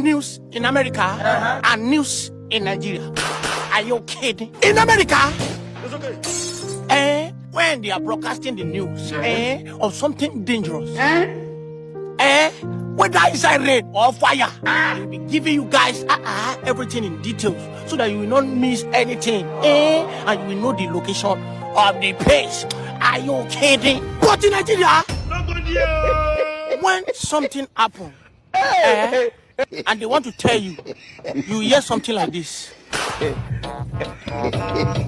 news in America and news in Nigeria. Are you kidding? In America, it's okay. When they are broadcasting the news of something dangerous, whether it's a rain or fire, they'll be giving you guys everything in details so that you will not miss anything, and you will know the location of the place. Are you kidding? But in Nigeria, when something happens, and they want to tell you, you hear something like this.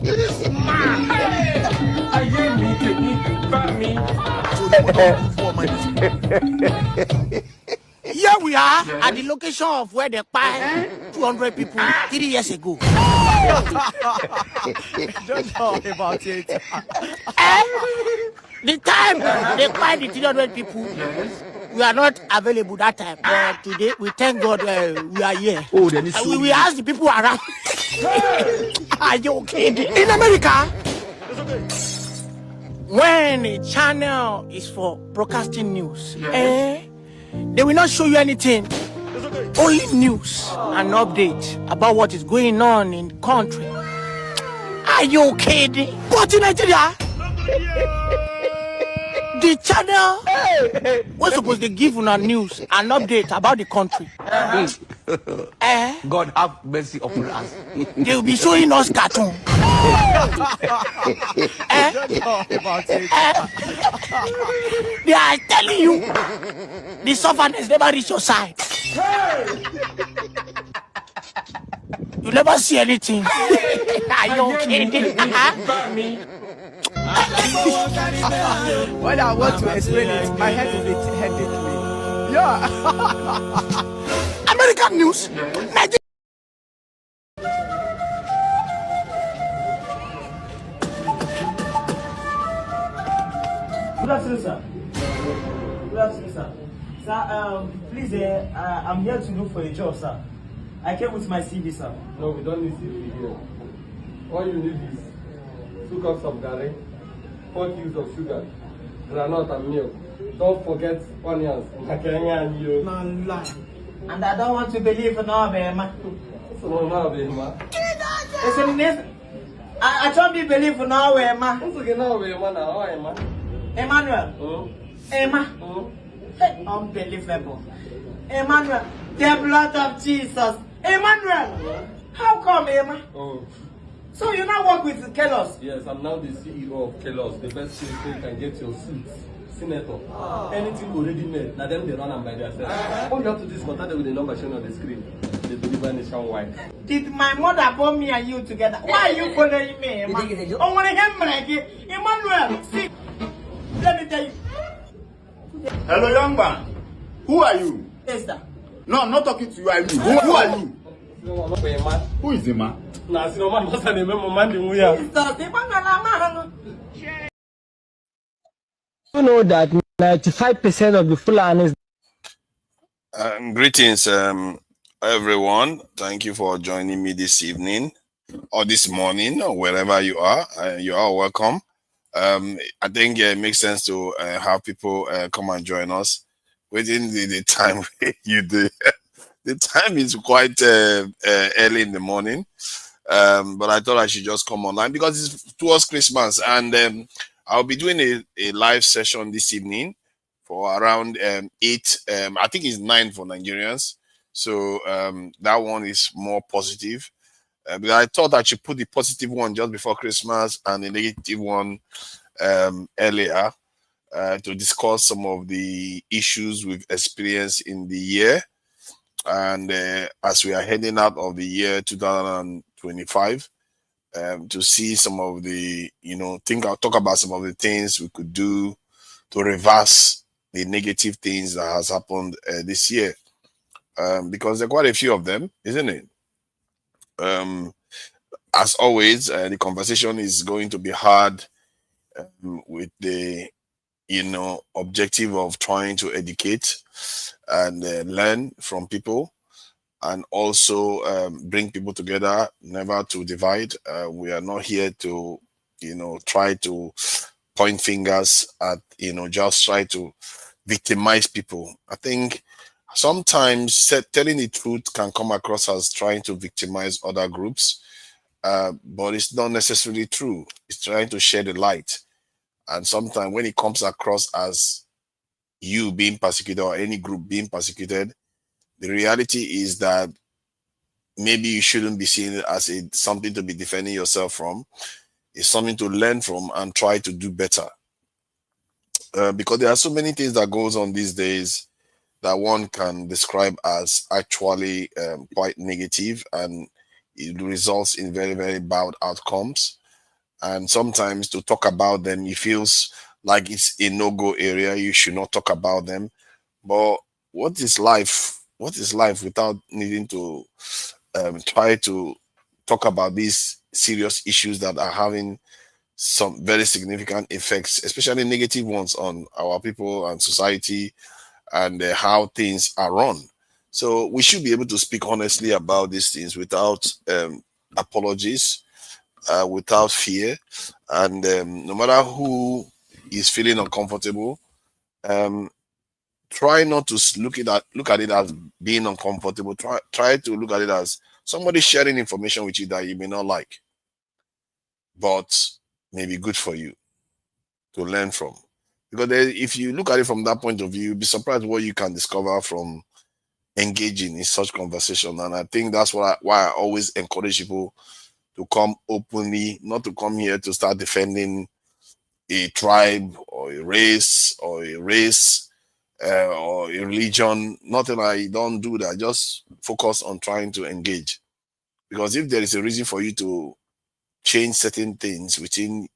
This man, I hear me. Here we are at the location of where they killed 200 people 3 years ago. Don't talk about it. The time they killed the 300 people, we are not available that time. But today, we thank God we are here. Oh, then we ask the people around. Are you okay? In America, when a channel is for broadcasting news, they will not show you anything. Only news and updates about what is going on in the country. Are you kidding? But in Nigeria, the channel was supposed to give you news and update about the country. God have mercy upon us. They will be showing us cartoon. They are telling you the suffering never reach your side. You never see anything. Are you kidding? When I want to explain it, my head will be headache me. Yeah. American news. Nigeria. Good afternoon, sir. Good afternoon, sir. Sir, please, I'm here to look for a job, sir. I came with my CV, sir. No, we don't need CV here. All you need is 2 cups of garri, 4 cubes of sugar, granite and milk. Don't forget onions. And I don't want to believe in all of them. I don't believe in all of them. Emmanuel. Emma. Unbelievable. Emmanuel, the blood of Jesus. Emmanuel. How come, Emma? So you now work with Kelos? Yes, I'm now the CEO of Kelos, the best place where you can get your seats. Senator. Anything already made, now them they run them by themselves. All you have to do is contact them with the number shown on the screen. They deliver nationwide. Did my mother born me and you together? Why are you following me, Emma? Oh, when Emmanuel, see, let me tell you. Hello, young man. Who are you? Esther. No, I'm not talking to you. I mean, who are you? Who is the man? You know that 95% of the Fulanis. Greetings, everyone. Thank you for joining me this evening or this morning or wherever you are. You are welcome. I think it makes sense to have people come and join us within the time you do. The time is quite early in the morning, but I thought I should just come online because it's towards Christmas, and I'll be doing a live session this evening for around 8. I think it's 9 for Nigerians, so that one is more positive. But I thought I should put the positive one just before Christmas and the negative one earlier to discuss some of the issues we've experienced in the year. And as we are heading out of the year 2025, to see some of the, I'll talk about some of the things we could do to reverse the negative things that has happened this year. Because there are quite a few of them, isn't it? As always, the conversation is going to be hard with the, objective of trying to educate and learn from people, and also bring people together, never to divide. We are not here to, try to point fingers at, just try to victimize people. I think Sometimes telling the truth can come across as trying to victimize other groups, but it's not necessarily true. It's trying to share the light. And sometimes when it comes across as you being persecuted or any group being persecuted, the reality is that maybe you shouldn't be seeing it as something to be defending yourself from. It's something to learn from and try to do better. Because there are so many things that goes on these days that one can describe as actually quite negative, and it results in very, very bad outcomes. And sometimes to talk about them, it feels like it's a no-go area. You should not talk about them. But what is life? What is life without needing to try to talk about these serious issues that are having some very significant effects, especially negative ones on our people and society, and how things are run. So we should be able to speak honestly about these things without apologies, without fear, and no matter who is feeling uncomfortable, um, try not to look at it as being uncomfortable. Try to look at it as somebody sharing information with you that you may not like, but may be good for you to learn from. Because if you look at it from that point of view, you'll be surprised what you can discover from engaging in such conversation. And I think that's why I always encourage people to come openly, not to come here to start defending a tribe or a race or a religion. Nothing. I don't do that. Just focus on trying to engage. Because if there is a reason for you to change certain things within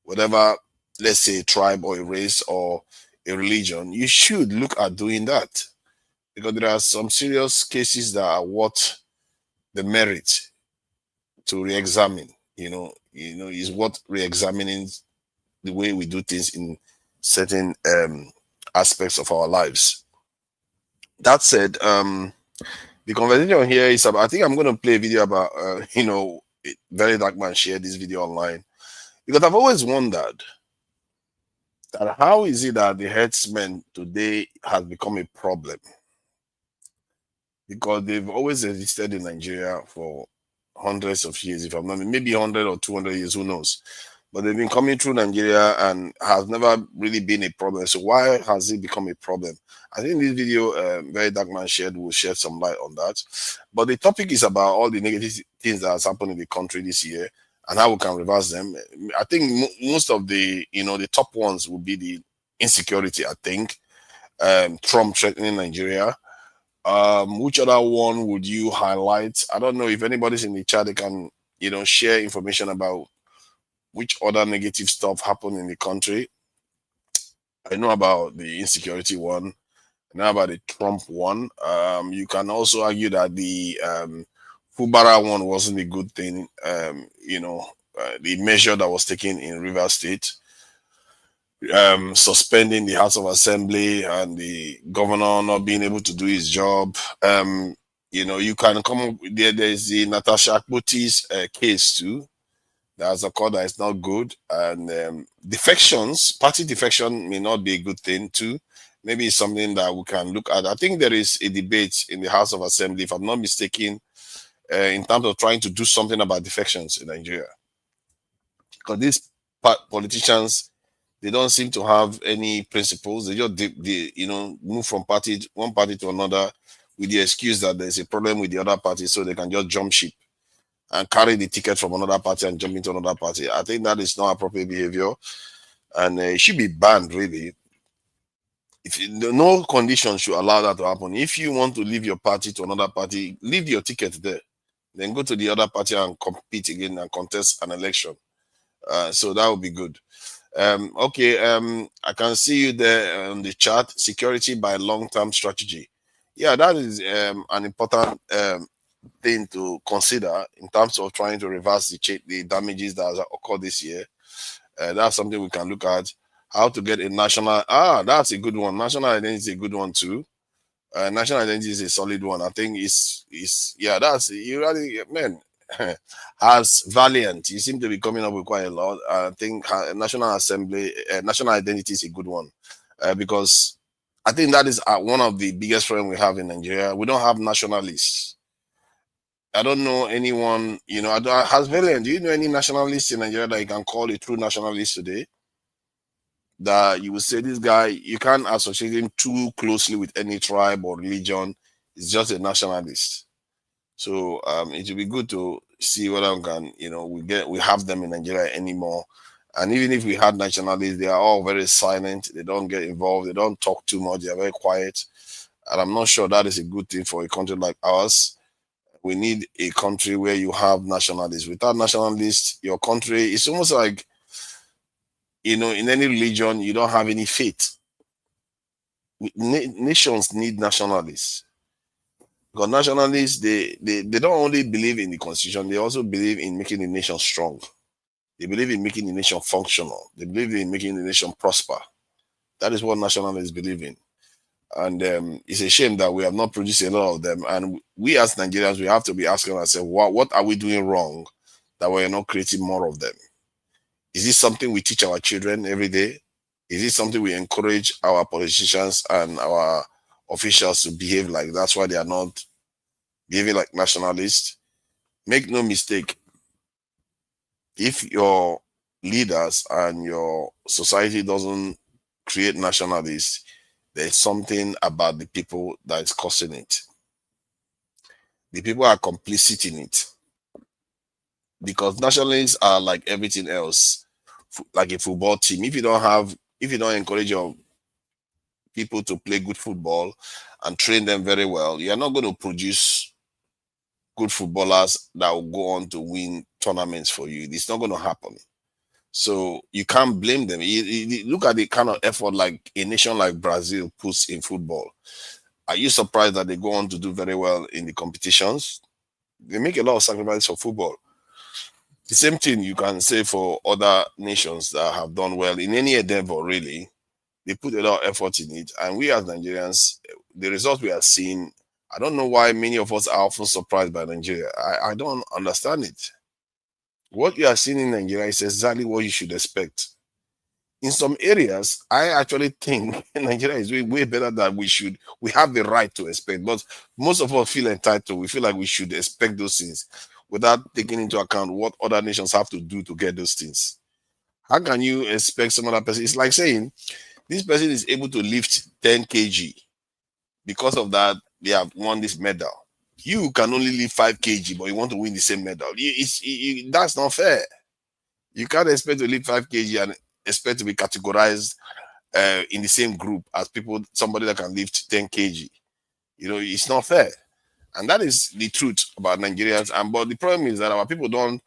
whatever, let's say, tribe or a race or a religion, you should look at doing that. Because there are some serious cases that are worth the merit to re-examine. Is worth re-examining the way we do things in certain aspects of our lives. That said, the conversation here is about, I think I'm going to play a video about, Very Dark Man shared this video online, because I've always wondered that how is it that the herdsmen today has become a problem? Because they've always existed in Nigeria for hundreds of years, if I'm not, maybe 100 or 200 years, who knows? But they've been coming through Nigeria and has never really been a problem. So why has it become a problem? I think this video, Very Dark Man shared, will shed some light on that. But the topic is about all the negative things that has happened in the country this year and how we can reverse them. I think most of the top ones will be the insecurity. I think Trump threatening Nigeria. Which other one would you highlight? I don't know if anybody's in the chat. They can share information about which other negative stuff happened in the country. I know about the insecurity one. I know about the Trump one. You can also argue that the Fubara one wasn't a good thing. The measure that was taken in Rivers State, suspending the House of Assembly and the governor not being able to do his job. You can come up there's the Natasha Akpoti's case too. That's a call that is not good. And defections, party defection may not be a good thing too. Maybe it's something that we can look at. I think there is a debate in the House of Assembly, if I'm not mistaken, in terms of trying to do something about defections in Nigeria. Because these politicians, they don't seem to have any principles. They just move from one party to another with the excuse that there's a problem with the other party, so they can just jump ship and carry the ticket from another party and jump into another party. I think that is not appropriate behavior, and it should be banned, really. No condition should allow that to happen. If you want to leave your party to another party, leave your ticket there, then go to the other party and compete again and contest an election. So that would be good. Okay, I can see you there on the chat. Security by long-term strategy. Yeah, that is an important thing to consider in terms of trying to reverse the damages that has occurred this year. That's something we can look at. How to get a national. That's a good one. National identity is a good one too. National identity is a solid one. I think that's you really, man. As Valiant, you seem to be coming up with quite a lot. I think National Assembly, national identity is a good one because I think that is one of the biggest problems we have in Nigeria. We don't have nationalists. I don't know anyone, has Valiant, do you know any nationalists in Nigeria that you can call a true nationalist today? That you would say this guy, you can't associate him too closely with any tribe or religion. He's just a nationalist. So it will be good to see whether we can, we have them in Nigeria anymore. And even if we had nationalists, they are all very silent. They don't get involved. They don't talk too much. They are very quiet. And I'm not sure that is a good thing for a country like ours. We need a country where you have nationalists. Without nationalists, your country, it's almost like, in any religion, you don't have any faith. Nations need nationalists. Because nationalists, they don't only believe in the constitution, they also believe in making the nation strong. They believe in making the nation functional. They believe in making the nation prosper. That is what nationalists believe in. And it's a shame that we have not produced a lot of them. And we as Nigerians, we have to be asking ourselves, what are we doing wrong that we're not creating more of them? Is this something we teach our children every day? Is it something we encourage our politicians and our officials to behave like? That's why they are not behaving like nationalists. Make no mistake, if your leaders and your society doesn't create nationalists, there's something about the people that is causing it. The people are complicit in it. Because nationalists are like everything else, like a football team. If you don't encourage your people to play good football and train them very well, you're not going to produce good footballers that will go on to win tournaments for you. It's not going to happen. So you can't blame them. Look at the kind of effort like a nation like Brazil puts in football. Are you surprised that they go on to do very well in the competitions? They make a lot of sacrifices for football. The same thing you can say for other nations that have done well in any endeavor, really. They put a lot of effort in it. And we as Nigerians, the results we are seeing, I don't know why many of us are often surprised by Nigeria. I don't understand it. What you are seeing in Nigeria is exactly what you should expect. In some areas, I actually think Nigeria is doing way better than we should. We have the right to expect, but most of us feel entitled. We feel like we should expect those things without taking into account what other nations have to do to get those things. How can you expect some other person? It's like saying this person is able to lift 10 kg. Because of that, they have won this medal. You can only lift 5 kg, but you want to win the same medal. That's not fair. You can't expect to lift 5 kg and expect to be categorized in the same group as somebody that can lift 10 kg. It's not fair. And that is the truth about Nigerians. But the problem is that our people don't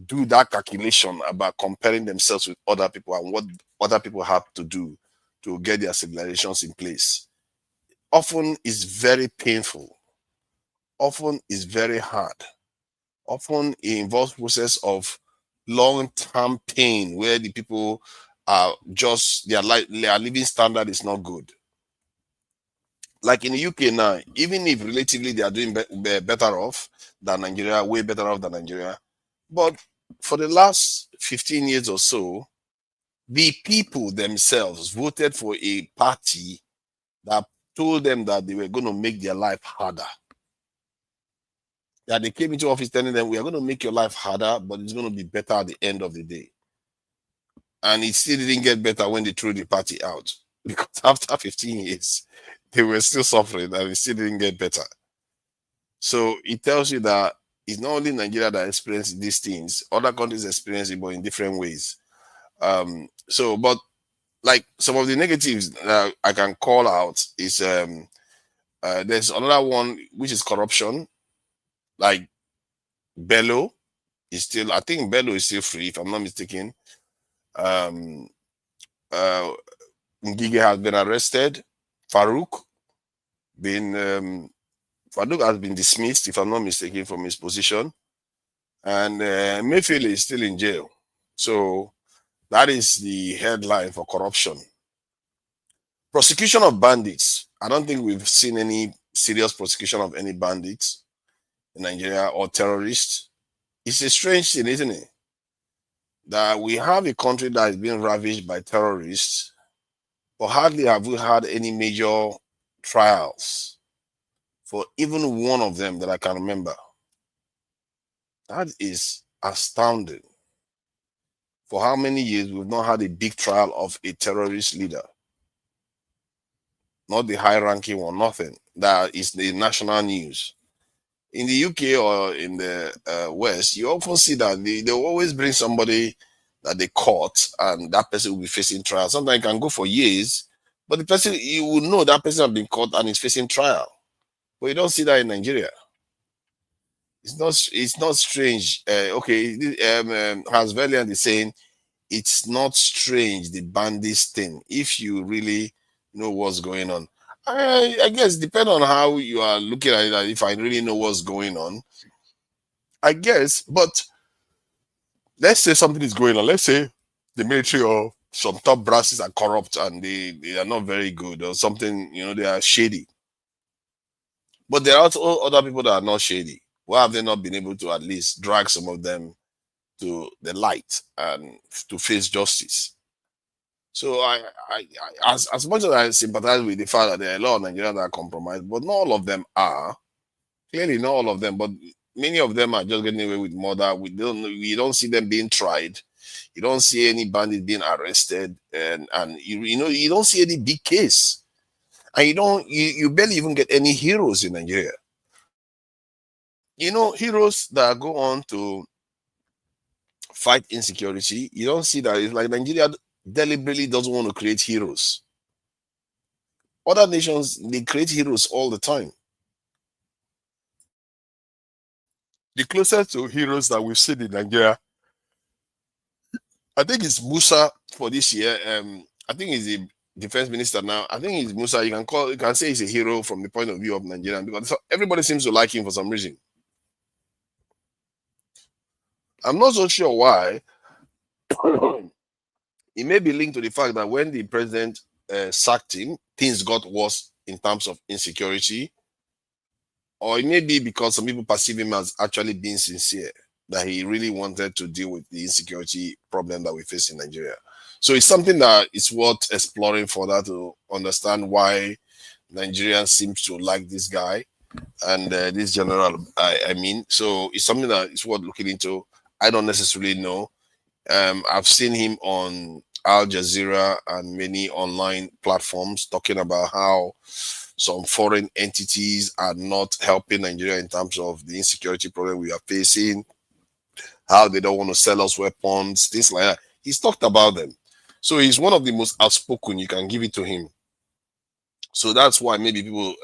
do that calculation about comparing themselves with other people and what other people have to do to get their civilizations in place. Often is very painful. Often is very hard. Often it involves process of long-term pain where the people are just their living standard is not good. Like in the UK now, even if relatively they are doing better off than Nigeria, way better off than Nigeria, but for the last 15 years or so, the people themselves voted for a party that told them that they were going to make their life harder. That they came into office telling them, we are going to make your life harder, but it's going to be better at the end of the day. And it still didn't get better when they threw the party out. Because after 15 years, they were still suffering and it still didn't get better. So it tells you that it's not only Nigeria that experiences these things, other countries experience it, but in different ways. But like some of the negatives that I can call out is there's another one, which is corruption. Like Bello is still, I think Bello is still free, if I'm not mistaken. Ngige has been arrested. Farouk has been dismissed, if I'm not mistaken, from his position. And Mayfield is still in jail. So that is the headline for corruption. Prosecution of bandits. I don't think we've seen any serious prosecution of any bandits in Nigeria or terrorists. It's a strange thing, isn't it? That we have a country that is being ravaged by terrorists, but hardly have we had any major trials for even one of them that I can remember. That is astounding. For how many years we've not had a big trial of a terrorist leader? Not the high-ranking one, nothing. That is the national news. In the UK or in the West, you often see that they always bring somebody that they caught, and that person will be facing trial. Sometimes it can go for years, but the person, you will know that person has been caught and is facing trial. But you don't see that in Nigeria. It's not strange. Has Valiant is saying it's not strange, the bandits thing, if you really know what's going on. I guess depend on how you are looking at it. If I really know what's going on, I guess. But let's say something is going on. Let's say the military or some top brasses are corrupt and they are not very good or something. They are shady. But there are also other people that are not shady. Why have they not been able to at least drag some of them to the light and to face justice? So as much as I sympathize with the fact that there are a lot of Nigerians that are compromised, but not all of them are. Clearly, not all of them, but many of them are just getting away with murder. We don't see them being tried. You don't see any bandit being arrested, and you don't see any big case, and you barely even get any heroes in Nigeria. Heroes that go on to fight insecurity. You don't see that. It's like Nigeria deliberately doesn't want to create heroes. Other nations, they create heroes all the time. The closest to heroes that we've seen in Nigeria, I think it's Musa for this year. I think he's the defense minister now. I think it's Musa. You can say he's a hero from the point of view of Nigeria because everybody seems to like him for some reason. I'm not so sure why. It may be linked to the fact that when the president sacked him, things got worse in terms of insecurity. Or it may be because some people perceive him as actually being sincere, that he really wanted to deal with the insecurity problem that we face in Nigeria. So it's something that is worth exploring further to understand why Nigerians seem to like this guy and this general. So it's something that is worth looking into. I don't necessarily know. I've seen him on Al Jazeera and many online platforms talking about how some foreign entities are not helping Nigeria in terms of the insecurity problem we are facing, how they don't want to sell us weapons, things like that. He's talked about them. So he's one of the most outspoken. You can give it to him. So that's why maybe people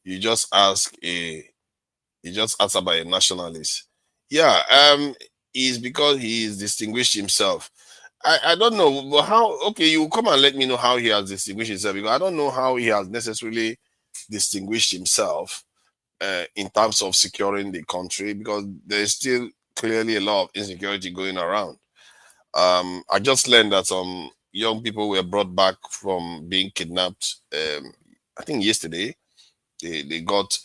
you just ask about a nationalist. Yeah, is because he's distinguished himself. I don't know, but how, okay, you come and let me know how he has distinguished himself, because I don't know how he has necessarily distinguished himself in terms of securing the country, because there's still clearly a lot of insecurity going around. I just learned that some young people were brought back from being kidnapped. I think yesterday they got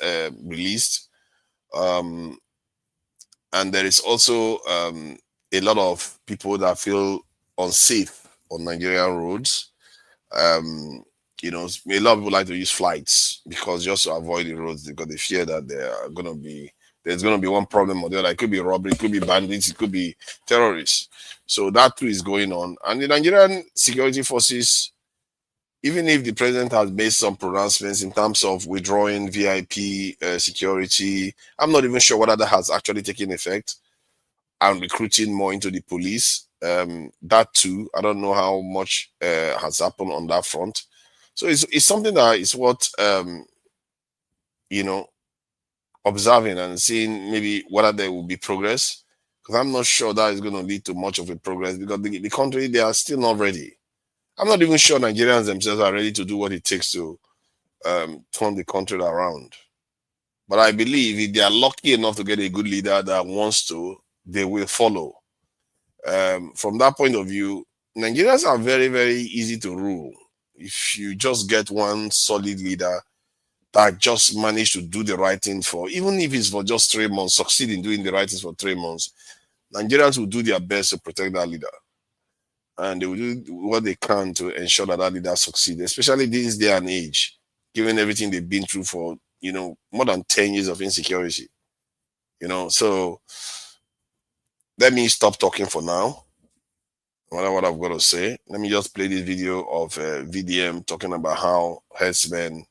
released. And there is also a lot of people that feel unsafe on Nigerian roads. A lot of people like to use flights because just to avoid the roads, because they fear that there's going to be one problem or the other. It could be robbery, it could be bandits, it could be terrorists. So that too is going on. And the Nigerian security forces, even if the president has made some pronouncements in terms of withdrawing VIP security, I'm not even sure whether that has actually taken effect, and recruiting more into the police. That too, I don't know how much has happened on that front. So it's something that is worth observing and seeing maybe whether there will be progress. Because I'm not sure that is going to lead to much of a progress, because the country, they are still not ready. I'm not even sure Nigerians themselves are ready to do what it takes to turn the country around. But I believe if they are lucky enough to get a good leader that wants to, they will follow. From that point of view, Nigerians are very, very easy to rule. If you just get one solid leader that just managed to do the right thing for, even if it's for just 3 months, succeed in doing the right things for 3 months, Nigerians will do their best to protect that leader. and they will do what they can to ensure that that leader succeed, especially this day and age, given everything they've been through for more than 10 years of insecurity. So let me stop talking for now. What I've got to say, let me just play this video of VDM talking about how herdsmen.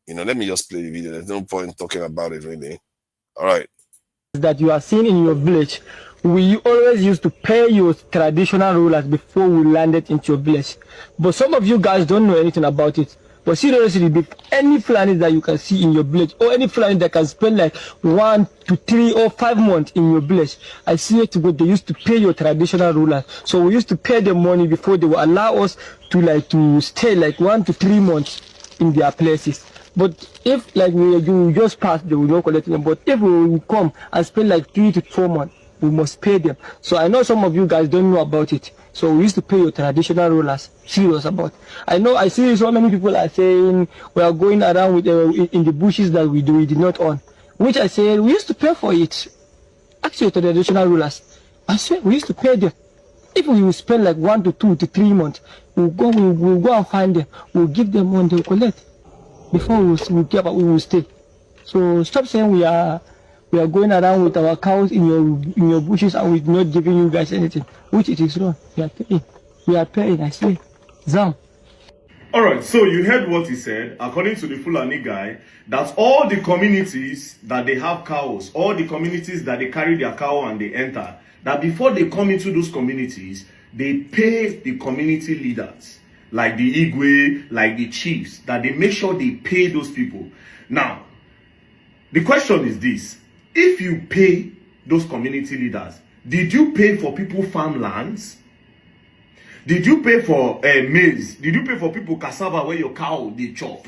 Let me just play the video. There's no point talking about it really. All right. That you are seeing in your village, we always used to pay your traditional rulers before we landed into your village. But some of you guys don't know anything about it. But seriously, any Fulani that you can see in your village, or any Fulani that can spend like 1 to 3 or 5 months in your village, I see it to go, they used to pay your traditional rulers. So we used to pay them money before they will allow us to stay like 1 to 3 months in their places. But if like you just pass, they will not collect them. But if we will come and spend like 3 to 4 months, we must pay them. So I know some of you guys don't know about it. So we used to pay your traditional rulers. Serious about. I see so many people are saying we are going around with in the bushes that we did not own. Which I say we used to pay for it. Actually, traditional rulers, I swear we used to pay them. If we will spend like 1 to 2 to 3 months, we'll go and find them. We'll give them money, they'll collect. Before we will stay. So stop saying we are going around with our cows in your bushes and we're not giving you guys anything, which it is wrong. We are paying. I say, Zam. All right, so you heard what he said. According to the Fulani guy, that all the communities that they have cows, all the communities that they carry their cow and they enter, that before they come into those communities, they pay the community leaders, like the Igwe, like the chiefs, that they make sure they pay those people. Now, the question is this: if you pay those community leaders, did you pay for people farmlands? Did you pay for maize? Did you pay for people cassava where your cow they chop?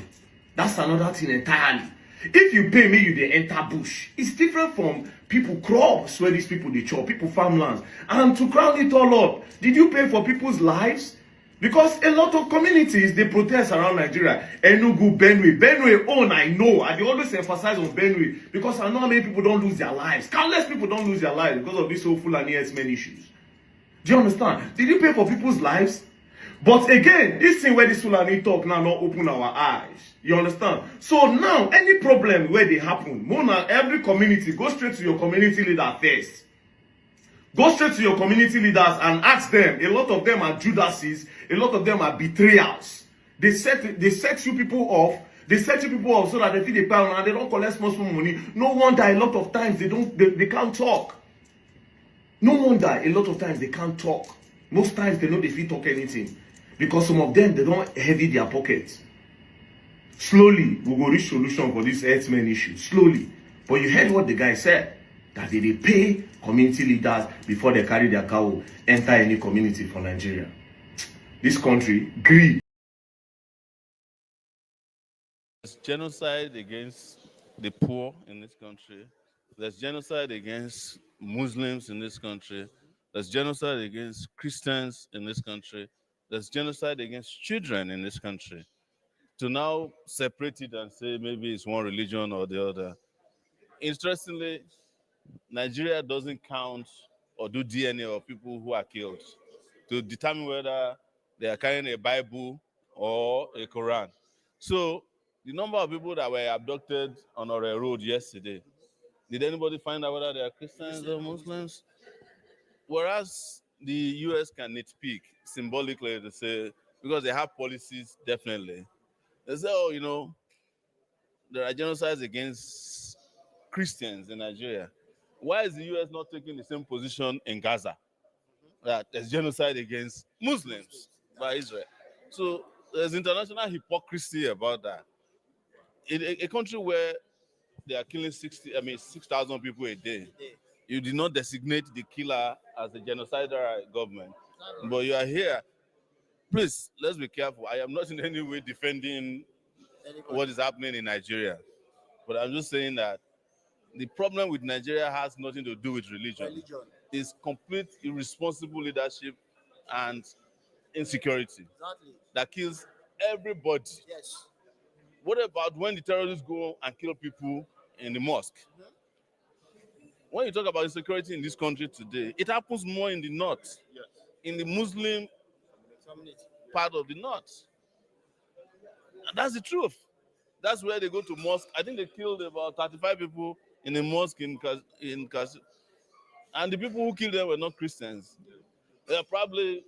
That's another thing entirely. If you pay me, you they enter bush. It's different from people crops where these people they chop, people farmlands. And to crown it all up, did you pay for people's lives? Because a lot of communities, they protest around Nigeria. Enugu, Benue own, I know. I always emphasize on Benue because I know how many people don't lose their lives. Countless people don't lose their lives because of this whole Fulani herdsmen issues. Do you understand? Did you pay for people's lives? But again, this thing where this Fulani talk now not open our eyes. You understand? So now, any problem where they happen, Mona, every community, go straight to your community leader first. Go straight to your community leaders and ask them. A lot of them are Judases. A lot of them are betrayals. They set you people off. They set you people off so that they feel the power and they don't collect small money. No wonder a lot of times they can't talk. No wonder a lot of times they can't talk. Most times they know they feel talk anything. Because some of them, they don't heavy their pockets. Slowly, we will reach solution for this herdsmen issue. Slowly. But you heard what the guy said. That they pay community leaders before they carry their cow, enter any community for Nigeria. This country, greed. There's genocide against the poor in this country. There's genocide against Muslims in this country. There's genocide against Christians in this country. There's genocide against children in this country. To now separate it and say maybe it's one religion or the other. Interestingly, Nigeria doesn't count or do DNA of people who are killed to determine whether they are carrying a Bible or a Quran. So the number of people that were abducted on our road yesterday, did anybody find out whether they are Christians or Muslims? Whereas the US can nitpick symbolically to say, because they have policies, definitely. They say, oh, there are genocides against Christians in Nigeria. Why is the US not taking the same position in Gaza? That there's genocide against Muslims by Israel. So there's international hypocrisy about that. In a country where they are killing 6,000 people a day, you did not designate the killer as a genocidal government. But you are here. Please, let's be careful. I am not in any way defending what is happening in Nigeria. But I'm just saying that the problem with Nigeria has nothing to do with religion. It's complete irresponsible leadership and insecurity that kills everybody. Yes. What about when the terrorists go and kill people in the mosque? When you talk about insecurity in this country today, it happens more in the north. in the Muslim part of the north. And that's the truth. That's where they go to mosque. I think they killed about 35 people in a mosque in and the people who killed them were not Christians. They are probably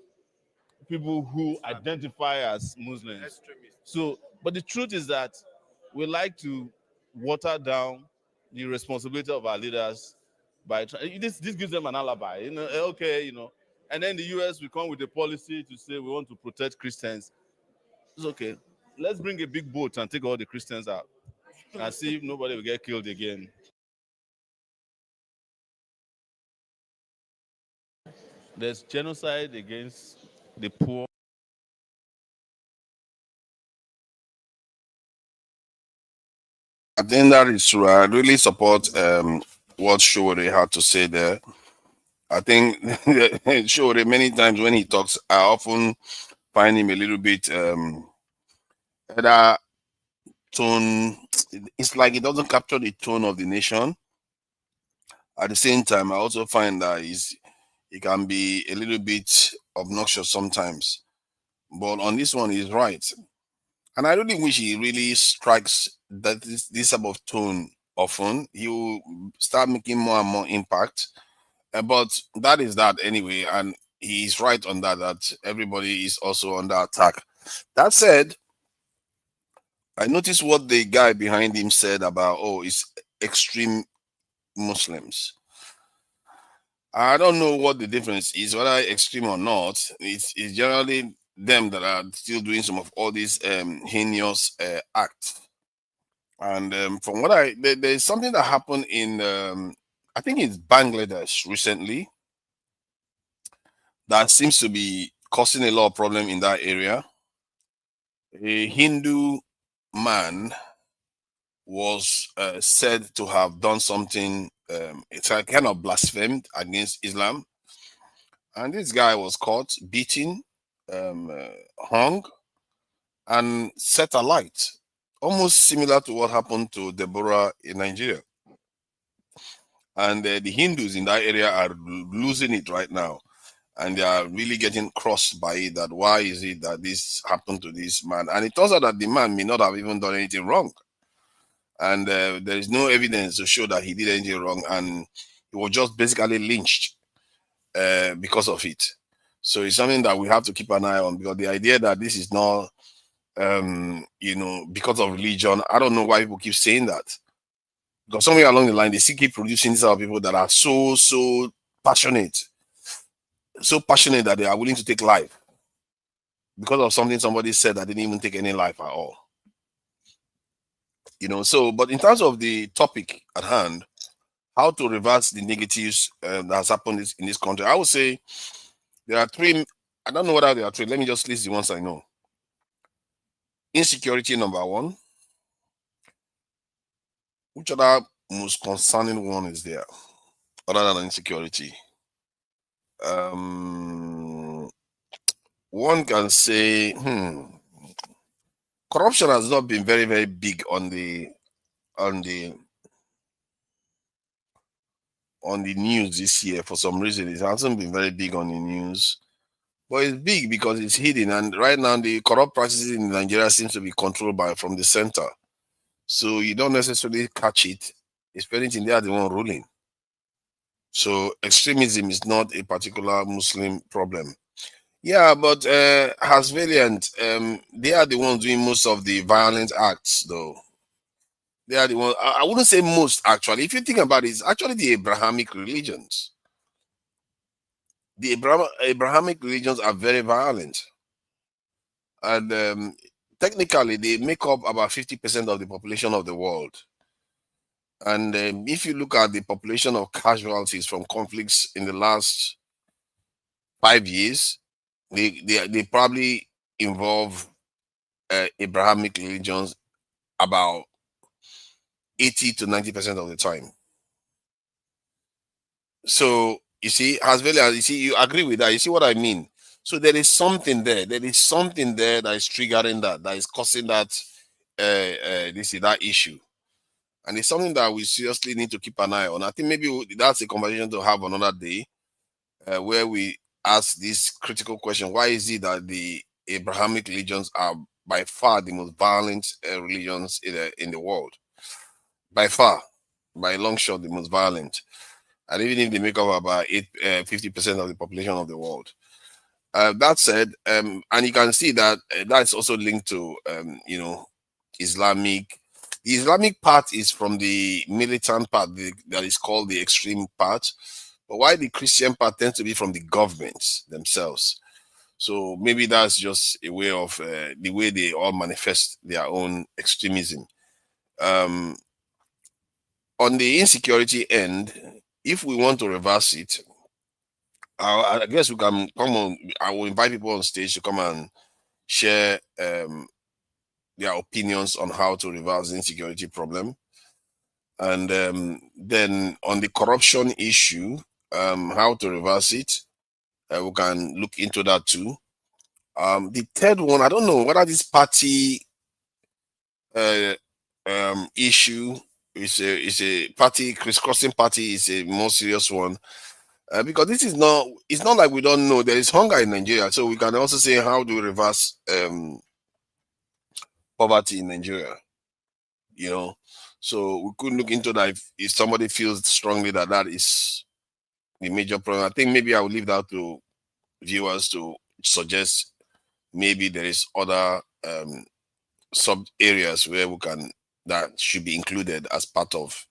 people who identify as Muslims. So, but the truth is that we like to water down the responsibility of our leaders by this gives them an alibi. Okay, and then the US will come with a policy to say we want to protect Christians. It's okay. Let's bring a big boat and take all the Christians out and see if nobody will get killed again. There's genocide against the poor. I think that is true. I really support what Shore had to say there. I think Shore, many times when he talks, I often find him a little bit either tone. It's like he doesn't capture the tone of the nation. At the same time, I also find that he can be a little bit obnoxious sometimes. But on this one, he's right. And I really wish he really strikes this type of tone often. He will start making more and more impact. But that is that anyway. And he's right on that everybody is also under attack. That said, I noticed what the guy behind him said about, it's extreme Muslims. I don't know what the difference is, whether extreme or not. It's generally them that are still doing some of all these heinous acts. And from what there's something that happened in, I think it's Bangladesh recently, that seems to be causing a lot of problem in that area. A Hindu man was said to have done something, it's a kind of blasphemed against Islam. And this guy was caught, beaten, hung, and set alight, almost similar to what happened to Deborah in Nigeria. And the Hindus in that area are losing it right now. And they are really getting crossed by it, that why is it that this happened to this man? And it turns out that the man may not have even done anything wrong. And there is no evidence to show that he did anything wrong. And he was just basically lynched because of it. So it's something that we have to keep an eye on, because the idea that this is not, because of religion, I don't know why people keep saying that. Because somewhere along the line, they still keep producing these other people that are so passionate that they are willing to take life because of something somebody said that didn't even take any life at all. But in terms of the topic at hand, how to reverse the negatives that has happened in this country, I would say there are three. I don't know whether there are three. Let me just list the ones I know. Insecurity, number one. Which other most concerning one is there other than insecurity? One can say corruption has not been very, very big on the news this year. For some reason, it hasn't been very big on the news, but it's big because it's hidden. And right now, the corrupt practices in Nigeria seems to be controlled from the center, so you don't necessarily catch it. If anything, they are the one ruling. So extremism is not a particular Muslim problem. Yeah, but as Valiant, they are the ones doing most of the violent acts, though. They are the ones. I wouldn't say most, actually. If you think about it, it's actually the Abrahamic religions. The Abrahamic religions are very violent. And technically, they make up about 50% of the population of the world. And if you look at the population of casualties from conflicts in the last 5 years, they probably involve Abrahamic religions about 80 to 90% of the time. So you see, as well as you see, you agree with that. You see what I mean? So there is something there. There is something there that is triggering that is causing that that issue. And it's something that we seriously need to keep an eye on. I think maybe that's a conversation to have another day, where we ask this critical question: why is it that the Abrahamic religions are by far the most violent religions in the world? By far, by a long shot, the most violent. And even if they make up about 50% of the population of the world. That said, and you can see that that's also linked to, Islamic. The Islamic part is from the militant part that is called the extreme part, but why the Christian part tends to be from the governments themselves. So maybe that's just a way of the way they all manifest their own extremism. Um, on the insecurity end, if we want to reverse it, I guess we can come on. I will invite people on stage to come and share their opinions on how to reverse the insecurity problem. And then on the corruption issue, how to reverse it, we can look into that too. The third one, I don't know whether this party issue is a party crisscrossing party is a more serious one. Because this is not, it's not like we don't know there is hunger in Nigeria. So we can also say, how do we reverse poverty in Nigeria? You know, so we could look into that if somebody feels strongly that that is the major problem. I think maybe I will leave that to viewers to suggest maybe there is other sub areas where we can, that should be included as part of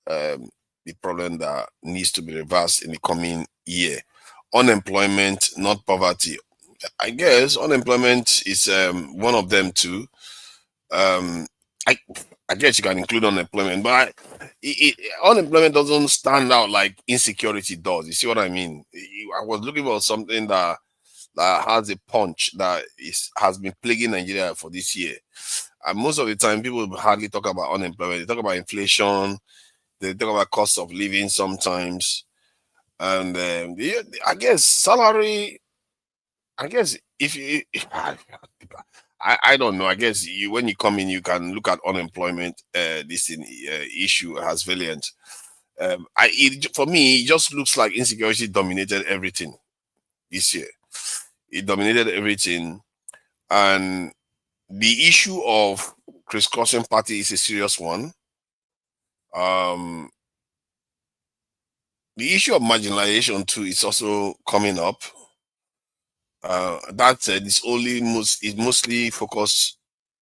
the problem that needs to be reversed in the coming year. Unemployment, not poverty. I guess unemployment is one of them too. I guess you can include unemployment, but unemployment doesn't stand out like insecurity does. You see what I mean? I was looking for something that has a punch that has been plaguing Nigeria for this year. And most of the time, people hardly talk about unemployment. They talk about inflation. They talk about cost of living sometimes. And I guess salary, I guess if you, I don't know. I guess when you come in, you can look at unemployment. This issue as valiant. For me, it just looks like insecurity dominated everything this year. It dominated everything, and the issue of crisscrossing party is a serious one. The issue of marginalization too is also coming up. That said, it's mostly focused,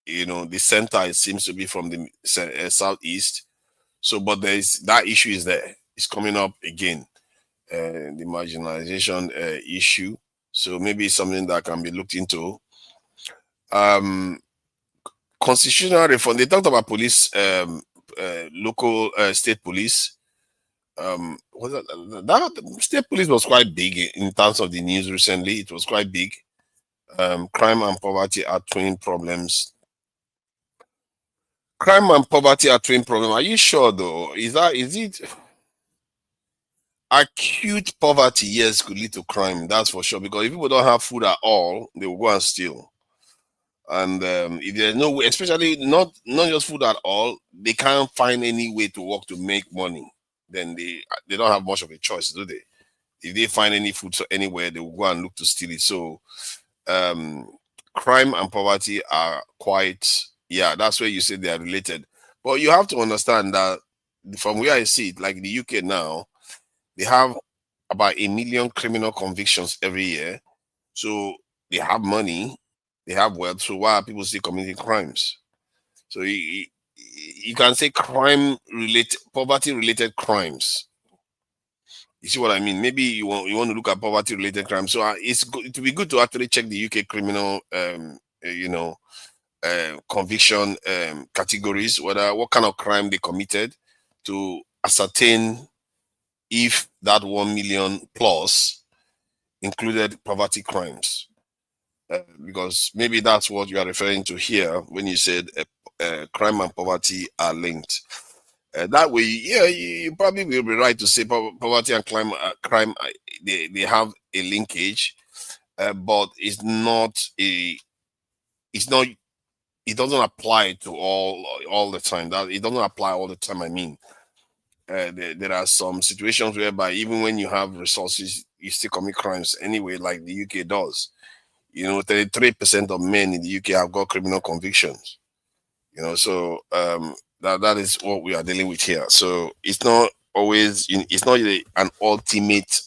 the center. It seems to be from the southeast. So, but that issue is there. It's coming up again, the marginalization issue. So maybe it's something that can be looked into. Constitutional reform. They talked about police, local state police. That state police was quite big in terms of the news recently. It was quite big. Crime and poverty are twin problems. Crime and poverty are twin problems. Are you sure though? Is it acute poverty? Yes, could lead to crime. That's for sure. Because if people don't have food at all, they will go and steal. And if there's no way, especially not just food at all, they can't find any way to work to make money. Then they don't have much of a choice, do they? If they find any food anywhere, they will go and look to steal it. So crime and poverty are quite, that's where you say they are related. But you have to understand that from where I see it, like the UK now, they have about 1 million criminal convictions every year. So they have money, they have wealth. So why are people still committing crimes? So you can say poverty related crimes. You see what I mean? Maybe you want to look at poverty related crimes. So it would be good to actually check the UK criminal conviction categories, what kind of crime they committed, to ascertain if that 1 million plus included poverty crimes. Because maybe that's what you are referring to here when you said crime and poverty are linked. That way, you probably will be right to say poverty and crime they have a linkage, but it doesn't apply to all the time. That it doesn't apply all the time. I mean, there are some situations whereby even when you have resources, you still commit crimes anyway, like the UK does. 33% of men in the UK have got criminal convictions. So that is what we are dealing with here. So it's not always, it's not an ultimate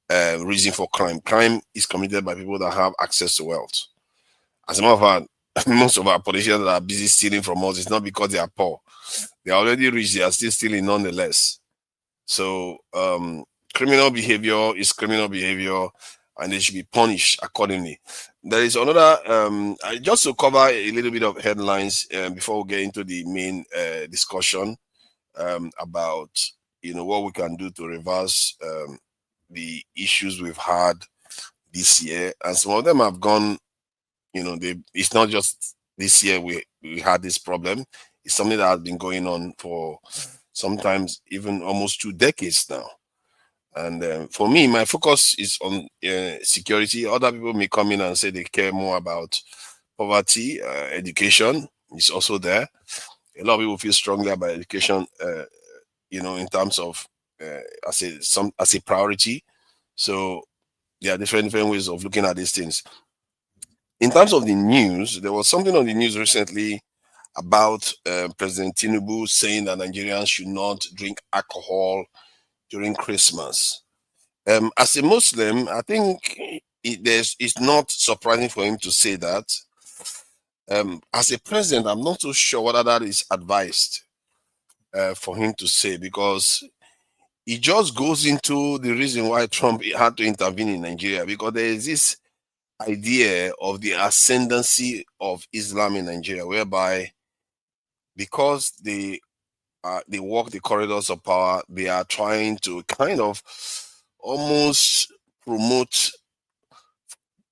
reason for crime. Crime is committed by people that have access to wealth. As a matter of fact, most of our politicians that are busy stealing from us, it's not because they are poor. They are already rich, they are still stealing nonetheless. So criminal behavior is criminal behavior, and they should be punished accordingly. There is another, just to cover a little bit of headlines before we get into the main discussion about what we can do to reverse the issues we've had this year, and some of them have gone. It's not just this year we had this problem. It's something that has been going on for sometimes even almost 2 decades now. And for me, my focus is on security. Other people may come in and say they care more about poverty. Education is also there. A lot of people feel strongly about education, in terms of as a priority. So there are different ways of looking at these things. In terms of the news, there was something on the news recently about President Tinubu saying that Nigerians should not drink alcohol during Christmas. As a Muslim, I think it's not surprising for him to say that. As a president, I'm not so sure whether that is advised for him to say, because it just goes into the reason why Trump had to intervene in Nigeria, because there is this idea of the ascendancy of Islam in Nigeria, whereby because they walk the corridors of power, they are trying to kind of almost promote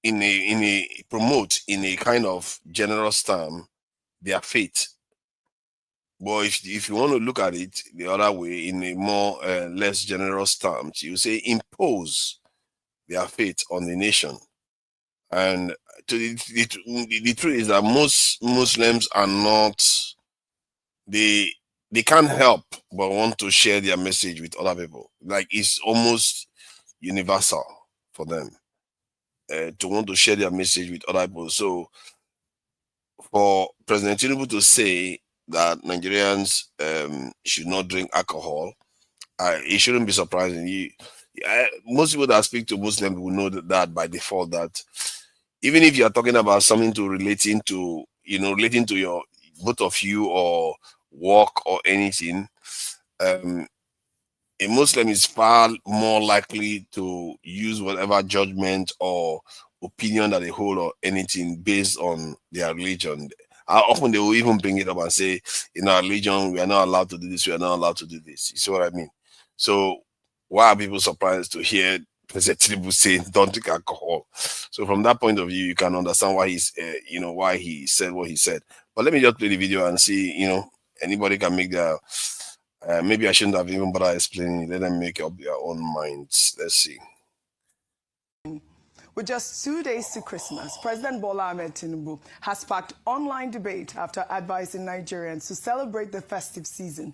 in a kind of generous term their faith. But if you want to look at it the other way, in a more less generous terms, you say impose their faith on the nation. And the truth is that most Muslims are not, they can't help but want to share their message with other people. Like, it's almost universal for them to want to share their message with other people. So for President Tinubu to say that Nigerians should not drink alcohol, it shouldn't be surprising. Most people that speak to Muslims will know that by default, that even if you are talking about something relating to your, both of you, or work or anything, a Muslim is far more likely to use whatever judgment or opinion that they hold or anything based on their religion. Often they will even bring it up and say, in our religion, we are not allowed to do this, we are not allowed to do this. You see what I mean? So why are people surprised to hear President Tinubu saying don't drink alcohol? So from that point of view, you can understand why why he said what he said. But let me just play the video and see, anybody can make their maybe I shouldn't have even bothered explaining. Let them make up their own minds. Let's see. With just 2 days to Christmas, President Bola Ahmed Tinubu has sparked online debate after advising Nigerians to celebrate the festive season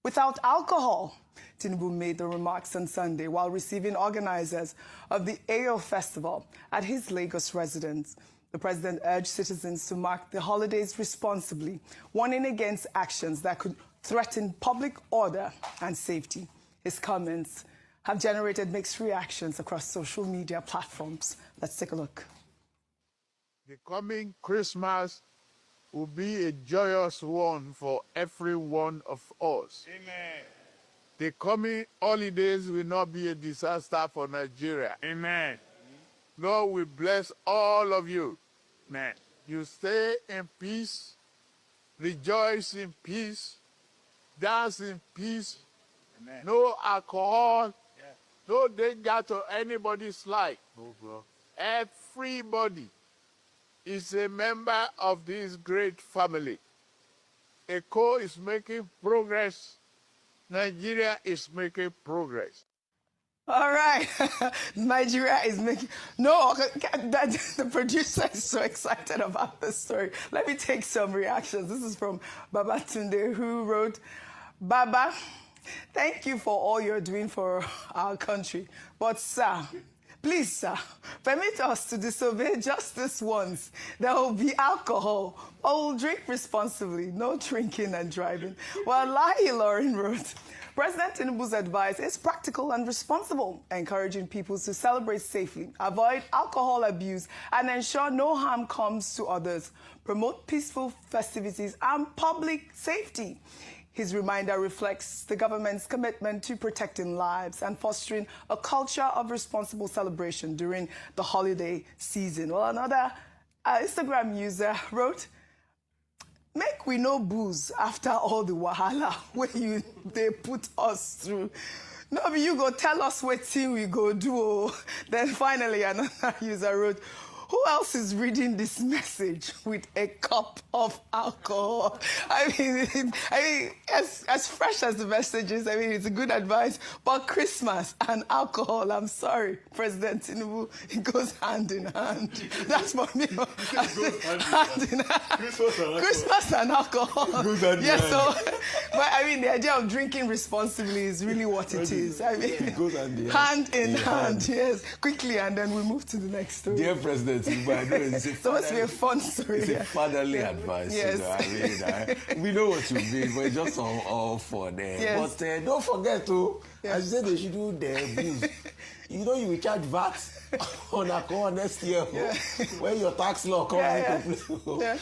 without alcohol. Tinubu made the remarks on Sunday while receiving organizers of the AO Festival at his Lagos residence. The president urged citizens to mark the holidays responsibly, warning against actions that could threaten public order and safety. His comments have generated mixed reactions across social media platforms. Let's take a look. The coming Christmas will be a joyous one for every one of us. Amen. The coming holidays will not be a disaster for Nigeria. Amen. Lord, we bless all of you. Amen. You stay in peace, rejoice in peace, dance in peace. Amen. No alcohol, no danger to anybody's life. Everybody is a member of this great family. ECO is making progress. Nigeria is making progress. All right. Nigeria is making... No, the producer is so excited about this story. Let me take some reactions. This is from Baba Tunde, who wrote, Baba, Thank you for all you're doing for our country. But, sir, please, sir, permit us to disobey just this once. There will be alcohol, but we'll drink responsibly. No drinking and driving. Well, Lahi Lauren wrote, President Tinubu's advice is practical and responsible, encouraging people to celebrate safely, avoid alcohol abuse, and ensure no harm comes to others. Promote peaceful festivities and public safety. His reminder reflects the government's commitment to protecting lives and fostering a culture of responsible celebration during the holiday season. Well, another Instagram user wrote, make we no booze after all the wahala where they put us through. No, but you go tell us what thing we go do. Then finally another user wrote, who else is reading this message with a cup of alcohol? I mean, as fresh as the message is, I mean, it's a good advice. But Christmas and alcohol, I'm sorry, President Tinubu, it goes hand in hand. That's for me. Hand in hand. Christmas and alcohol. Yes, so, but I mean, the idea of drinking responsibly is really what it is. I mean, it goes hand in hand, yes. Quickly, and then we move to the next story. Dear President, but I know it's supposed to be a fun story. It's a fatherly advice. Yes. You know, I mean, we know what you mean, but it's just all fun. Yes. But don't forget to, as you said, they should do the bills. You know, you will charge VAT on alcohol next year when your tax law comes into play.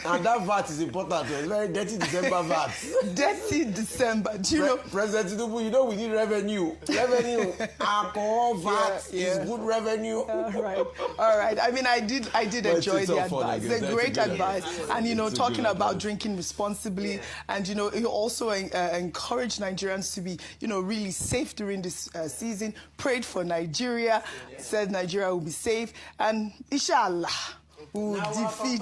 And that VAT is important. It's very dirty December VAT. Dirty December. Do you know? President Tinubu, you know we need revenue. Revenue. Alcohol VAT is good revenue. All right. I mean, I did enjoy the advice. It's a great advice. And, you know, talking about drinking responsibly. And, you know, you also encourage Nigerians to be, you know, really safe during this season. Prayed for Nigeria. Said Nigeria will be safe. And inshallah, who defeat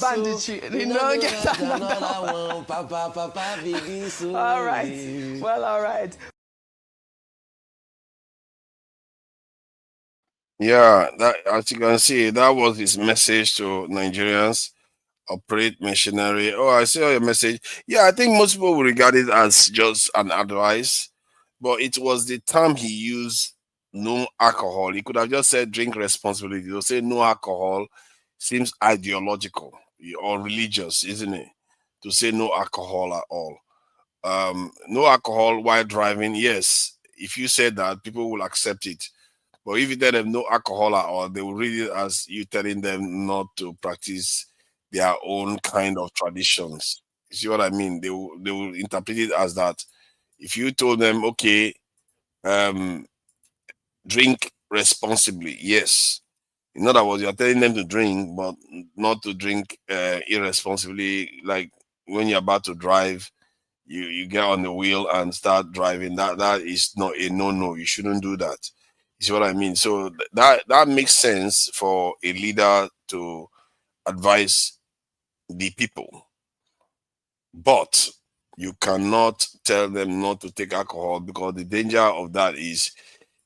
banditry. You know, get another one. All right. Well, all right. Yeah, that, as you can see, that was his message to Nigerians. Operate machinery. Oh, I see your message. Yeah, I think most people will regard it as just an advice, but it was the term he used, no alcohol. He could have just said drink responsibly. He'll say no alcohol. Seems ideological or religious, isn't it? To say no alcohol at all. No alcohol while driving, yes. If you said that, people will accept it. But if you tell them no alcohol at all, they will read it as you telling them not to practice their own kind of traditions. You see what I mean? They will interpret it as that. If you told them, okay, drink responsibly, yes. In other words, you're telling them to drink, but not to drink irresponsibly. Like when you're about to drive, you get on the wheel and start driving. That is not a no. You shouldn't do that. You see what I mean? So that makes sense for a leader to advise the people. But you cannot tell them not to take alcohol, because the danger of that is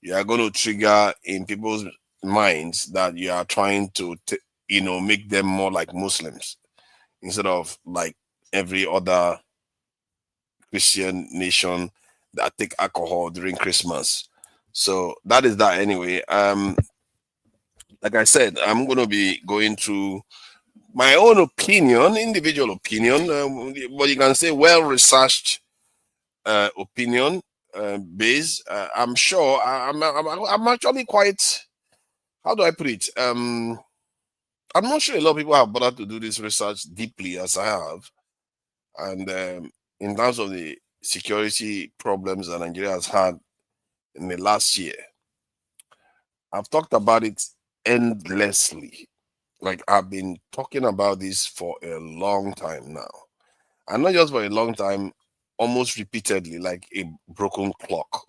you are going to trigger in people's minds that you are trying to make them more like Muslims instead of like every other Christian nation that take alcohol during Christmas. So that is that anyway. Like I said, I'm going to be going through my own opinion, individual opinion, but you can say well-researched opinion base. I'm sure I'm actually quite, how do I put it? I'm not sure a lot of people have bothered to do this research deeply as I have. And in terms of the security problems that Nigeria has had in the last year, I've talked about it endlessly. Like, I've been talking about this for a long time now. And not just for a long time, almost repeatedly, like a broken clock.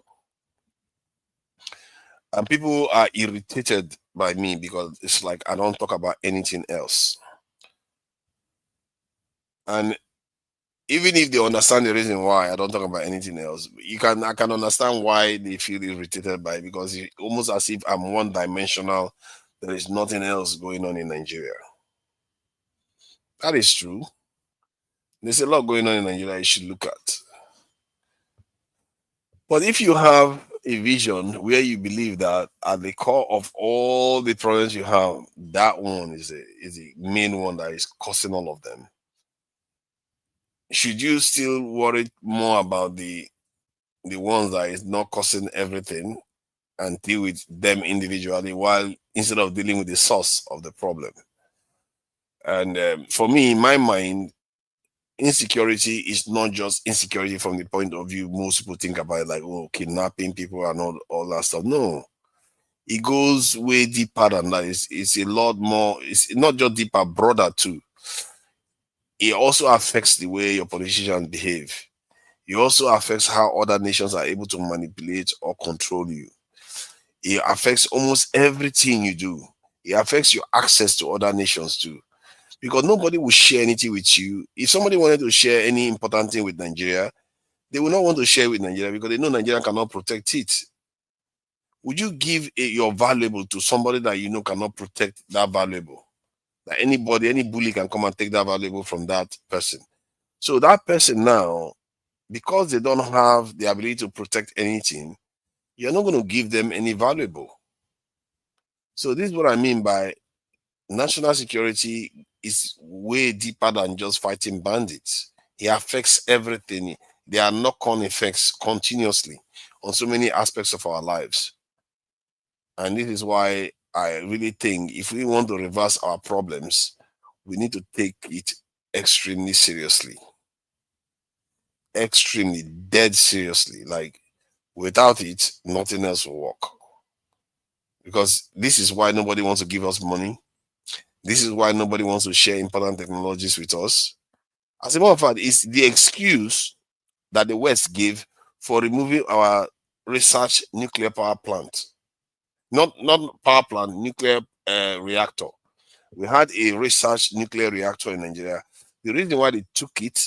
And people are irritated by me because it's like I don't talk about anything else. And even if they understand the reason why I don't talk about anything else, I can understand why they feel irritated by it, because it's almost as if I'm one-dimensional. There is nothing else going on in Nigeria. That is true. There's a lot going on in Nigeria you should look at. But if you have a vision where you believe that at the core of all the problems you have, that one is the main one that is causing all of them, should you still worry more about the ones that is not causing everything and deal with them individually, while instead of dealing with the source of the problem? And for me, in my mind, insecurity is not just insecurity from the point of view most people think about it, like, oh, kidnapping people and all that stuff. No, it goes way deeper than that. It's a lot more. It's not just deeper, broader too. It also affects the way your politicians behave. It also affects how other nations are able to manipulate or control you. It affects almost everything you do. It affects your access to other nations too. Because nobody will share anything with you. If somebody wanted to share any important thing with Nigeria, they will not want to share with Nigeria because they know Nigeria cannot protect it. Would you give your valuable to somebody that you know cannot protect that valuable? That anybody, any bully can come and take that valuable from that person. So that person now, because they don't have the ability to protect anything, you're not going to give them any valuable. So this is what I mean by national security is way deeper than just fighting bandits. It affects everything. There are knock-on effects continuously on so many aspects of our lives. And this is why I really think if we want to reverse our problems, we need to take it extremely seriously. Extremely, dead seriously. Like, without it, nothing else will work. Because this is why nobody wants to give us money. This is why nobody wants to share important technologies with us. As a matter of fact, it's the excuse that the West gave for removing our research nuclear power plant. Not power plant, nuclear reactor. We had a research nuclear reactor in Nigeria. The reason why they took it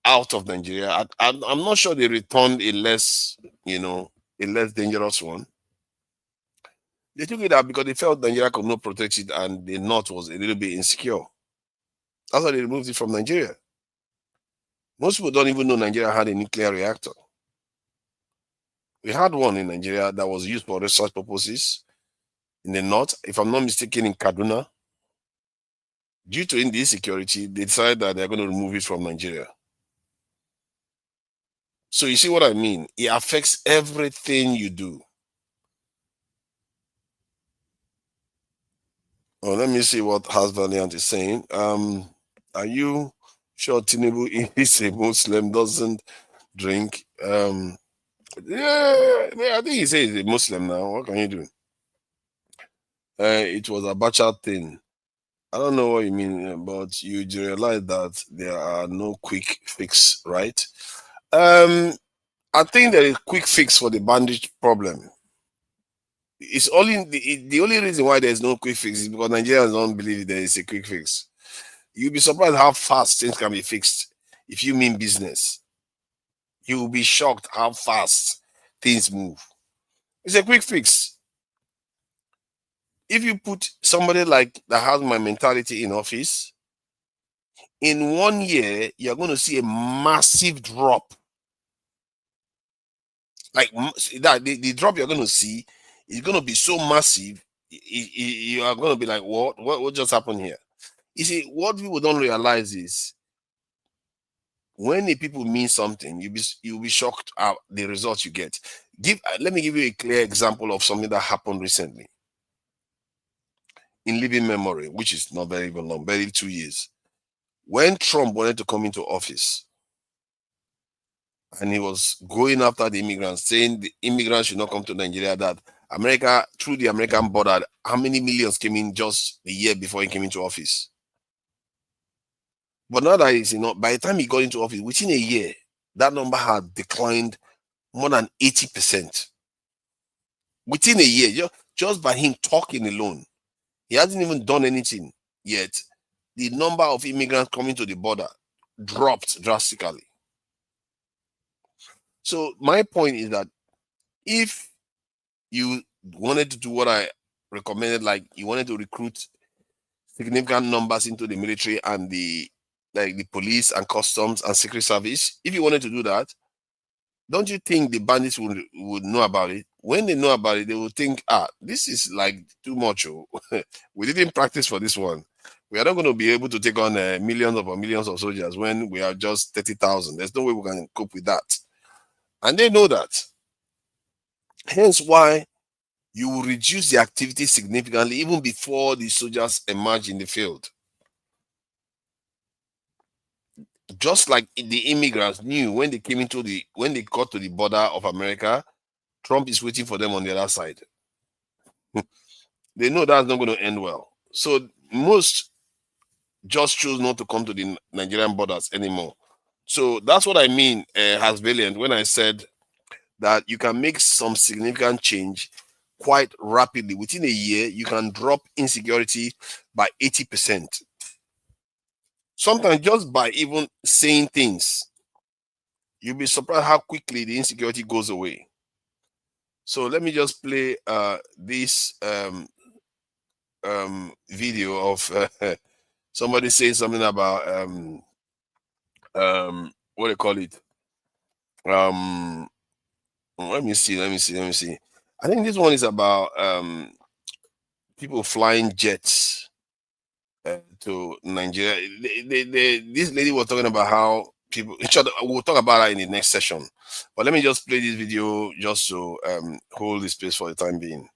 out of Nigeria, I'm not sure they returned a less dangerous one. They took it out because they felt Nigeria could not protect it and the North was a little bit insecure. That's why they removed it from Nigeria. Most people don't even know Nigeria had a nuclear reactor. We had one in Nigeria that was used for research purposes in the North, if I'm not mistaken, in Kaduna. Due to insecurity, they decided that they're going to remove it from Nigeria. So you see what I mean? It affects everything you do. Oh, let me see what Has Valiant is saying. Are you sure Tinubu is a Muslim, doesn't drink? Yeah, I think he says he's a Muslim now. What can you do? It was a Abacha thing. I don't know what you mean, but you do realize that there are no quick fix, right? I think there is quick fix for the bandage problem. It's only the only reason why there's no quick fix is because Nigerians don't believe there is a quick fix. You'll be surprised how fast things can be fixed if you mean business. You will be shocked how fast things move. It's a quick fix. If you put somebody like that has my mentality in office, in 1 year, you're going to see a massive drop. Like that, the drop you're going to see is going to be so massive. You are going to be like, what just happened here? You see, what people don't realize is when the people mean something, you'll be shocked at the results you get. Let me give you a clear example of something that happened recently in living memory, which is not very even long, barely 2 years. When Trump wanted to come into office, and he was going after the immigrants, saying the immigrants should not come to Nigeria, that America, through the American border, how many millions came in just a year before he came into office? But now that he's by the time he got into office, within a year, that number had declined more than 80%. Within a year, just by him talking alone, he hasn't even done anything yet. The number of immigrants coming to the border dropped drastically. So my point is that if you wanted to do what I recommended, like you wanted to recruit significant numbers into the military and the police and customs and secret service, if you wanted to do that, don't you think the bandits would know about it? When they know about it, they will think, this is like too much. Oh. We didn't practice for this one. We are not going to be able to take on millions of soldiers when we are just 30,000. There's no way we can cope with that. And they know that. Hence why you will reduce the activity significantly even before the soldiers emerge in the field. Just like the immigrants knew when they got to the border of America, Trump is waiting for them on the other side. They know that's not going to end well. So most just choose not to come to the Nigerian borders anymore. So that's what I mean, as valiant, when I said that you can make some significant change quite rapidly. Within a year, you can drop insecurity by 80%. Sometimes just by even saying things, you'll be surprised how quickly the insecurity goes away. So let me just play this video of somebody saying something about what do you call it? Let me see. I think this one is about people flying jets to Nigeria. This lady was talking about how people. We'll talk about that in the next session. But let me just play this video just to hold this space for the time being.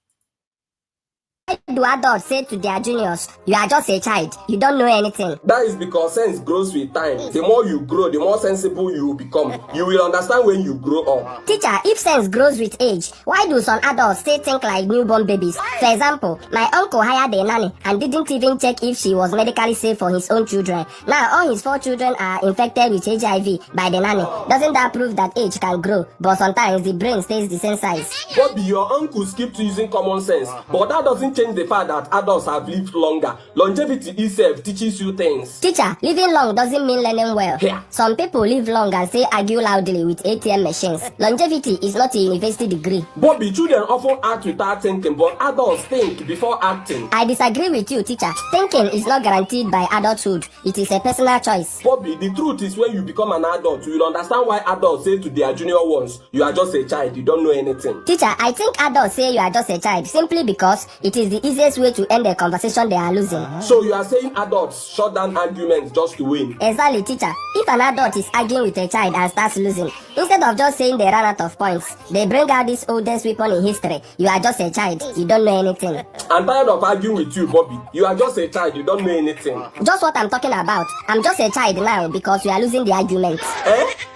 Do adults say to their juniors, you are just a child, you don't know anything? That is because sense grows with time. The more you grow, the more sensible you will become. You will understand when you grow up. Teacher, if sense grows with age, why do some adults still think like newborn babies? For example, my uncle hired a nanny and didn't even check if she was medically safe for his own children. Now all his 4 children are infected with HIV by the nanny. Doesn't that prove that age can grow, but sometimes the brain stays the same size? Bobby, your uncle skipped using common sense, but that doesn't change the fact that adults have lived longer. Longevity itself teaches you things. Teacher, living long doesn't mean learning well. Yeah. Some people live long and say argue loudly with ATM machines. Longevity is not a university degree. Bobby, children often act without thinking, but adults think before acting. I disagree with you, teacher. Thinking is not guaranteed by adulthood. It is a personal choice. Bobby, the truth is when you become an adult, you will understand why adults say to their junior ones, you are just a child, you don't know anything. Teacher, I think adults say you are just a child simply because it is the easiest way to end a conversation they are losing. So you are saying adults shut down arguments just to win? Exactly, teacher. If an adult is arguing with a child and starts losing, instead of just saying they ran out of points, they bring out this oldest weapon in history. You are just a child, you don't know anything. I'm tired of arguing with you, Bobby. You are just a child, you don't know anything. Just what I'm talking about. I'm just a child now because you are losing the argument.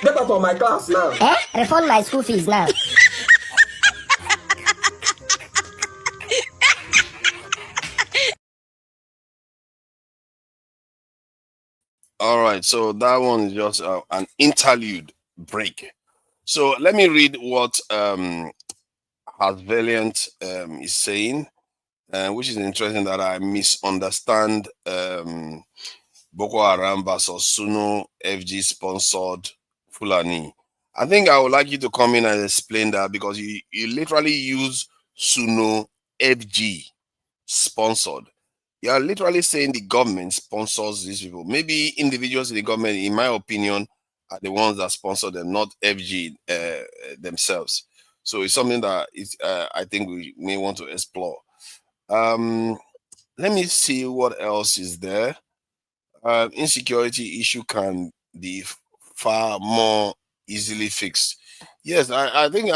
Get out of my class now. Refund my school fees now. All right, so that one is just an interlude break. So let me read what Has Valiant is saying, which is interesting that I misunderstand Boko Haram versus Suno FG sponsored Fulani. I think I would like you to come in and explain that, because you literally use Suno FG sponsored. You are literally saying the government sponsors these people. Maybe individuals in the government, in my opinion, are the ones that sponsor them, not FG themselves. So it's something that I think we may want to explore. Let me see what else is there. Insecurity issue can be far more easily fixed. Yes, I think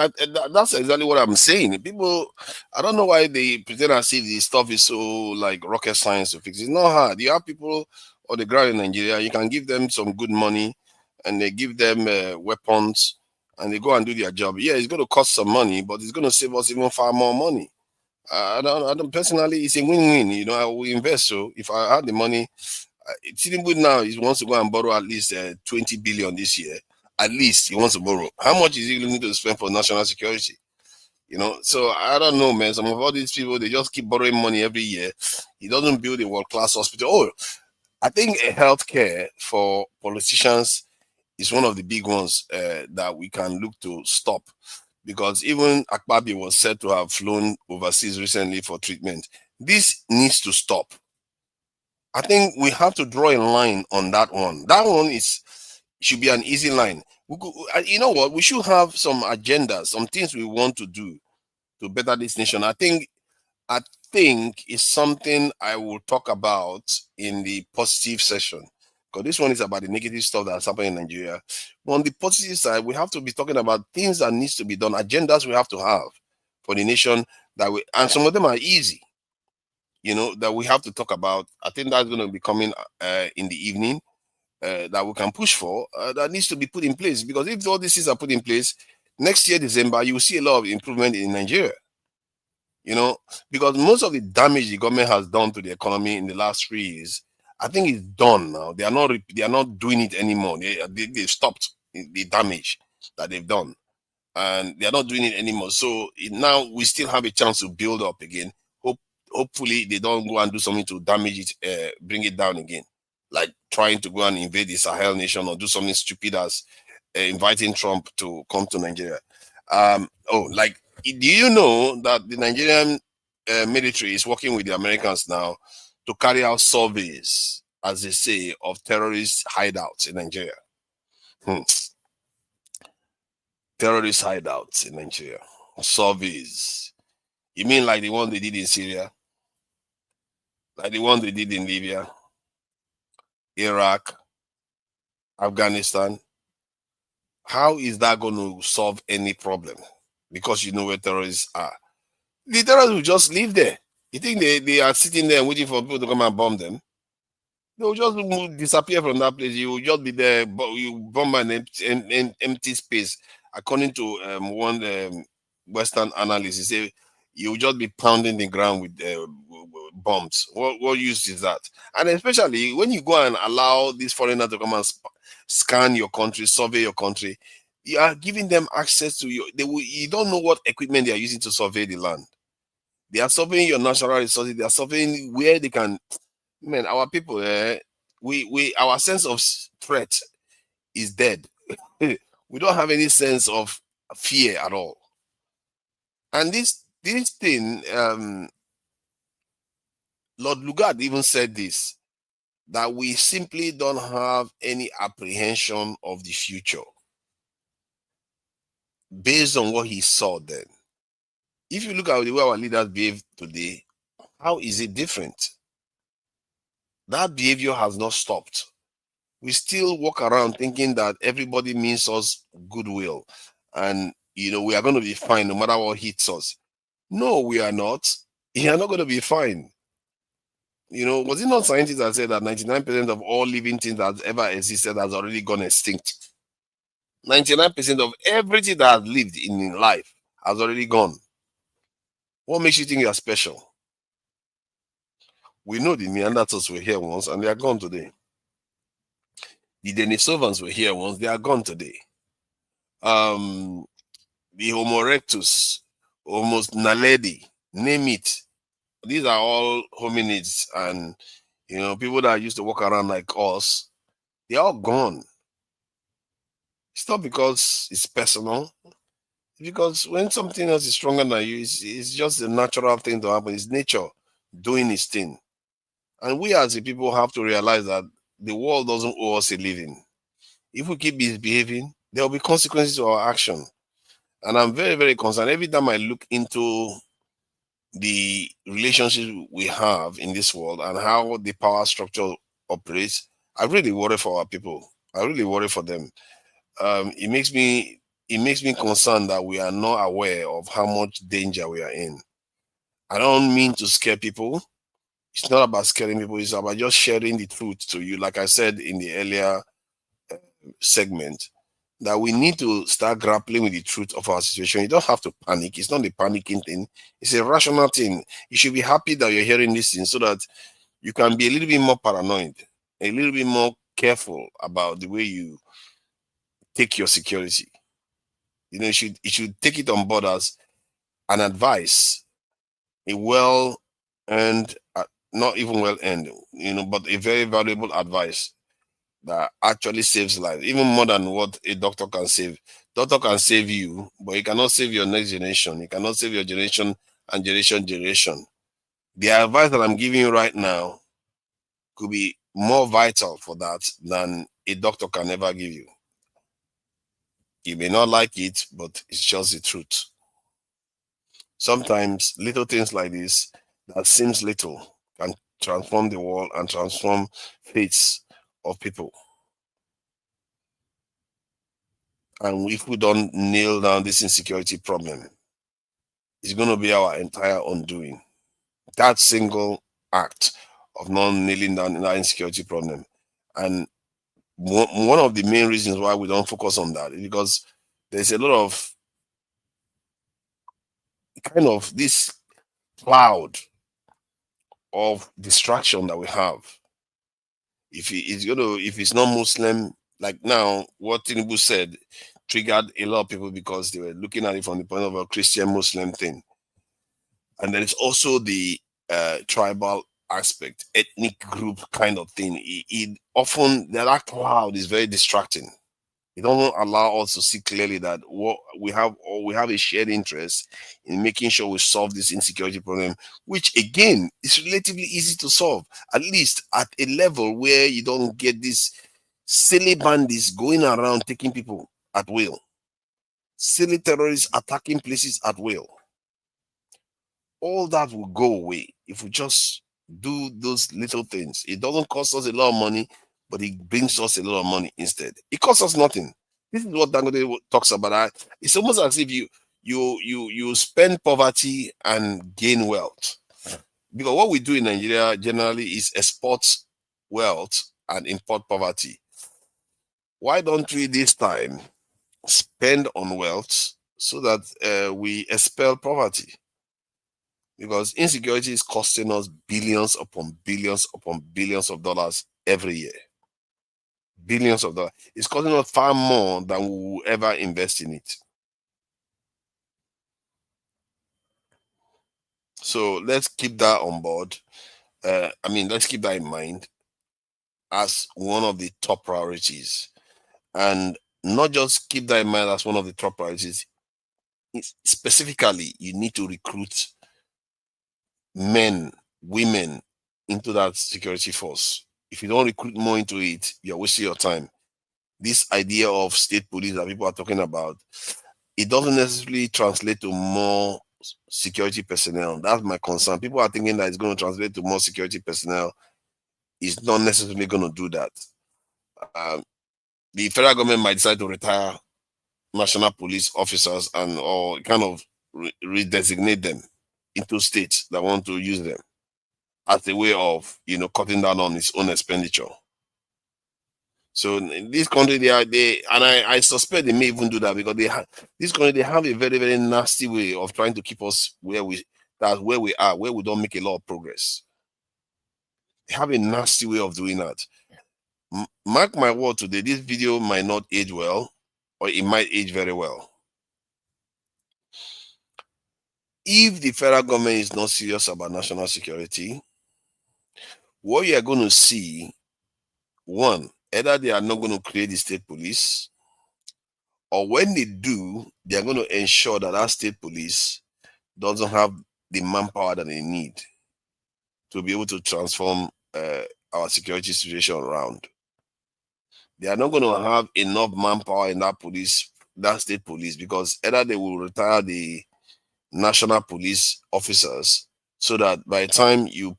that's exactly what I'm saying. People, I don't know why they pretend as if the stuff is so like rocket science to fix. It's not hard. You have people on the ground in Nigeria, you can give them some good money and they give them weapons and they go and do their job. Yeah, it's going to cost some money, but it's going to save us even far more money. I don't personally, it's a win-win. You know, I will invest. So if I had the money, Tinubu now he wants to go and borrow at least 20 billion this year. At least he wants to borrow. How much is he going to spend for national security? You know, so I don't know, man. Some of all these people, they just keep borrowing money every year. He doesn't build a world-class hospital. Oh, I think healthcare for politicians is one of the big ones that we can look to stop. Because even Akpabi was said to have flown overseas recently for treatment. This needs to stop. I think we have to draw a line on that one. That one should be an easy line. You know what? We should have some agendas, some things we want to do to better this nation. I think it's something I will talk about in the positive session. Because this one is about the negative stuff that's happening in Nigeria. But on the positive side, we have to be talking about things that needs to be done, agendas we have to have for the nation and some of them are easy, that we have to talk about. I think that's going to be coming in the evening. That we can push for, that needs to be put in place, because if all these things are put in place next year December, you will see a lot of improvement in Nigeria, because most of the damage the government has done to the economy in the last 3 years, I think it's done now. They are not doing it anymore. They've stopped the damage that they've done, and they are not doing it anymore. So now we still have a chance to build up again. Hopefully they don't go and do something to damage it, bring it down again, like trying to go and invade the Sahel nation or do something stupid as inviting Trump to come to Nigeria. Do you know that the Nigerian military is working with the Americans now to carry out surveys, as they say, of terrorist hideouts in Nigeria? Terrorist hideouts in Nigeria. Surveys. You mean like the one they did in Syria? Like the one they did in Libya, Iraq, Afghanistan? How is that going to solve any problem? Because you know where terrorists are. The terrorists will just live there. You think they are sitting there waiting for people to come and bomb them? They will just disappear from that place. You will just be there, but you bomb an empty space. According to one Western analyst, he said you will just be pounding the ground with bombs. What use is that? And especially when you go and allow these foreigners to come and scan your country, survey your country, you are giving them access to you don't know what equipment they are using to survey the land. They are surveying your natural resources. They are surveying where they can. Man, our people, our sense of threat is dead. We don't have any sense of fear at all. And this thing, Lord Lugard even said this, that we simply don't have any apprehension of the future based on what he saw then. If you look at the way our leaders behave today, how is it different? That behavior has not stopped. We still walk around thinking that everybody means us goodwill and we are going to be fine no matter what hits us. No, we are not. You are not going to be fine. Was it not scientists that said that 99% of all living things that has ever existed has already gone extinct? 99% of everything that has lived in life has already gone. What makes you think you are special? We know the Neanderthals were here once and they are gone today. The Denisovans were here once, they are gone today. The Homo erectus, Homo naledi, name it. These are all hominids, and people that used to walk around like us, they're all gone. It's not because it's personal. Because when something else is stronger than you, it's just a natural thing to happen. It's nature doing its thing. And we as the people have to realize that the world doesn't owe us a living. If we keep misbehaving, there will be consequences to our action. And I'm very, very concerned. Every time I look into the relationships we have in this world and how the power structure operates, I really worry for our people. I really worry for them. It makes me concerned that we are not aware of how much danger we are in. I don't mean to scare people. It's not about scaring people. It's about just sharing the truth to you. Like I said in the earlier segment, that we need to start grappling with the truth of our situation. You don't have to panic. It's not a panicking thing. It's a rational thing. You should be happy that you're hearing this thing so that you can be a little bit more paranoid, a little bit more careful about the way you take your security. You should take it on board as an advice, a well-earned, not even well-earned, but a very valuable advice that actually saves lives, even more than what a doctor can save. Doctor can save you, but he cannot save your next generation. He cannot save your generation and generation. The advice that I'm giving you right now could be more vital for that than a doctor can ever give you. You may not like it, but it's just the truth. Sometimes little things like this that seems little can transform the world and transform fates of people. And if we don't nail down this insecurity problem, it's going to be our entire undoing. That single act of not nailing down that insecurity problem. And one of the main reasons why we don't focus on that is because there's a lot of kind of this cloud of distraction that we have. If it's not Muslim, like now, what Tinubu said triggered a lot of people because they were looking at it from the point of a Christian Muslim thing. And then it's also the tribal aspect, ethnic group kind of thing. It often that cloud is very distracting. It doesn't allow us to see clearly that what we have a shared interest in making sure we solve this insecurity problem, which again is relatively easy to solve, at least at a level where you don't get these silly bandits going around taking people at will, silly terrorists attacking places at will. All that will go away if we just do those little things. It doesn't cost us a lot of money, but it brings us a lot of money instead. It costs us nothing. This is what Dangote talks about. It's almost as if you spend poverty and gain wealth. Because what we do in Nigeria generally is export wealth and import poverty. Why don't we this time spend on wealth so that we expel poverty? Because insecurity is costing us billions upon billions upon billions of dollars every year. Billions of dollars. It's costing us far more than we will ever invest in it. So let's keep that on board. Let's keep that in mind as one of the top priorities. And not just keep that in mind as one of the top priorities. Specifically, you need to recruit men, women into that security force. If you don't recruit more into it, you're wasting your time. This idea of state police that people are talking about, it doesn't necessarily translate to more security personnel. That's my concern. People are thinking that it's going to translate to more security personnel. It's not necessarily going to do that. The federal government might decide to retire national police officers and or kind of redesignate them into states that want to use them as a way of cutting down on its own expenditure. So in this country, I suspect they may even do that because this country they have a very, very nasty way of trying to keep us where we are, where we don't make a lot of progress. They have a nasty way of doing that. Mark my word today, this video might not age well, or it might age very well. If the federal government is not serious about national security, what you are going to see, one, either they are not going to create the state police, or when they do, they are going to ensure that our state police doesn't have the manpower that they need to be able to transform our security situation around. They are not going to have enough manpower in that state police, because either they will retire the national police officers so that by the time you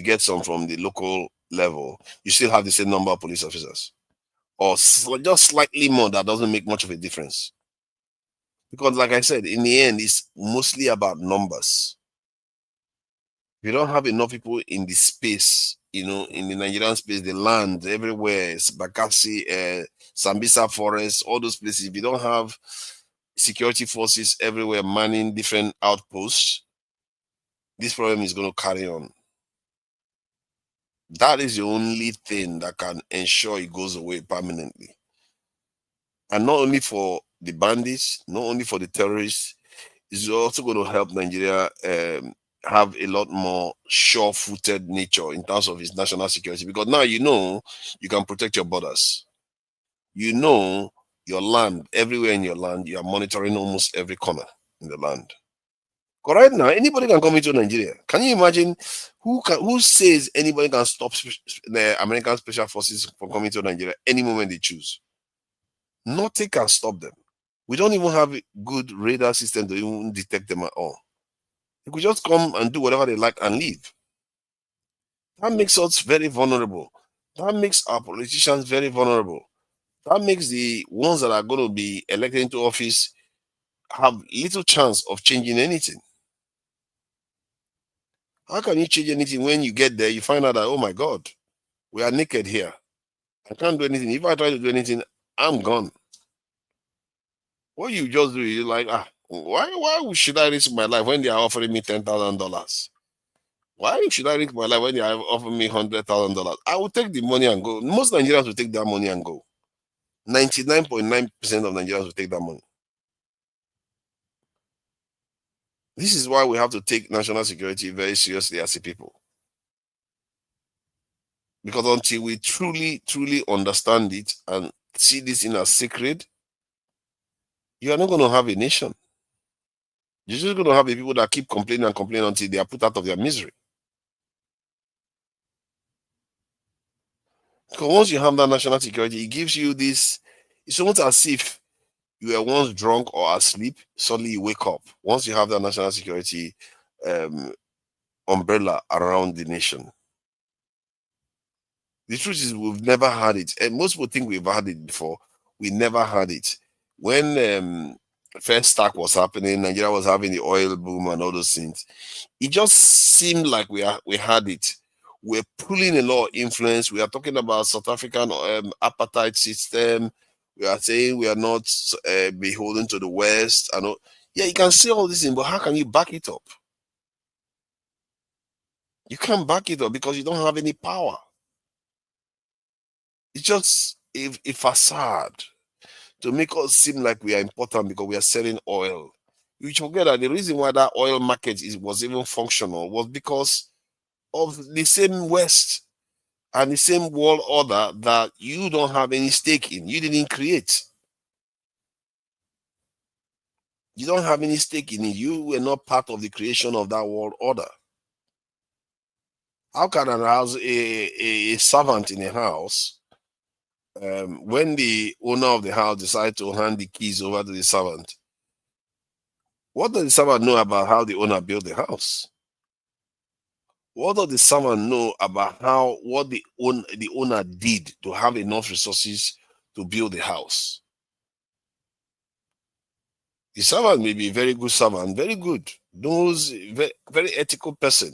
get some from the local level, you still have the same number of police officers, or just slightly more. That doesn't make much of a difference, because like I said, in the end, it's mostly about numbers. If you don't have enough people in the space, in the Nigerian space, the land everywhere, Bakassi, Sambisa Forest, all those places, if you don't have security forces everywhere manning different outposts, this problem is going to carry on. That is the only thing that can ensure it goes away permanently. And not only for the bandits, not only for the terrorists, it's also going to help Nigeria have a lot more sure-footed nature in terms of its national security. Because now you can protect your borders. Your land, everywhere in your land, you are monitoring almost every corner in the land. But right now, anybody can come into Nigeria. Can you imagine who says anybody can stop the American Special Forces from coming to Nigeria any moment they choose? Nothing can stop them. We don't even have a good radar system to even detect them at all. They could just come and do whatever they like and leave. That makes us very vulnerable. That makes our politicians very vulnerable. That makes the ones that are going to be elected into office have little chance of changing anything. How can you change anything when you get there, you find out that, oh my God, we are naked here. I can't do anything. If I try to do anything, I'm gone. What you just do is like, why should I risk my life when they are offering me $10,000? Why should I risk my life when they are offering me $100,000? I will take the money and go. Most Nigerians will take that money and go. 99.9% of Nigerians will take that money. This is why we have to take national security very seriously as a people. Because until we truly, truly understand it and see this in as sacred, you are not going to have a nation. You're just going to have the people that keep complaining and complaining until they are put out of their misery. Because once you have that national security, it gives you this, it's almost as if you were once drunk or asleep, suddenly you wake up. Once you have that national security umbrella around the nation. The truth is we've never had it. And most people think we've had it before. We never had it. When first stack was happening, Nigeria was having the oil boom and all those things. It just seemed like we had it. We're pulling a lot of influence. We are talking about South African apartheid system. We are saying we are not beholden to the West. And all. Yeah, you can say all this thing, but how can you back it up? You can't back it up because you don't have any power. It's just a facade to make us seem like we are important because we are selling oil. You forget that the reason why that oil market was even functional was because of the same West and the same world order that you don't have any stake in. You didn't create. You don't have any stake in it. You were not part of the creation of that world order. How can a servant in a house, when the owner of the house decides to hand the keys over to the servant, what does the servant know about how the owner built the house? What does the servant know about what the owner did to have enough resources to build the house? The servant may be a very good servant, very good, knows very, very ethical person.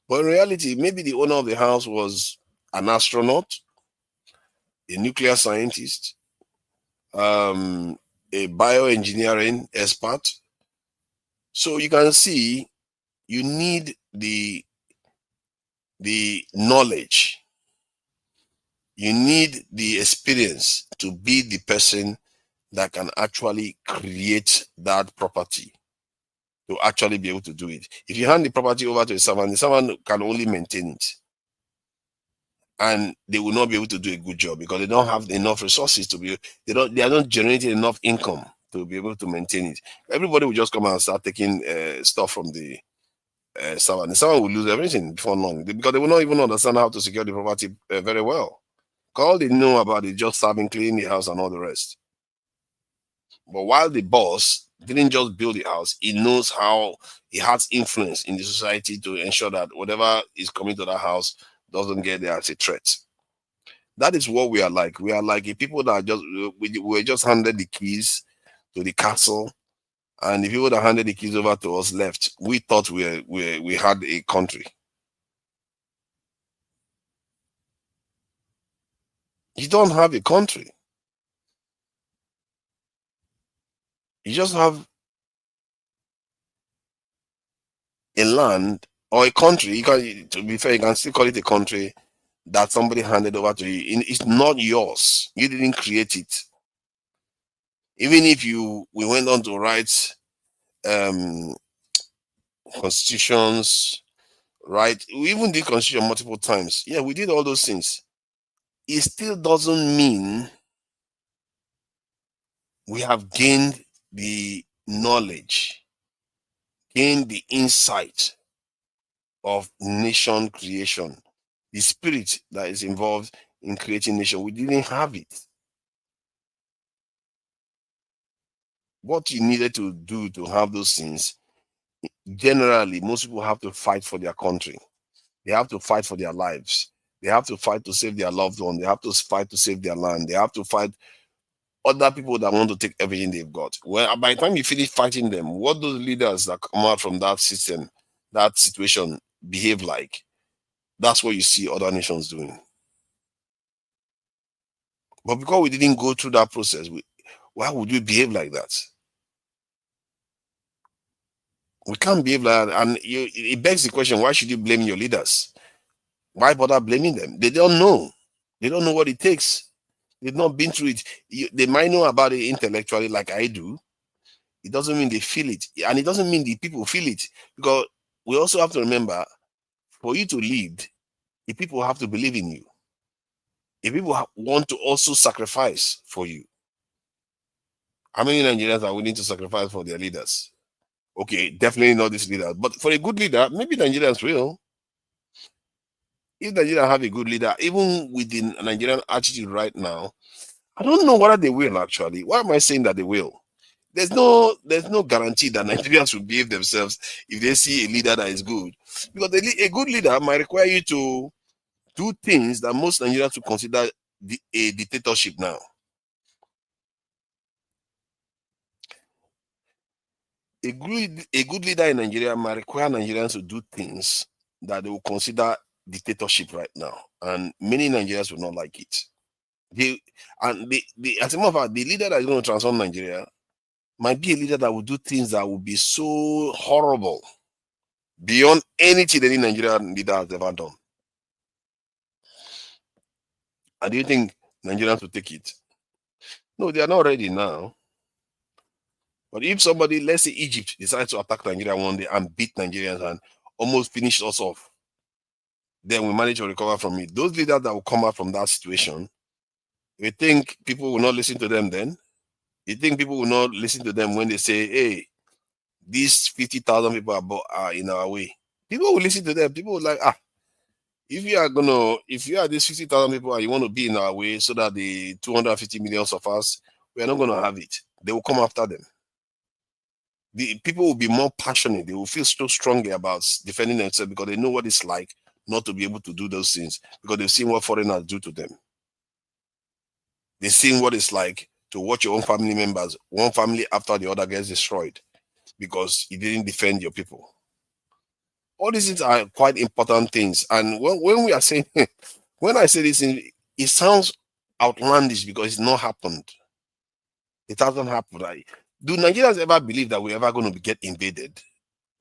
But in reality, maybe the owner of the house was an astronaut, a nuclear scientist, a bioengineering expert. So you can see you need the knowledge, you need the experience to be the person that can actually create that property, to actually be able to do it. If you hand the property over to a servant, the servant can only maintain it. And they will not be able to do a good job because they don't have enough resources to be, they are not generating enough income to be able to maintain it. Everybody will just come and start taking stuff from the servant. The servant will lose everything before long because they will not even understand how to secure the property very well. All they know about is just serving, cleaning the house and all the rest. But while the boss didn't just build the house, he knows how he has influence in the society to ensure that whatever is coming to that house doesn't get there as a threat. That is what we are like. We are like a people that are just we were just handed the keys to the castle, and the people that handed the keys over to us left. We thought we had a country. You don't have a country. You just have a land or a country. You can, to be fair, you can still call it a country that somebody handed over to you. It's not yours. You didn't create it. Even if we went on to write constitutions, right? We even did constitution multiple times. Yeah, we did all those things. It still doesn't mean we have gained the knowledge, gained the insight of nation creation, the spirit that is involved in creating nation. We didn't have it. what you needed to do to have those things, generally, most people have to fight for their country. They have to fight for their lives. They have to fight to save their loved one. They have to fight to save their land. They have to fight other people that want to take everything they've got. Well, by the time you finish fighting them, what those leaders that come out from that system, that situation, behave like, that's what you see other nations doing. But because we didn't go through that process, why would we behave like that? We can't behave like that. And it begs the question, why should you blame your leaders? Why bother blaming them? They don't know. They don't know what it takes. They've not been through it. They might know about it intellectually like I do. It doesn't mean they feel it. And it doesn't mean the people feel it. Because we also have to remember, for you to lead, the people have to believe in you. The people want to also sacrifice for you. How many Nigerians are willing to sacrifice for their leaders? Okay, definitely not this leader. But for a good leader, maybe Nigerians will. If Nigeria have a good leader, even with the Nigerian attitude right now, I don't know whether they will actually. Why am I saying that they will? There's no guarantee that Nigerians will behave themselves if they see a leader that is good. Because a good leader might require you to do things that most Nigerians would consider a dictatorship now. A good leader in Nigeria might require Nigerians to do things that they will consider dictatorship right now. And many Nigerians will not like it. As a matter of fact, the leader that is going to transform Nigeria might be a leader that will do things that will be so horrible beyond anything any Nigerian leader has ever done. And do you think Nigerians will take it? No, they are not ready now. But if somebody, let's say Egypt, decides to attack Nigeria one day and beat Nigerians and almost finish us off, then we manage to recover from it. Those leaders that will come out from that situation, you think people will not listen to them then? You think people will not listen to them when they say, hey, these 50,000 people are in our way? People will listen to them. People will like, if you are these 50,000 people and you want to be in our way so that the 250 million of us, we are not going to have it. They will come after them. The people will be more passionate. They will feel so strongly about defending themselves because they know what it's like not to be able to do those things because they've seen what foreigners do to them. They've seen what it's like to watch your own family members, one family after the other gets destroyed because you didn't defend your people. All these things are quite important things. And when we are saying, when I say this, it sounds outlandish because it's not happened. It hasn't happened. Do Nigerians ever believe that we're ever going to get invaded?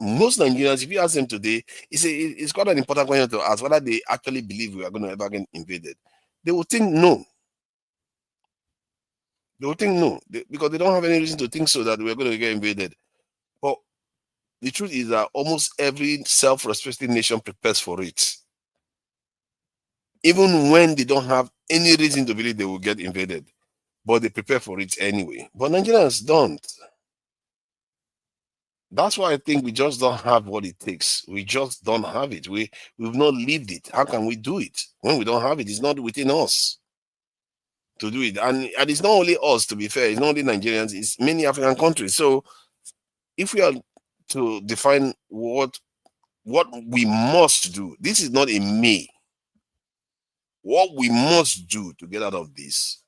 Most Nigerians, if you ask them today, it's quite an important question to ask whether they actually believe we are going to ever get invaded. They will think no. They will think no, because they don't have any reason to think so that we're going to get invaded. But the truth is that almost every self-respecting nation prepares for it, even when they don't have any reason to believe they will get invaded, but they prepare for it anyway. But Nigerians don't. That's why I think we just don't have what it takes. We just don't have it. We've not lived it. How can we do it when we don't have it? It's not within us to do it. And it's not only us, to be fair. It's not only Nigerians. It's many African countries. So if we are to define what we must do, this is not a may. What we must do to get out of this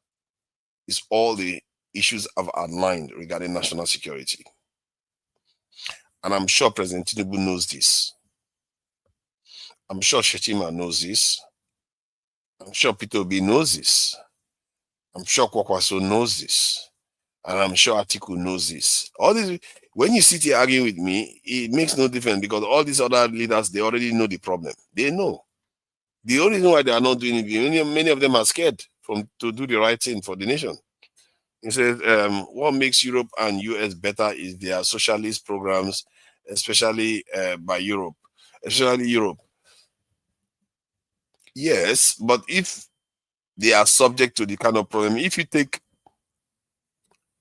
is all the issues I've outlined regarding national security. And I'm sure President Tinubu knows this. I'm sure Shetima knows this. I'm sure Peter Obi knows this. I'm sure Kwakwaso knows this. And I'm sure Atiku knows this. All this, when you sit here arguing with me, it makes no difference because all these other leaders, they already know the problem. They know. The only reason why they are not doing it, many of them are scared to do the right thing for the nation. He says, what makes Europe and US better is their socialist programs, especially by Europe. Especially Europe. Yes, but if they are subject to the kind of problem, if you take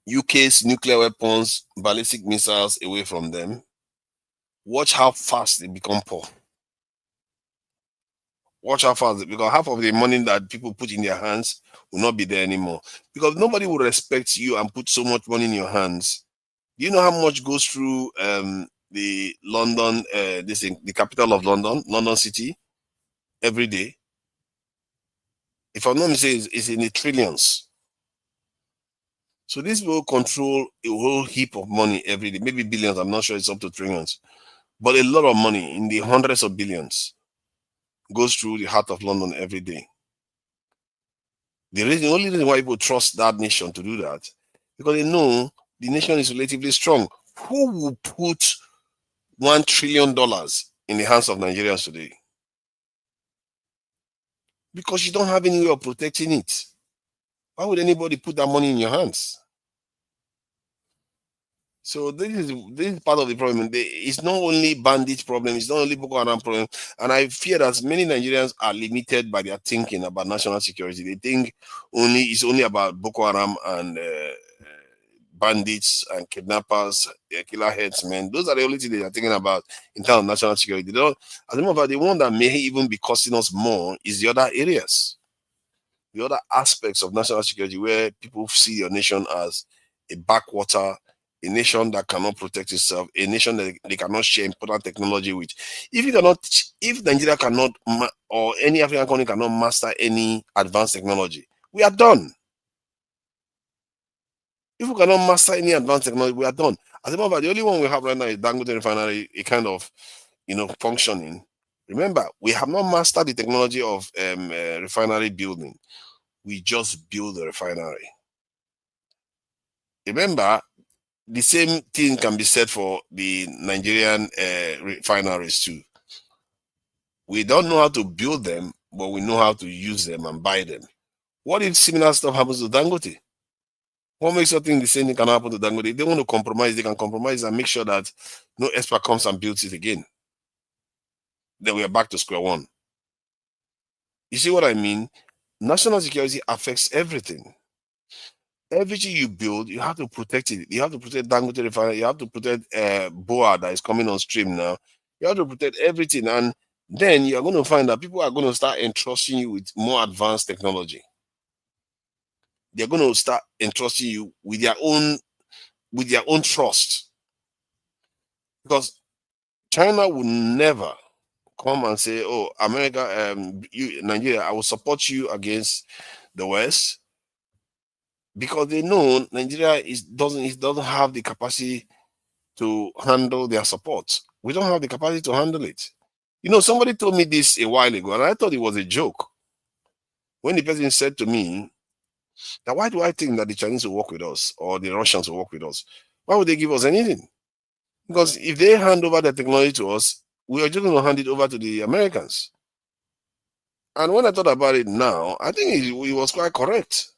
UK's nuclear weapons, ballistic missiles away from them, watch how fast they become poor. Watch how fast, because half of the money that people put in their hands will not be there anymore. Because nobody will respect you and put so much money in your hands Do you know how much goes through the London, the capital of London, London City, every day? If I'm not mistaken, it's in the trillions. So this will control a whole heap of money every day, maybe billions. I'm not sure it's up to trillions, but a lot of money in the hundreds of billions goes through the heart of London every day. The only reason why people trust that nation to do that, because they know the nation is relatively strong. Who will put $1 trillion in the hands of Nigerians today? Because you don't have any way of protecting it. Why would anybody put that money in your hands? So this is part of the problem. It's not only bandit problem, it's not only Boko Haram problem. And I fear that many Nigerians are limited by their thinking about national security. They think it's only about Boko Haram and bandits and kidnappers, killer headsmen. Those are the only things they are thinking about in terms of national security. They don't, as a matter of fact, the one that may even be costing us more is the other areas, the other aspects of national security where people see your nation as a backwater, a nation that cannot protect itself, a nation that they cannot share important technology with. If Nigeria cannot, or any African country cannot master any advanced technology, we are done. If we cannot master any advanced technology, we are done. As a matter of fact, the only one we have right now is Dangote Refinery, a kind of, functioning. Remember, we have not mastered the technology of refinery building. We just build the refinery. Remember, the same thing can be said for the Nigerian refineries too. We don't know how to build them, but we know how to use them and buy them. What if similar stuff happens to Dangote? What makes you think the same thing can happen to Dangote? If they want to compromise, they can compromise and make sure that no expert comes and builds it again. Then we are back to square one. You see what I mean? National security affects everything. Everything you build, you have to protect it. You have to protect Dangote Refinery. You have to protect Boa that is coming on stream now. You have to protect everything, and then you are going to find that people are going to start entrusting you with more advanced technology. They're going to start entrusting you with their own trust, because China will never come and say, "Oh, America, Nigeria, I will support you against the West," because they know Nigeria doesn't have the capacity to handle their support. We don't have the capacity to handle it. Somebody told me this a while ago, and I thought it was a joke. When the person said to me, "Now, why do I think that the Chinese will work with us or the Russians will work with us? Why would they give us anything? Because if they hand over the technology to us, we are just going to hand it over to the Americans." And when I thought about it now, I think it was quite correct.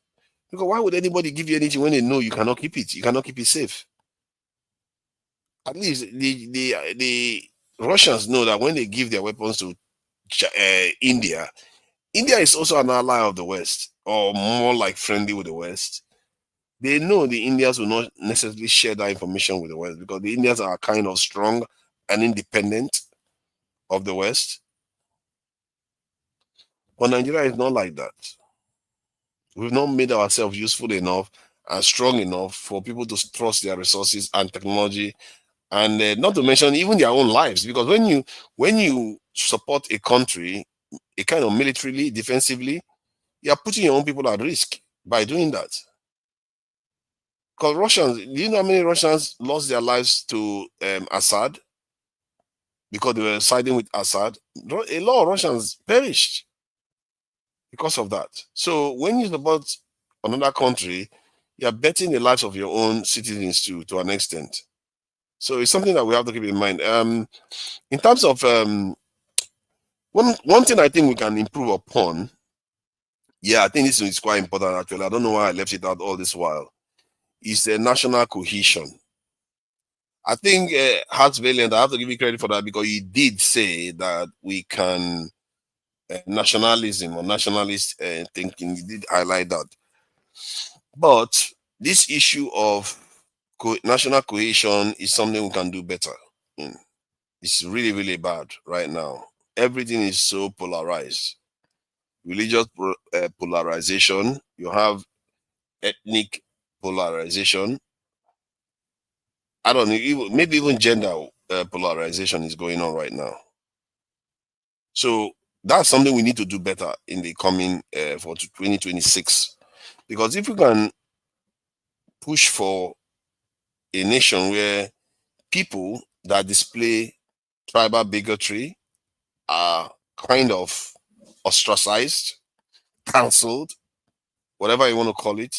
Because why would anybody give you anything when they know you cannot keep it? You cannot keep it safe. At least the Russians know that when they give their weapons to India, India is also an ally of the West, or more like friendly with the West. They know the Indians will not necessarily share that information with the West, because the Indians are kind of strong and independent of the West. But Nigeria is not like that. We've not made ourselves useful enough and strong enough for people to trust their resources and technology, and not to mention even their own lives. Because when you support a country, a kind of militarily, defensively, you are putting your own people at risk by doing that. Because Russians, do you know how many Russians lost their lives to Assad because they were siding with Assad? A lot of Russians perished because of that. So when you support another country, you are betting the lives of your own citizens too, to an extent. So it's something that we have to keep in mind. In terms of one thing I think we can improve upon, I think this is quite important actually. I don't know why I left it out all this while. Is national cohesion. I think Hearts Valiant, I have to give you credit for that, because he did say that we can nationalism or nationalist thinking. He did highlight that. But this issue of national cohesion is something we can do better. It's really, really bad right now. Everything is so polarized. Religious polarization, you have ethnic polarization, I don't know, maybe even gender polarization is going on right now. So that's something we need to do better in the coming for 2026. Because if we can push for a nation where people that display tribal bigotry are kind of ostracized, cancelled, whatever you want to call it,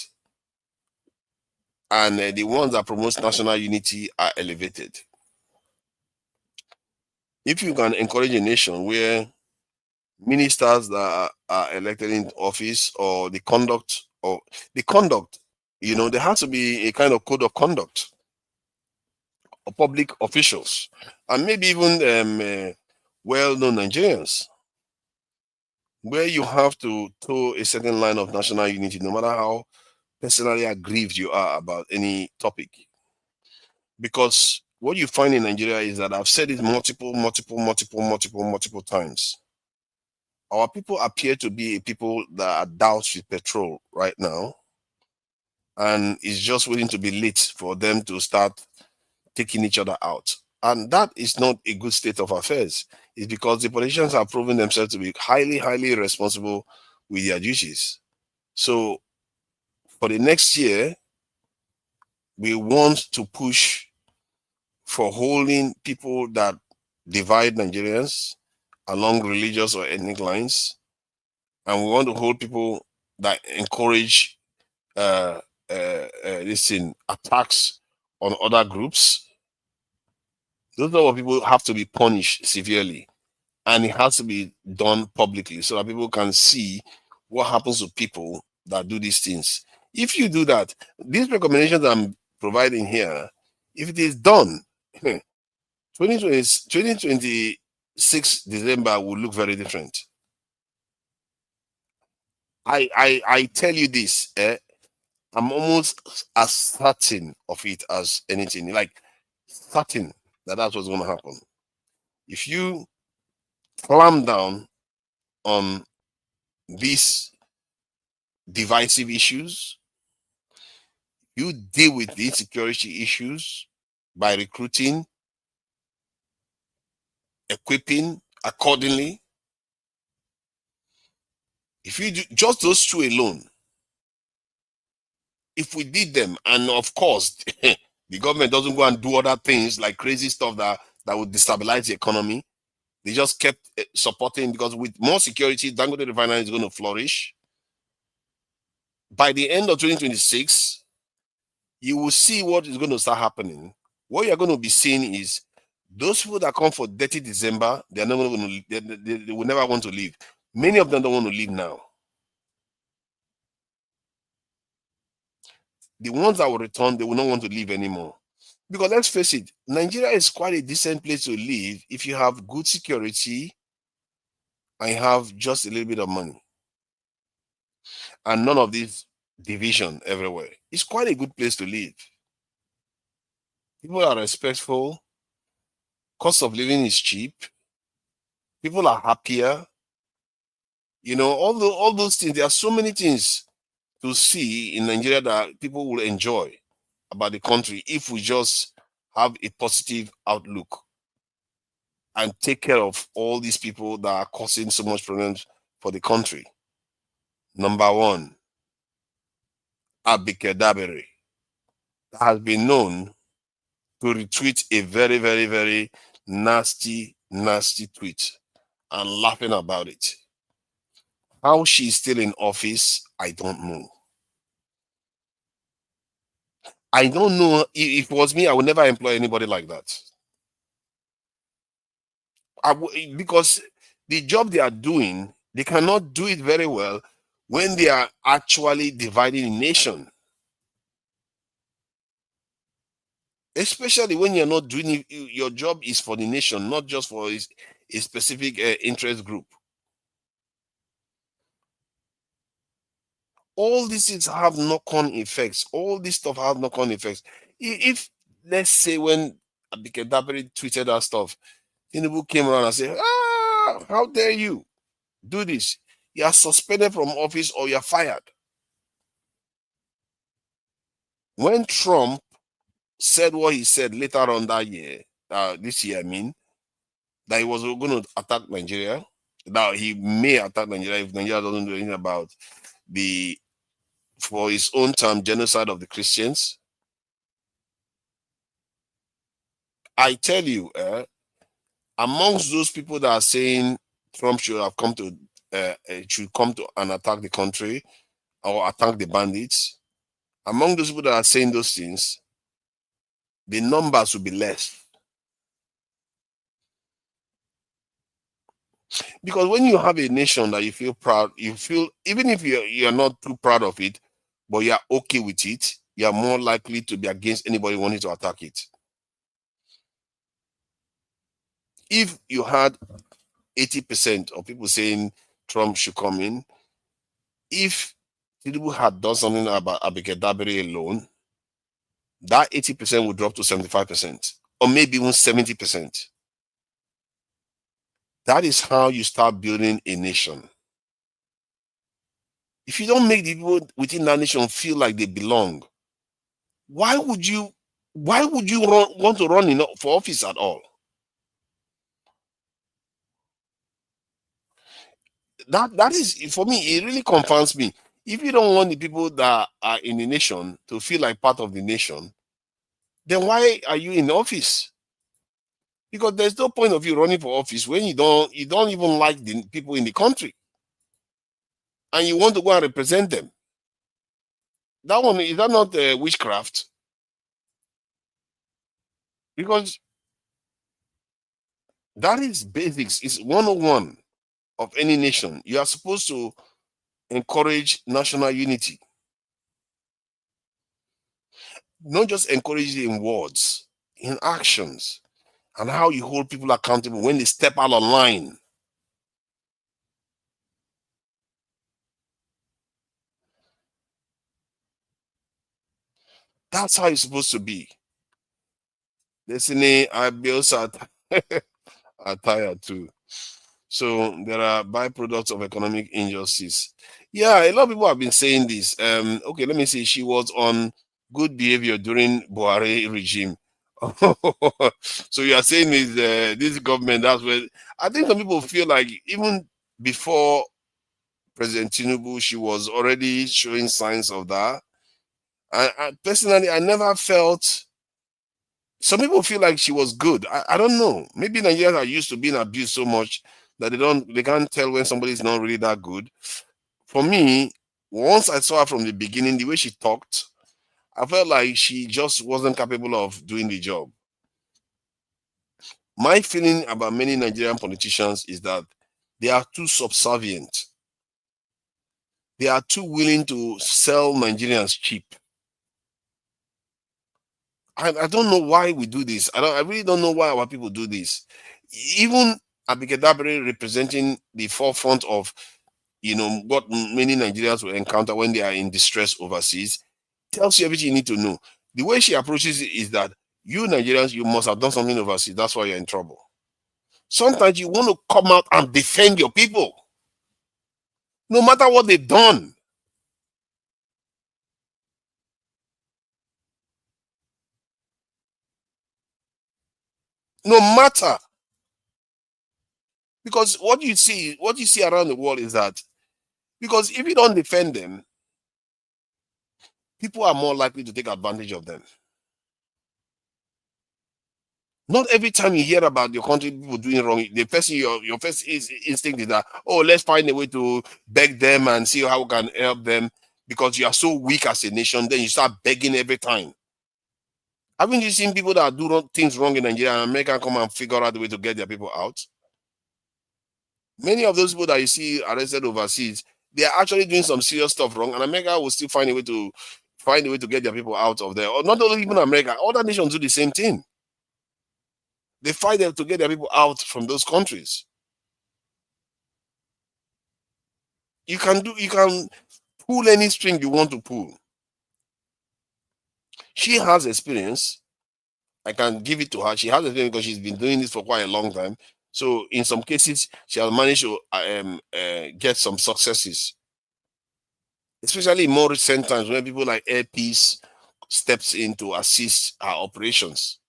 and the ones that promote national unity are elevated. If you can encourage a nation where ministers that are elected in office, or the conduct, there has to be a kind of code of conduct of public officials, and maybe even well-known Nigerians, where you have to toe a certain line of national unity, no matter how personally aggrieved you are about any topic. Because what you find in Nigeria is that I've said it multiple times. Our people appear to be a people that are doused with petrol right now, and it's just waiting to be lit for them to start taking each other out. And that is not a good state of affairs. It's because the politicians have proven themselves to be highly, highly responsible with their duties. So for the next year, we want to push for holding people that divide Nigerians along religious or ethnic lines, and we want to hold people that encourage attacks on other groups. Those are what people have to be punished severely, and it has to be done publicly so that people can see what happens to people that do these things. If you do that, these recommendations I'm providing here, if it is done, 2026 December will look very different. I tell you this, I'm almost as certain of it as anything, like certain that that's what's going to happen. If you clamp down on these divisive issues, you deal with the insecurity issues by recruiting, equipping accordingly. If you do just those two alone, if we did them, and of course, the government doesn't go and do other things like crazy stuff that would destabilize the economy. They just kept supporting, because with more security, Dangote Refinery is going to flourish. By the end of 2026, you will see what is going to start happening. What you're going to be seeing is those people that come for dirty December, they're not going to, they will never want to leave. Many of them don't want to leave now. The ones that will return, they will not want to leave anymore. Because let's face it, Nigeria is quite a decent place to live if you have good security and you have just a little bit of money. And none of this division everywhere. It's quite a good place to live. People are respectful. Cost of living is cheap. People are happier. All those things. There are so many things to see in Nigeria that people will enjoy about the country if we just have a positive outlook and take care of all these people that are causing so much problems for the country. Number one, Abike Dabere has been known to retweet a very, very, very nasty tweet and laughing about it. How she's still in office, I don't know. I don't know. If it was me, I would never employ anybody like that. Because the job they are doing, they cannot do it very well when they are actually dividing a nation. Especially when you're not doing it, your job is for the nation, not just for a specific interest group. All these things have knock-on effects. All this stuff have knock-on effects. If let's say when Abike Dabere tweeted that stuff, Tinubu came around and said, how dare you do this? You are suspended from office or you're fired. When Trump said what he said later on that year, this year, I mean, that he was going to attack Nigeria, that he may attack Nigeria if Nigeria doesn't do anything about the, for his own term, genocide of the Christians. I tell you, amongst those people that are saying Trump should have come to should come to and attack the country or attack the bandits, among those people that are saying those things, the numbers will be less. Because when you have a nation that you feel proud, you feel, even if you're not too proud of it, but you're okay with it, you're more likely to be against anybody wanting to attack it. If you had 80% of people saying Trump should come in, if people had done something about Abikadabiri alone, that 80% would drop to 75%, or maybe even 70%. That is how you start building a nation. If you don't make the people within that nation feel like they belong, why would you want to run for office at all? That is, for me, it really confounds me. If you don't want the people that are in the nation to feel like part of the nation, then why are you in office? Because there's no point of you running for office when you don't even like the people in the country, and you want to go and represent them. That one, is that not witchcraft? Because that is basics. It's 101 of any nation. You are supposed to encourage national unity, not just encourage it in words, in actions, and how you hold people accountable when they step out of line. That's how it's supposed to be. Destiny, I also are tired too. So there are byproducts of economic injustice. Yeah, a lot of people have been saying this. Okay, let me see. She was on good behavior during Buhari regime. So you are saying is this government, that's where I think some people feel like even before President Tinubu, she was already showing signs of that. I personally, I never felt. Some people feel like she was good. I don't know. Maybe Nigerians are used to being abused so much that they can't tell when somebody is not really that good. For me, once I saw her from the beginning, the way she talked, I felt like she just wasn't capable of doing the job. My feeling about many Nigerian politicians is that they are too subservient. They are too willing to sell Nigerians cheap. I don't know why we do this. I really don't know why our people do this. Even Abikadabri representing the forefront of what many Nigerians will encounter when they are in distress overseas, tells you everything you need to know. The way she approaches it is that you Nigerians, you must have done something overseas. That's why you're in trouble. Sometimes you want to come out and defend your people, no matter what they've done. No matter. Because what you see around the world is that, because if you don't defend them, people are more likely to take advantage of them. Not every time you hear about your country people doing wrong, the person your first instinct is that, oh, let's find a way to beg them and see how we can help them. Because you are so weak as a nation, then you start begging every time. Haven't you seen people that do things wrong in Nigeria and America come and figure out a way to get their people out? Many of those people that you see arrested overseas, they are actually doing some serious stuff wrong, and America will still find a way to get their people out of there. Or not only even America, other nations do the same thing. They fight them to get their people out from those countries. You can pull any string you want to pull. She has experience. I can give it to her. She has experience because she's been doing this for quite a long time. So in some cases, she has managed to get some successes. Especially in more recent times when people like Air Peace steps in to assist our operations.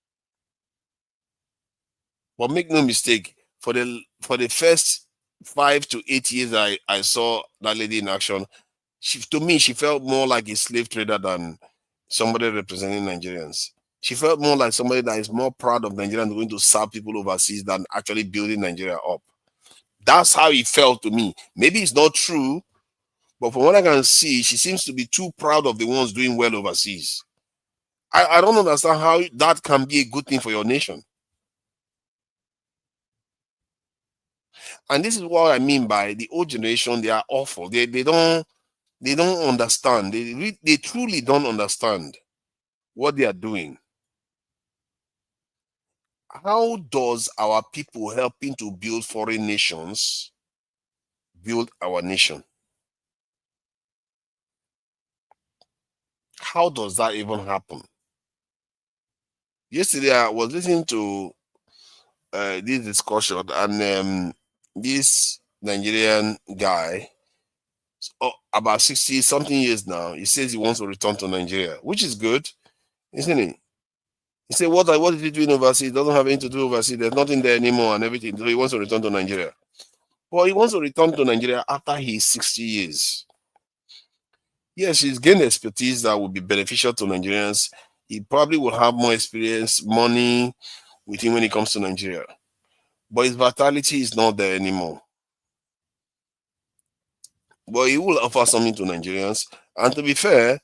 But make no mistake, for the first 5 to 8 years I saw that lady in action, to me, she felt more like a slave trader than somebody representing Nigerians. She felt more like somebody that is more proud of Nigerians going to serve people overseas than actually building Nigeria up. That's how it felt to me. Maybe it's not true, but from what I can see, she seems to be too proud of the ones doing well overseas. I don't understand how that can be a good thing for your nation. And this is what I mean by the old generation. They are awful. They don't understand. They truly don't understand what they are doing. How does our people helping to build foreign nations build our nation? How does that even happen? Yesterday, I was listening to this discussion, and this Nigerian guy, about 60 something years now, he says he wants to return to Nigeria, which is good, isn't it? He said, what is he doing overseas? He doesn't have anything to do overseas. There's nothing there anymore and everything. So he wants to return to Nigeria. Well, he wants to return to Nigeria after he's 60 years. Yes, he's gained expertise that will be beneficial to Nigerians. He probably will have more experience, money with him when it comes to Nigeria. But his vitality is not there anymore. But he will offer something to Nigerians. And to be fair,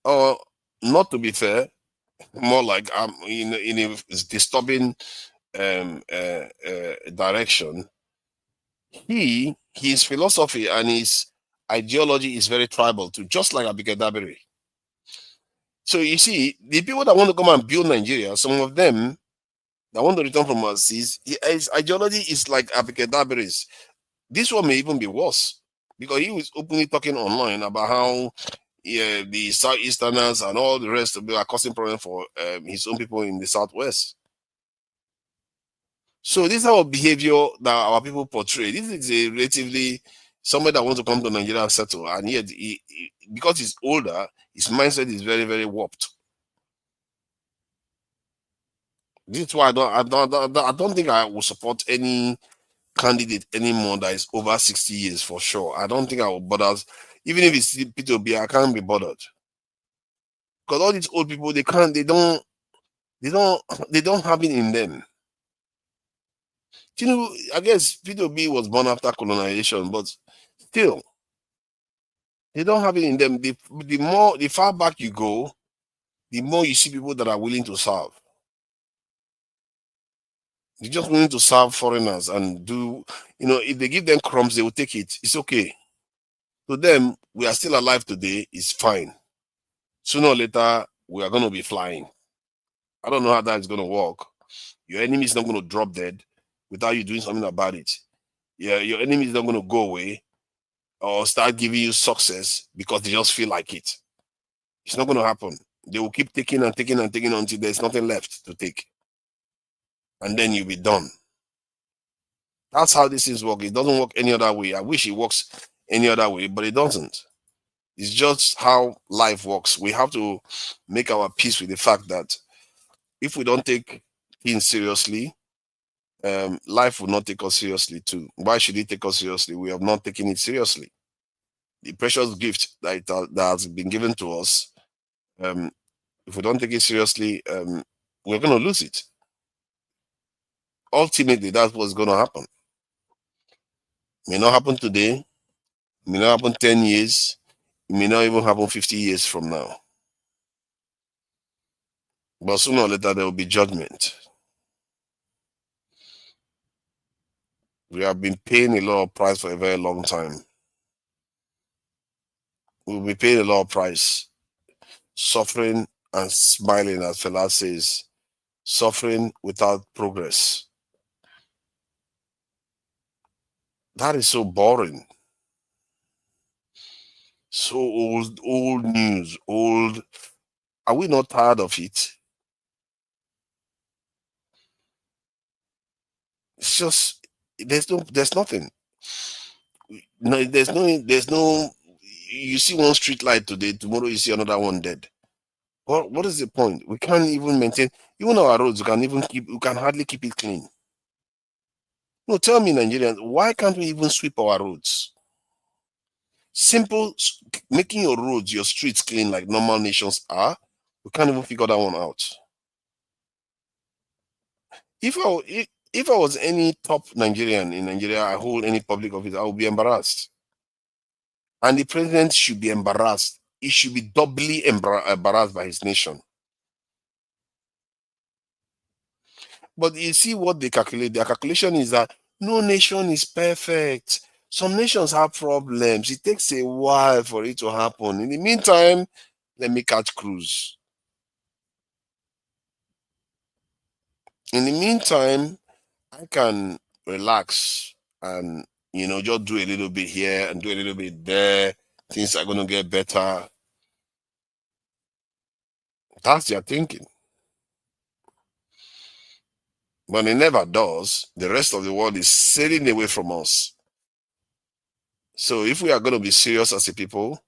or not to be fair, more like in a disturbing direction, his philosophy and his ideology is very tribal too, just like Abike Dabiri. So you see, the people that want to come and build Nigeria, some of them that want to return from overseas, his ideology is like Abike Dabiri's. This one may even be worse because he was openly talking online about how the Southeasterners and all the rest of them are causing problems for his own people in the Southwest. So this is our behavior that our people portray. This is a relatively somebody that wants to come to Nigeria and settle, and yet because he's older, his mindset is very, very warped. This is why I don't think I will support any candidate anymore that is over 60 years for sure. I don't think I will bother. Even if it's P2B, I can't be bothered. Because all these old people, they don't have it in them. You know, I guess P2B was born after colonization, but still, they don't have it in them. The far back you go, the more you see people that are willing to serve. They're just willing to serve foreigners and do, if they give them crumbs, they will take it. It's okay. To them, we are still alive today. It's fine. Sooner or later, we are going to be flying. I don't know how that is going to work. Your enemy is not going to drop dead without you doing something about it. Yeah, your enemy is not going to go away or start giving you success because they just feel like it. It's not going to happen. They will keep taking and taking and taking until there's nothing left to take. And then you'll be done. That's how this things work. It doesn't work any other way. I wish it works any other way, but it doesn't. It's just how life works. We have to make our peace with the fact that if we don't take things seriously, life will not take us seriously too. Why should it take us seriously? We have not taken it seriously. The precious gift that has been given to us, if we don't take it seriously, we're going to lose it. Ultimately, that's what's going to happen. May not happen today, may not happen 10 years, it may not even happen 50 years from now. But sooner or later, there will be judgment. We have been paying a lot of price for a very long time. We'll be paying a lot of price, suffering and smiling, as Fela says, suffering without progress. That is so boring. So old news, old. Are we not tired of it? It's just there's nothing. No, there's no. You see one street light today, tomorrow you see another one dead. What is the point? We can't even maintain even our roads. We can hardly keep it clean. No, tell me, Nigerians, why can't we even sweep our roads? Simple, making your roads, your streets clean like normal nations are. We can't even figure that one out. If I was any top Nigerian in Nigeria, I hold any public office, I would be embarrassed. And the president should be embarrassed. He should be doubly embarrassed by his nation. But you see what they calculate. Their calculation is that no nation is perfect. Some nations have problems. It takes a while for it to happen. In the meantime, let me catch cruise. In the meantime, I can relax and just do a little bit here and do a little bit there. Things are gonna get better. That's their thinking. But it never does. The rest of the world is sailing away from us. So if we are going to be serious as a people,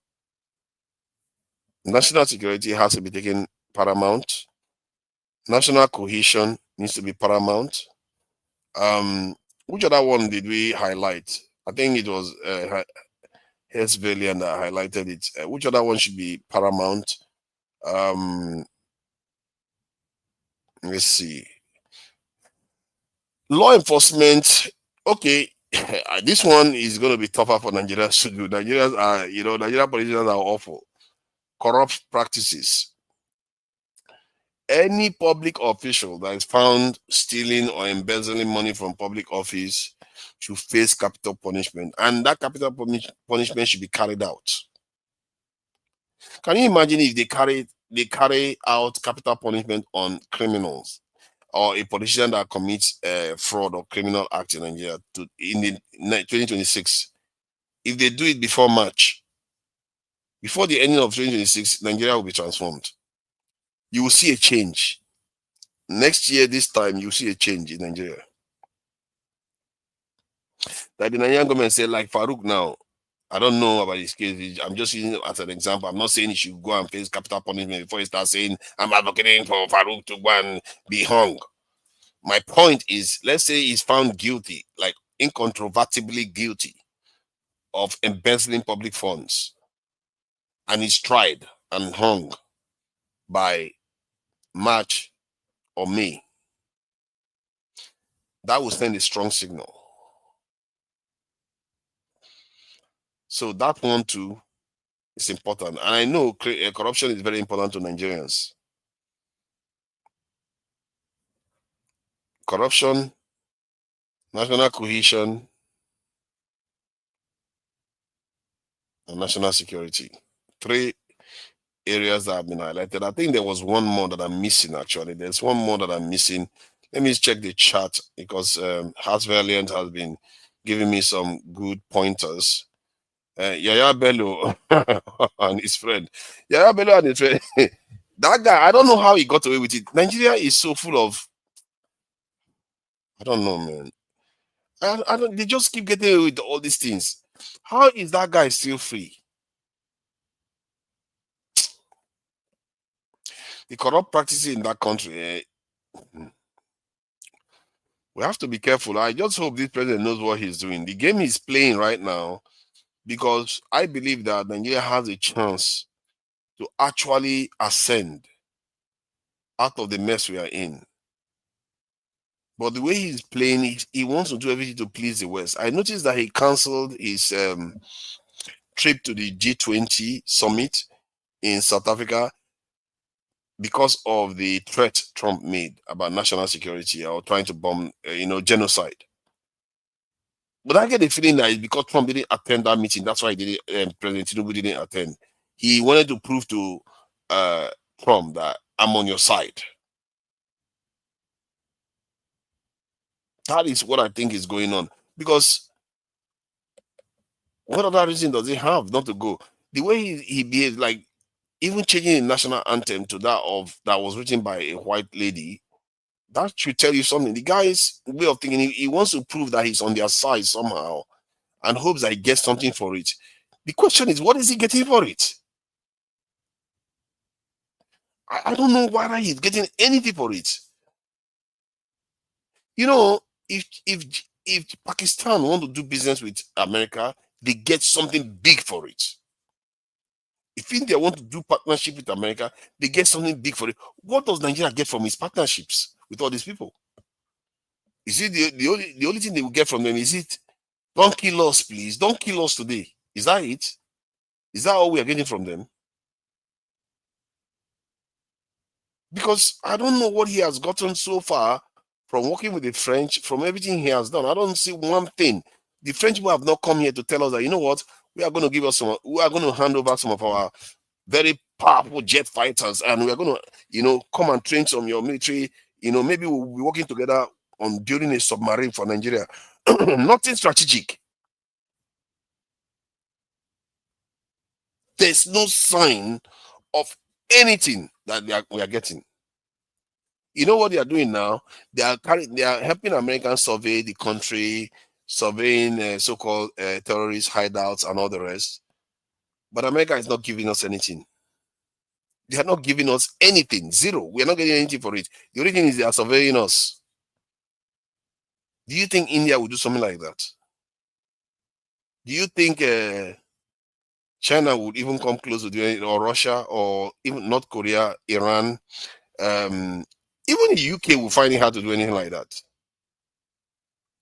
national security has to be taken paramount. National cohesion needs to be paramount. Which other one did we highlight? I think it was Hesvelian that highlighted it. Which other one should be paramount? Let's see. Law enforcement. Okay, this one is going to be tougher for Nigerians to do. Nigerian politicians are awful. Corrupt practices. Any public official that is found stealing or embezzling money from public office should face capital punishment, and that capital punishment should be carried out. Can you imagine if they carry out capital punishment on criminals or a politician that commits fraud or criminal act in Nigeria in the 2026? If they do it before March, before the ending of 2026, Nigeria will be transformed. You will see a change. Next year, this time, you see a change in Nigeria. Like the Nigerian government said, like Farouk now, I don't know about his case. I'm just using it as an example. I'm not saying he should go and face capital punishment before he starts saying, I'm advocating for Farouk to go and be hung. My point is, let's say he's found guilty, like incontrovertibly guilty of embezzling public funds, and he's tried and hung by March or May. That will send a strong signal. So that one too is important. And I know corruption is very important to Nigerians. Corruption, national cohesion, and national security. 3 areas that have been highlighted. I think there was one more that I'm missing actually. There's one more that I'm missing. Let me check the chat because House Valiant has been giving me some good pointers. Yaya Bello and his friend. Yaya Bello and his friend. That guy, I don't know how he got away with it. Nigeria is so full of, I don't know, man. I don't. They just keep getting away with all these things. How is that guy still free? The corrupt practices in that country. We have to be careful. I just hope this president knows what he's doing. The game he's playing right now, because I believe that Nigeria has a chance to actually ascend out of the mess we are in. But the way he's playing, he wants to do everything to please the West. I noticed that he canceled his trip to the G20 summit in South Africa because of the threat Trump made about national security or trying to bomb, genocide. But I get the feeling that it's because Trump didn't attend that meeting. That's why President Tinubu didn't attend. He wanted to prove to Trump that I'm on your side. That is what I think is going on. Because what other reason does he have not to go? The way he behaves, like even changing the national anthem to that was written by a white lady, that should tell you something. The guy's way of thinking, he wants to prove that he's on their side somehow and hopes that he gets something for it. The question is, what is he getting for it? I don't know whether he's getting anything for it. You know, if Pakistan want to do business with America, they get something big for it. If India want to do partnership with America, they get something big for it. What does Nigeria get from his partnerships with all these people? Is it the only thing they will get from them? Is it don't kill us, please? Don't kill us today. Is that it? Is that all we are getting from them? Because I don't know what he has gotten so far from working with the French, from everything he has done. I don't see one thing. The French people have not come here to tell us that, you know what, we are going to give us some, we are going to hand over some of our very powerful jet fighters, and we are going to, come and train some of your military. Maybe we'll be working together on building a submarine for Nigeria. Nothing strategic. There's no sign of anything that we are getting. You know what they are doing now? They are helping Americans survey the country, surveying so-called terrorist hideouts and all the rest. But America is not giving us anything. They are not giving us anything. Zero. We are not getting anything for it. The only thing is they are surveying us. Do you think India would do something like that? Do you think China would even come close to doing it, or Russia, or even North Korea, Iran? Even the UK will find it hard to do anything like that.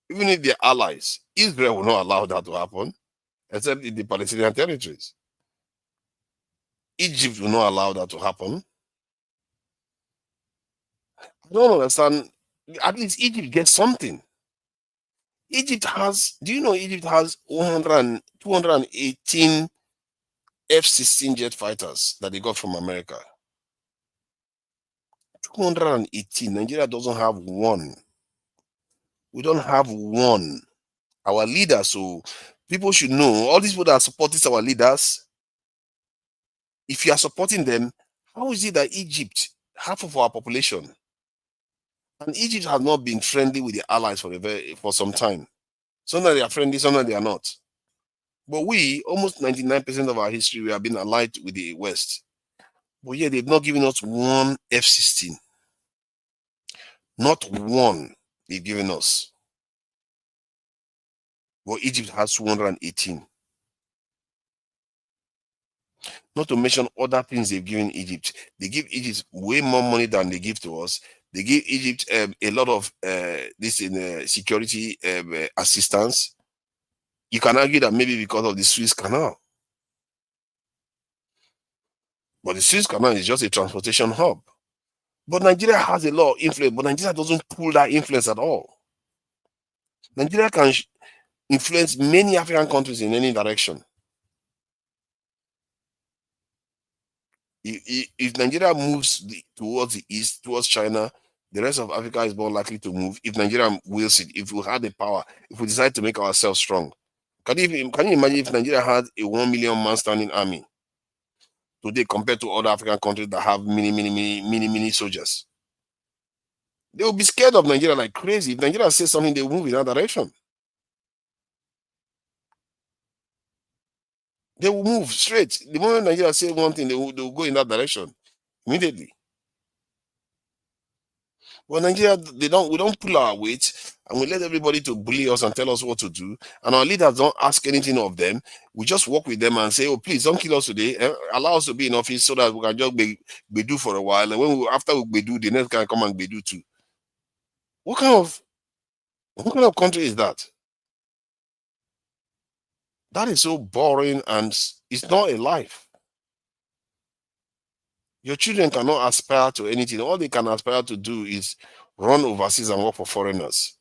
Even if they're allies, Israel will not allow that to happen, except in the Palestinian territories. Egypt will not allow that to happen. I don't understand. At least Egypt gets something. Egypt has, do you know Egypt has 218 F-16 jet fighters that they got from America? 218. Nigeria doesn't have one. We don't have one. Our leaders, so people should know, all these people that are supporting our leaders, if you are supporting them, how is it that Egypt, half of our population, and Egypt has not been friendly with the allies for some time? Sometimes they are friendly, sometimes they are not. But we, almost 99% of our history, we have been allied with the West. But yeah, they've not given us one F-16. Not one they've given us. But Egypt has 218. Not to mention other things they've given Egypt. They give Egypt way more money than they give to us. They give Egypt a lot of this in security assistance. You can argue that maybe because of the Suez Canal. But the Suez Canal is just a transportation hub. But Nigeria has a lot of influence, but Nigeria doesn't pull that influence at all. Nigeria can influence many African countries in any direction. If Nigeria moves towards the east, towards China, the rest of Africa is more likely to move. If Nigeria wills it, if we had the power, if we decide to make ourselves strong. Can you imagine if Nigeria had a 1 million man standing army today compared to other African countries that have many soldiers? They will be scared of Nigeria like crazy. If Nigeria says something, they will move in that direction. They will move straight. The moment Nigeria says one thing, they will go in that direction immediately. Well, Nigeria, we don't pull our weight, and we let everybody to bully us and tell us what to do. And our leaders don't ask anything of them. We just work with them and say, "Oh, please don't kill us today. Allow us to be in office so that we can just be do for a while. And when after we do, the next guy come and be do too." What kind of country is that? That is so boring, and it's not a life. Your children cannot aspire to anything. All they can aspire to do is run overseas and work for foreigners.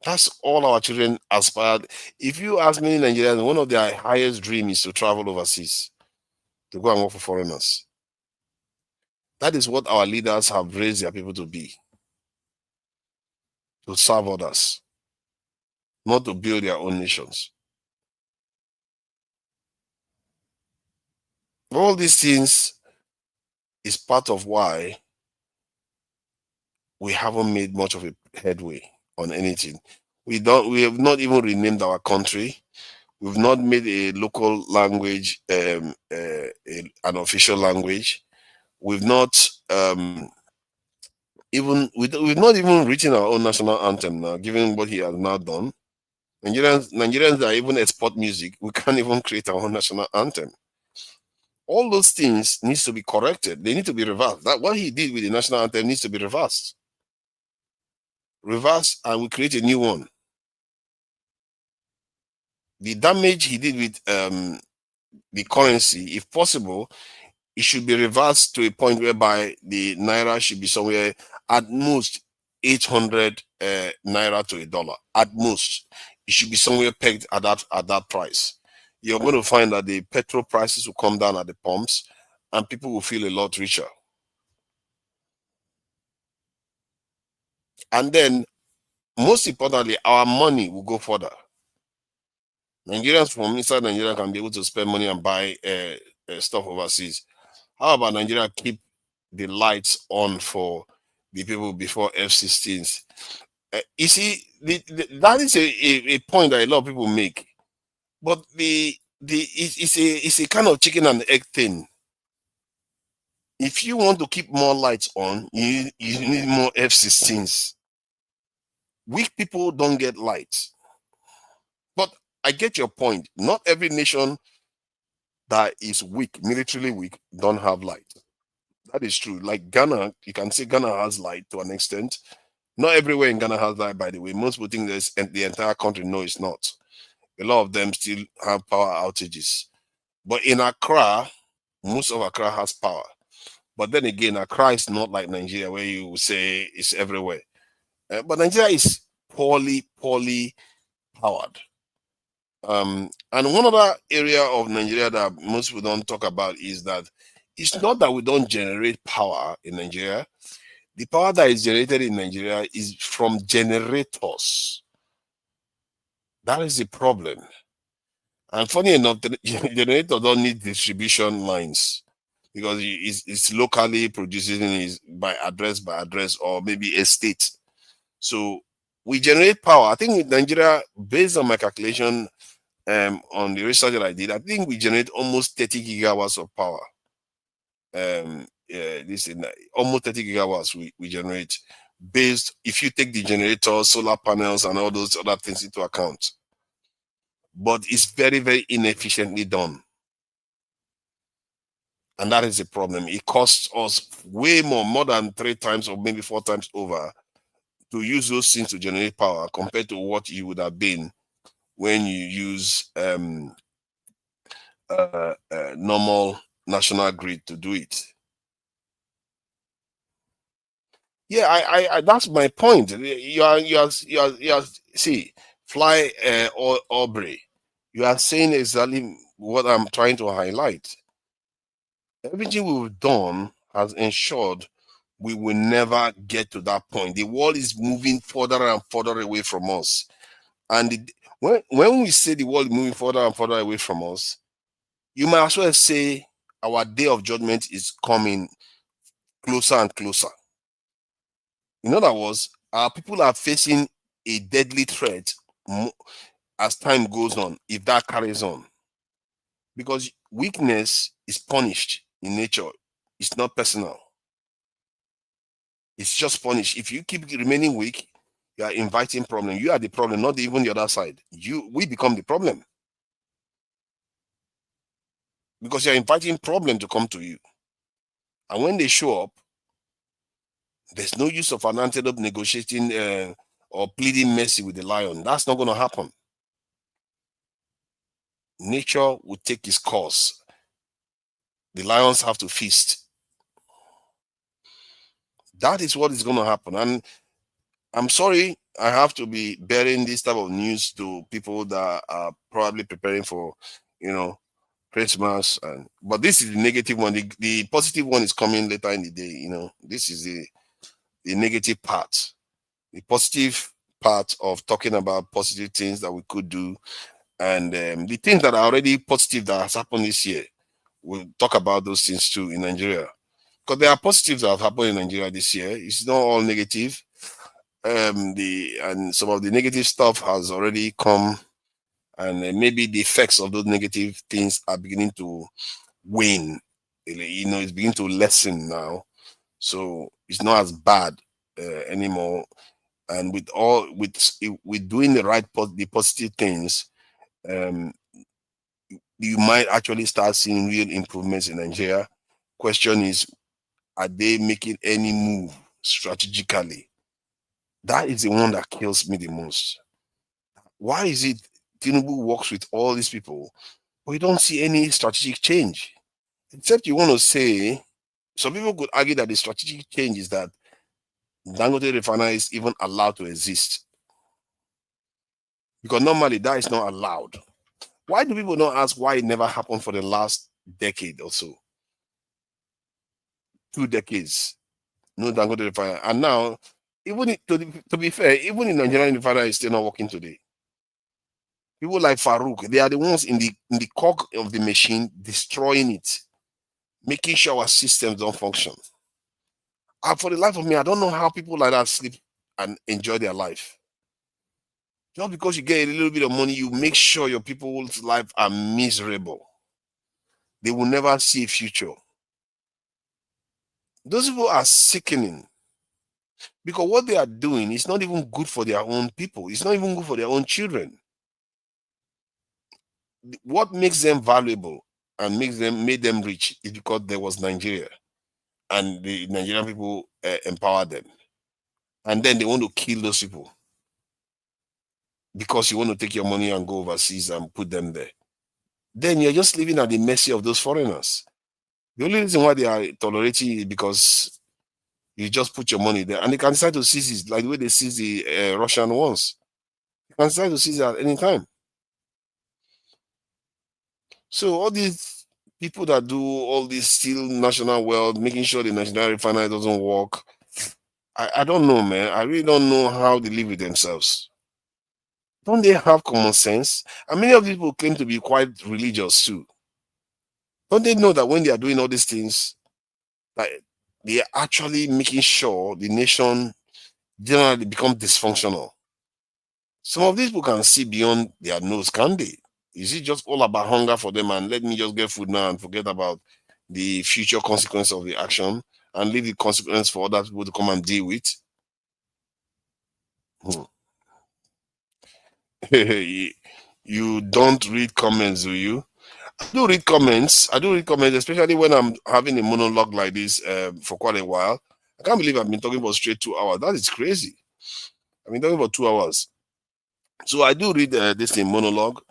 That's all our children aspire. If you ask many Nigerians, one of their highest dreams is to travel overseas, to go and work for foreigners. That is what our leaders have raised their people to be. To serve others, not to build their own nations. All these things is part of why we haven't made much of a headway on anything. We have not even renamed our country. We've not made a local language an official language. We've not we've not even written our own national anthem now, given what he has now done. Nigerians that even export music, we can't even create our own national anthem. All those things needs to be corrected. They need to be reversed. That what he did with the national anthem needs to be reversed. Reverse, and we create a new one. The damage he did with the currency, if possible, it should be reversed to a point whereby the naira should be somewhere at most 800 naira to $1. At most, it should be somewhere pegged at that price. You're going to find that the petrol prices will come down at the pumps, and people will feel a lot richer. And then, most importantly, our money will go further. Nigerians from inside Nigeria can be able to spend money and buy stuff overseas. How about Nigeria keep the lights on for the people before F-16s? You see, that is a point that a lot of people make, but it's a kind of chicken and egg thing. If you want to keep more lights on, you need more F-16s. Weak people don't get lights. But I get your point. Not every nation that is weak, militarily weak, don't have light. That is true. Like Ghana, you can say Ghana has light to an extent. Not everywhere in Ghana has light, by the way. Most people think there's the entire country. No, it's not. A lot of them still have power outages. But in Accra, most of Accra has power. But then again, Accra is not like Nigeria, where you will say it's everywhere. But Nigeria is poorly powered. And one other area of Nigeria that most people don't talk about is that it's not that we don't generate power in Nigeria. The power that is generated in Nigeria is from generators. That is the problem. And funny enough, the generator don't need distribution lines because it's locally producing is by address or maybe a state. So we generate power. I think in Nigeria, based on my calculation, on the research that I did, I think we generate almost 30 gigawatts of power. This is almost 30 gigawatts we generate, based if you take the generators, solar panels, and all those other things into account. But it's very, very inefficiently done. And that is the problem. It costs us way more than 3 times or maybe 4 times over to use those things to generate power compared to what you would have been when you use normal national grid to do it. Yeah, I that's my point. You are see, Fly Aubrey. You are saying exactly what I'm trying to highlight. Everything we've done has ensured we will never get to that point. The world is moving further and further away from us. And when we say the world is moving further and further away from us, you might as well say our day of judgment is coming closer and closer. In other words, our people are facing a deadly threat as time goes on, if that carries on. Because weakness is punished in nature. It's not personal. It's just punished. If you keep remaining weak, you are inviting problem. You are the problem, not even the other side. We become the problem. Because you're inviting problem to come to you. And when they show up, there's no use of an antelope negotiating or pleading mercy with the lion. That's not going to happen. Nature will take its course. The lions have to feast. That is what is going to happen. And I'm sorry I have to be bearing this type of news to people that are probably preparing for, Christmas. But this is the negative one. The positive one is coming later in the day. This is the negative part. The positive part of talking about positive things that we could do, and the things that are already positive that has happened this year. We'll talk about those things too in Nigeria, because there are positives that have happened in Nigeria this year. It's not all negative. And some of the negative stuff has already come and maybe the effects of those negative things are beginning to wane. It's beginning to lessen now, so it's not as bad anymore. And with doing the positive things, um, you might actually start seeing real improvements in Nigeria. Question is, are they making any move strategically? That is the one that kills me the most. Why is it Tinubu works with all these people, but you don't see any strategic change? Except you want to say, some people could argue that the strategic change is that Dangote refinery is even allowed to exist. Because normally that is not allowed. Why do people not ask why it never happened for the last decade or so? 2 decades. No Dangote refinery. And now, to be fair, even in Nigerian refinery is still not working today. People like Farouk, they are the ones in the cog of the machine destroying it, making sure our systems don't function. And for the life of me, I don't know how people like that sleep and enjoy their life. Just because you get a little bit of money, you make sure your people's life are miserable. They will never see a future. Those people are sickening, because what they are doing is not even good for their own people. It's not even good for their own children. What makes them valuable and made them rich is because there was Nigeria, and the Nigerian people empowered them. And then they want to kill those people because you want to take your money and go overseas and put them there. Then you're just living at the mercy of those foreigners. The only reason why they are tolerating it because you just put your money there, and they can decide to seize it, like the way they seize the Russian ones. They can decide to seize it at any time. So all these people that do all this steal national wealth, making sure the national refinery doesn't work, I don't know, man. I really don't know how they live with themselves. Don't they have common sense? And many of these people claim to be quite religious too. Don't they know that when they are doing all these things, that they are actually making sure the nation generally become dysfunctional? Some of these people can see beyond their nose, can they? Is it just all about hunger for them and let me just get food now and forget about the future consequence of the action and leave the consequence for other people to come and deal with? You don't read comments, do you? I do read comments. I do read comments, especially when I'm having a monologue like this for quite a while. I can't believe I've been talking for straight 2 hours. That is crazy. I've been talking for 2 hours. So I do read this in monologue,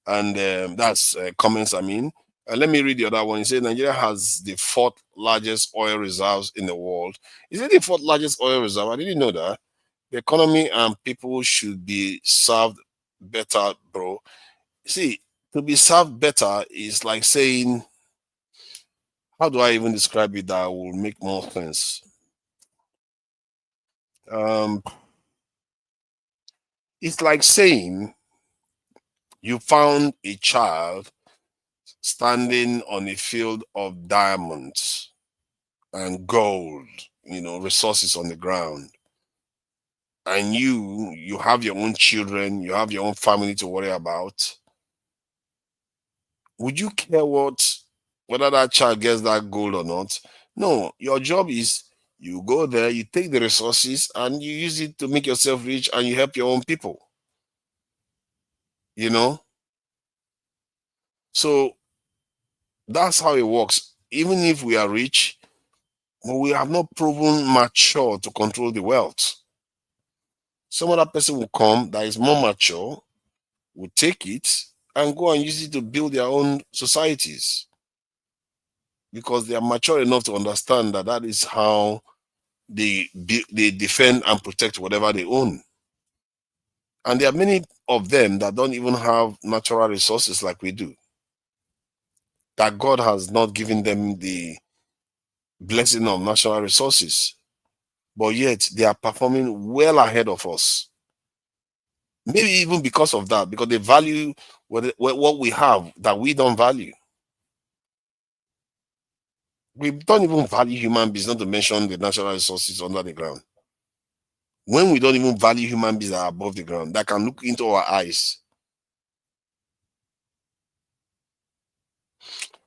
and that's comments. I mean, let me read the other one. It says Nigeria has the 4th largest oil reserves in the world. Is it the 4th largest oil reserve? I didn't know that. The economy and people should be served better, bro. See, to be served better is like saying, how do I even describe it that will make more sense? It's like saying you found a child standing on a field of diamonds and gold, resources on the ground. And you have your own children, you have your own family to worry about. Would you care whether that child gets that gold or not? No, your job is you go there, you take the resources and you use it to make yourself rich and you help your own people. So that's how it works. Even if we are rich, but we have not proven mature to control the wealth. Some other person will come that is more mature, will take it and go and use it to build their own societies, because they are mature enough to understand that that is how they defend and protect whatever they own. And there are many of them that don't even have natural resources like we do, that God has not given them the blessing of natural resources, but yet they are performing well ahead of us. Maybe even because of that, because they value what we have that we don't value. We don't even value human beings, not to mention the natural resources under the ground. When we don't even value human beings that are above the ground, that can look into our eyes,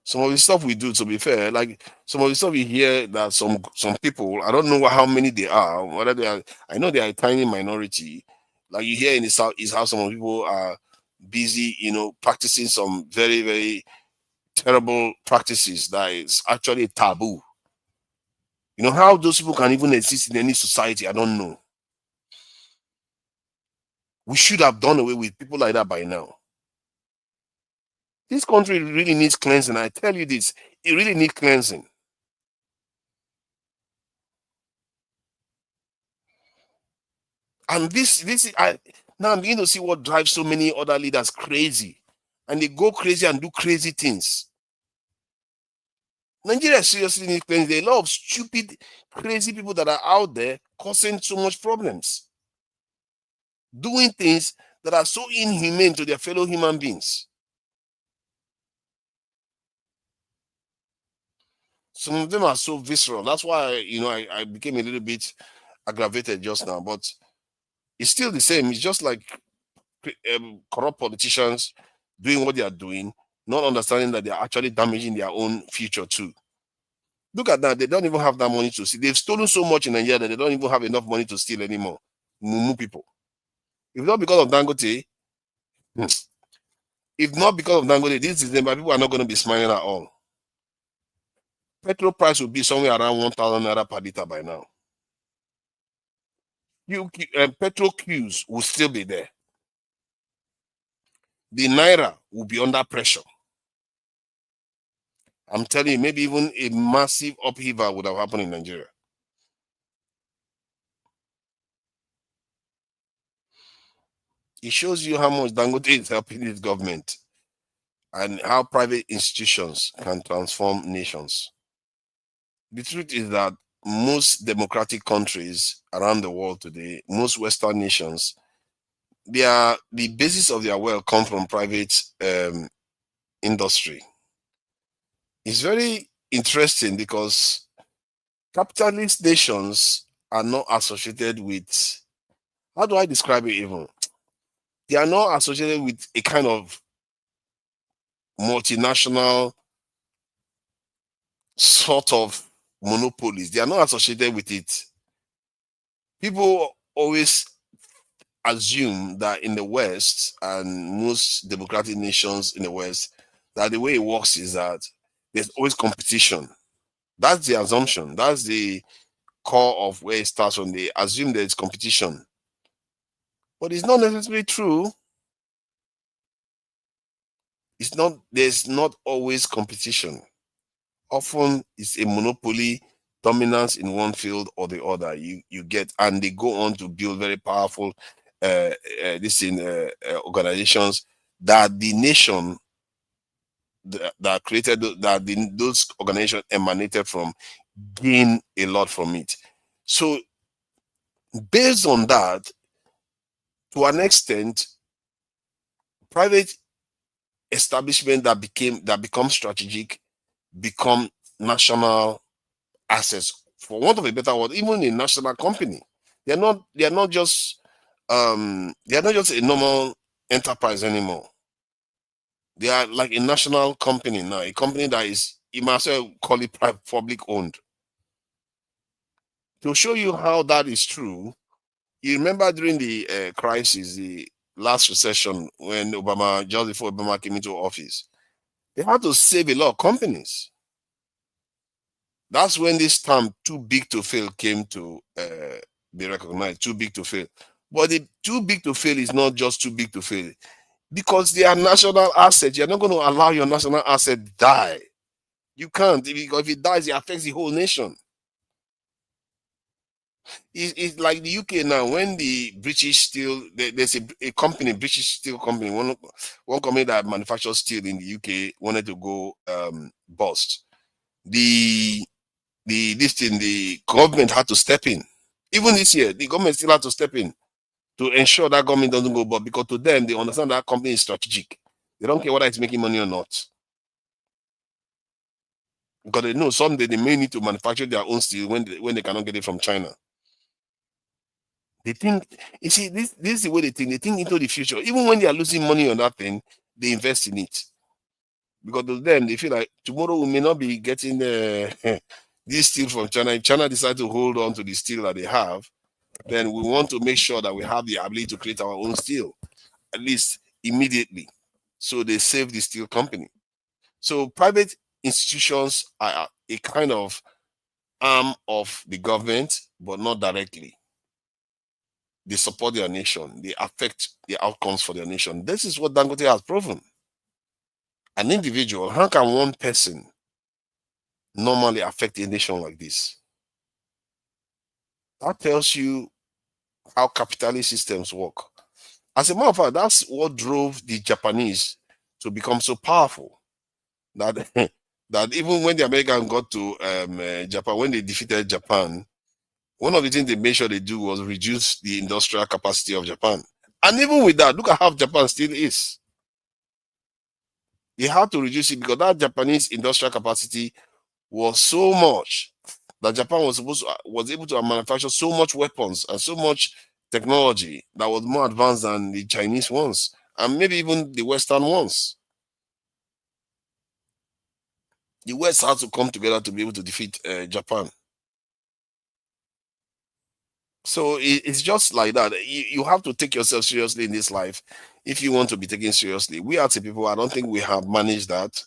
Some of the stuff we do, to be fair, like some of the stuff you hear that some people, I don't know how many they are, whether they are, I know they are a tiny minority. Like you hear in the South is how some people are busy, practicing some very, very terrible practices that is actually taboo. How those people can even exist in any society, I don't know. We should have done away with people like that by now. This country really needs cleansing. I tell you this, it really needs cleansing. And now I'm beginning to see what drives so many other leaders crazy. And they go crazy and do crazy things. Nigeria seriously needs cleansing. There are a lot of stupid, crazy people that are out there causing so much problems. Doing things that are so inhumane to their fellow human beings. Some of them are so visceral. That's why I became a little bit aggravated just now. But it's still the same. It's just like corrupt politicians doing what they are doing, not understanding that they are actually damaging their own future too. Look at that. They don't even have that money to steal. They've stolen so much in Nigeria that they don't even have enough money to steal anymore. Mumu people. If not because of Dangote, this December, people are not going to be smiling at all. Petrol price will be somewhere around 1,000 naira per liter by now. Petrol queues will still be there. The naira will be under pressure. I'm telling you, maybe even a massive upheaval would have happened in Nigeria. It shows you how much Dangote is helping his government and how private institutions can transform nations. The truth is that most democratic countries around the world today, most Western nations, the basis of their wealth come from private industry. It's very interesting because capitalist nations are not associated with, how do I describe it even? They are not associated with a kind of multinational sort of monopolies. They are not associated with it. People always assume that in the West and most democratic nations in the West, that the way it works is that there's always competition. That's the assumption. That's the core of where it starts from. They assume there's competition. But it's not necessarily true. There's not always competition. Often it's a monopoly, dominance in one field or the other. You get, and they go on to build very powerful organizations that the nation that created those organizations emanated from gain a lot from it. So based on that, to an extent, private establishment that become strategic become national assets, for want of a better word. Even a national company, they're not just a normal enterprise anymore. They are like a national company now, a company that is, you might as well call it public owned. To show you how that is true, you remember during the crisis, the last recession, when just before Obama came into office, they had to save a lot of companies. That's when this term "too big to fail" came to be recognized. Too big to fail. But the too big to fail is not just too big to fail, because they are national assets. You're not going to allow your national asset die. You can't, because if it dies, it affects the whole nation. It's like the UK now. When the British steel, there's a company, British steel company, one company that manufactures steel in the UK wanted to go bust. The government had to step in. Even this year, the government still had to step in to ensure that government doesn't go bust, because to them, they understand that company is strategic. They don't care whether it's making money or not, because they know someday they may need to manufacture their own steel when they cannot get it from China. They think, you see, this is the way they think. They think into the future. Even when they are losing money on that thing, they invest in it. Because to them, they feel like tomorrow we may not be getting this steel from China. If China decide to hold on to the steel that they have, then we want to make sure that we have the ability to create our own steel, at least immediately. So they save the steel company. So private institutions are a kind of arm of the government, but not directly. They support their nation. They affect the outcomes for their nation. This is what Dangote has proven. An individual, how can one person normally affect a nation like this? That tells you how capitalist systems work. As a matter of fact, that's what drove the Japanese to become so powerful. That that even when the Americans got to Japan, when they defeated Japan, one of the things they made sure they do was reduce the industrial capacity of Japan. And even with that, look at how Japan still is. They had to reduce it because that Japanese industrial capacity was so much that Japan was able to manufacture so much weapons and so much technology that was more advanced than the Chinese ones and maybe even the Western ones. The West had to come together to be able to defeat Japan. So it's just like that. You have to take yourself seriously in this life if you want to be taken seriously. We as a people, I don't think we have managed that.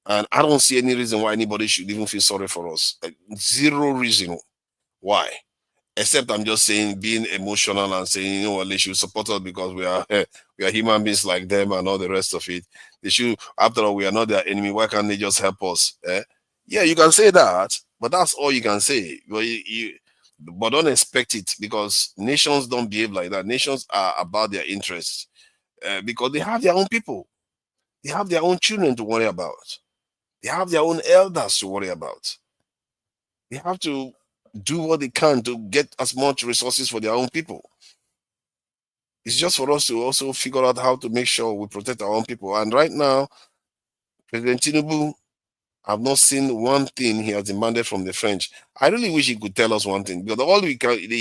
And I don't see any reason why anybody should even feel sorry for us. Zero reason why. Except I'm just saying being emotional and saying, you know what, they should support us because we are human beings like them and all the rest of it. They should, after all, we are not their enemy. Why can't they just help us? Yeah, you can say that, but that's all you can say. But don't expect it because nations don't behave like that. Nations are about their interests because they have their own people. They have their own children to worry about. They have their own elders to worry about. They have to do what they can to get as much resources for their own people. It's just for us to also figure out how to make sure we protect our own people. And right now, President Tinubu, I've not seen one thing he has demanded from the French. I really wish he could tell us one thing because all he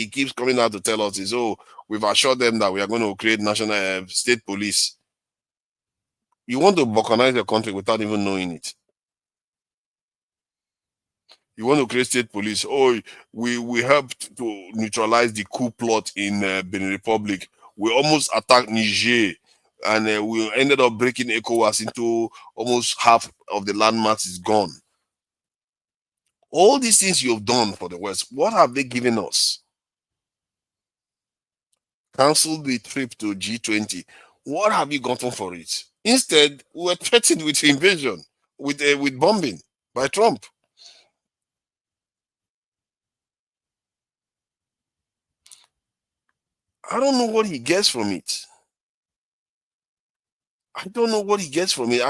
keeps coming out to tell us is, oh, we've assured them that we are going to create national state police. You want to balkanize your country without even knowing it. You want to create state police. Oh, we helped to neutralize the coup plot in Benin Republic. We almost attacked Niger, and we ended up breaking ECOWAS into almost half of the landmass is gone. All these things you've done for the West, what have they given us? Cancel the trip to G20. What have you gotten for it? Instead, we were threatened with invasion, with bombing by Trump. I don't know what he gets from it. I don't know what he gets from it.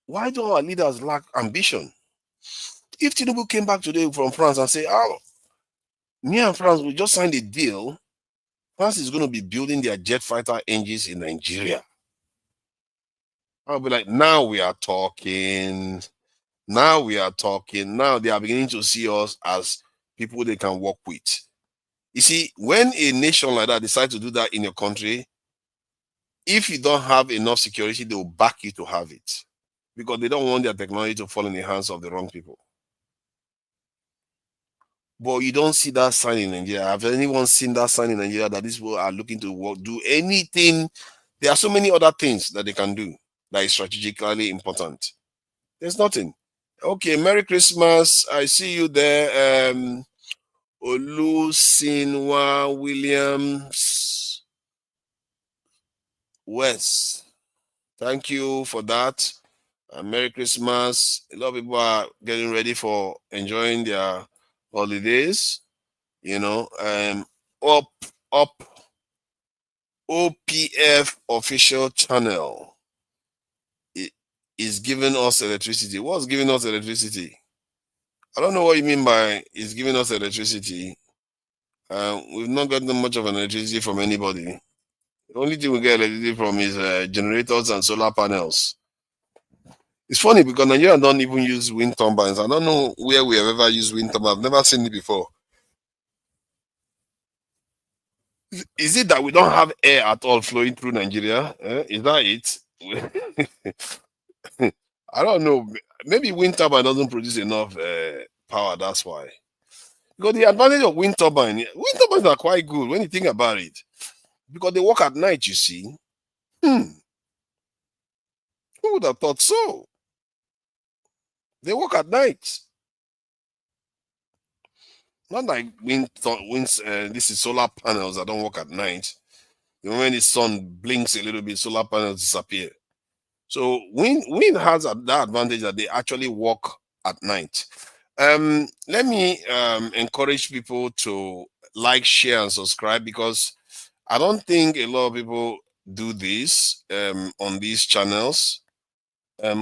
Why do our leaders lack ambition? If Tinubu came back today from France and say, oh, me and France, we just signed a deal. France is going to be building their jet fighter engines in Nigeria. I'll be like, now we are talking. Now we are talking. Now they are beginning to see us as people they can work with. You see, when a nation like that decides to do that in your country, if you don't have enough security, they will back you to have it because they don't want their technology to fall in the hands of the wrong people. But you don't see that sign in Nigeria. Have anyone seen that sign in Nigeria that these people are looking to do anything? There are so many other things that they can do that is strategically important. There's nothing. Okay, Merry Christmas. I see you there. Olusinwa Williams West. Thank you for that. Merry Christmas. A lot of people are getting ready for enjoying their holidays. You know, up OPF official channel is giving us electricity. What's giving us electricity? I don't know what you mean by it's giving us electricity. We've not gotten much of an electricity from anybody. The only thing we get electricity from is generators and solar panels. It's funny because Nigeria don't even use wind turbines. I don't know where we have ever used wind turbines. I've never seen it before. Is it that we don't have air at all flowing through Nigeria? Is that it? I don't know. Maybe wind turbine doesn't produce enough power. That's why. Because the advantage of wind turbines are quite good when you think about it. Because they work at night, you see. Who would have thought so? They work at night. Not like this is solar panels that don't work at night. When the sun blinks a little bit, solar panels disappear. So wind has that advantage that they actually work at night. Let me encourage people to like, share, and subscribe, because I don't think a lot of people do this on these channels.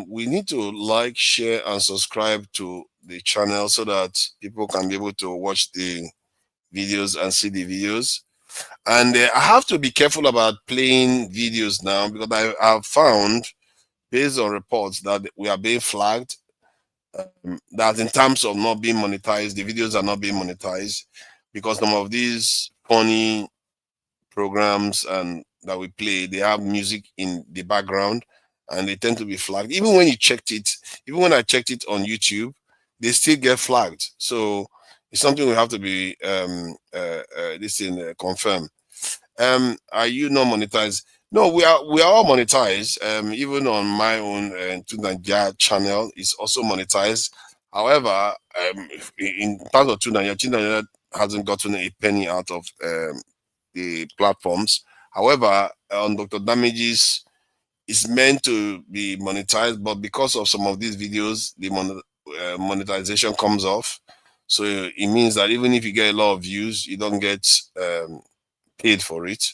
We need to like, share, and subscribe to the channel so that people can be able to watch the videos and see the videos. And I have to be careful about playing videos now, because I have found, based on reports, that we are being flagged. That in terms of not being monetized, the videos are not being monetized, because some of these funny programs and that we play, they have music in the background, and they tend to be flagged. Even when I checked it on YouTube, they still get flagged. So it's something we have to be confirmed. Are you not monetized? No, we are all monetized. Even on my own Tunanja channel is also monetized. However, in terms of Tunanja hasn't gotten a penny out of the platforms. However, on Dr. Damages, it's meant to be monetized, but because of some of these videos, the monetization comes off. So it means that even if you get a lot of views, you don't get paid for it.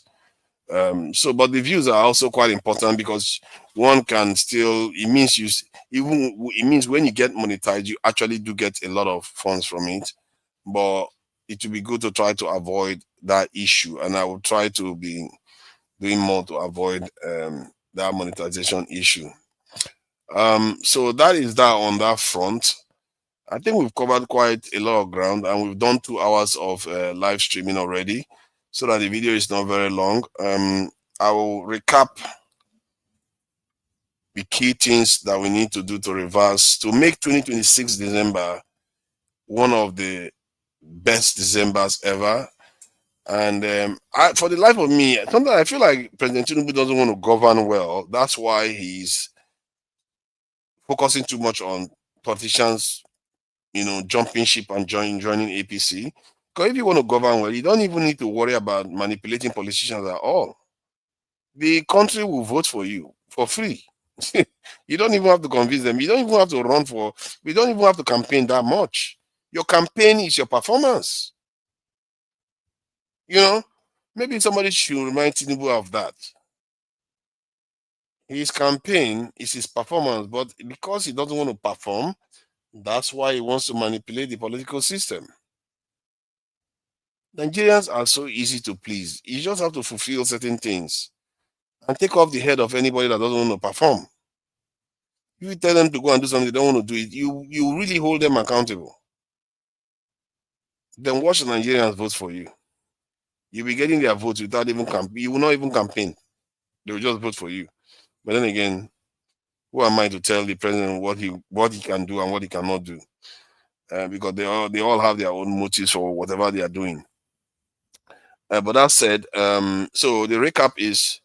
But the views are also quite important, because one can still, it means when you get monetized, you actually do get a lot of funds from it. But it will be good to try to avoid that issue, and I will try to be doing more to avoid that monetization issue. So that is that on that front. I think we've covered quite a lot of ground, and we've done 2 hours of live streaming already, so that the video is not very long. I will recap the key things that we need to do to reverse, to make 2026 December one of the best Decembers ever. And for the life of me, sometimes I feel like President Tinubu doesn't want to govern well. That's why he's focusing too much on politicians, jumping ship and joining APC. Because if you want to govern well, you don't even need to worry about manipulating politicians at all. The country will vote for you for free. You don't even have to convince them. You don't even have to we don't even have to campaign that much. Your campaign is your performance. Maybe somebody should remind Tinubu of that. His campaign is his performance, but because he doesn't want to perform, that's why he wants to manipulate the political system. Nigerians are so easy to please. You just have to fulfill certain things and take off the head of anybody that doesn't want to perform. You tell them to go and do something, they don't want to do it. You really hold them accountable. Then watch the Nigerians vote for you. You'll be getting their votes without even you will not even campaign. They will just vote for you. But then again, who am I to tell the president what he can do and what he cannot do? Because they all have their own motives for whatever they are doing. But that said, so the recap is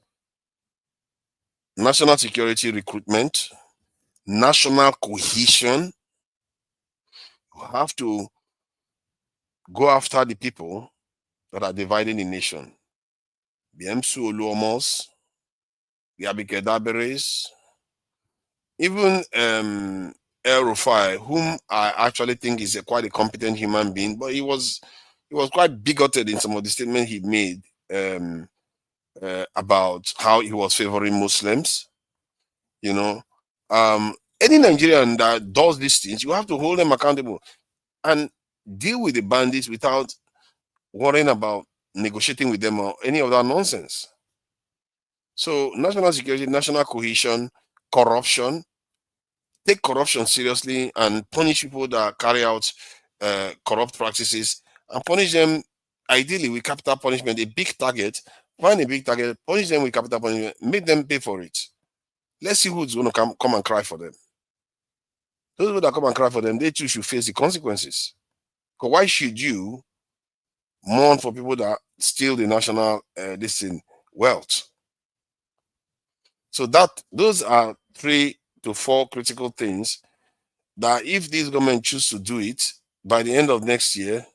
national security recruitment, national cohesion. You have to go after the people that are dividing the nation. The Emsu Oluomos, the Abike Daberes, even El Rufai, whom I actually think is quite a competent human being, but he was quite bigoted in some of the statements he made about how he was favoring Muslims. Any Nigerian that does these things, you have to hold them accountable and deal with the bandits without worrying about negotiating with them or any of that nonsense. So national security, national cohesion, corruption. Take corruption seriously and punish people that carry out corrupt practices, and punish them ideally with capital punishment. A big target, find a big target, punish them with capital punishment, make them pay for it. Let's see who's going to come and cry for them. Those people that come and cry for them, they too should face the consequences. Because why should you mourn for people that steal the national wealth? So those are 3 to 4 critical things that if this government choose to do it, by the end of next year,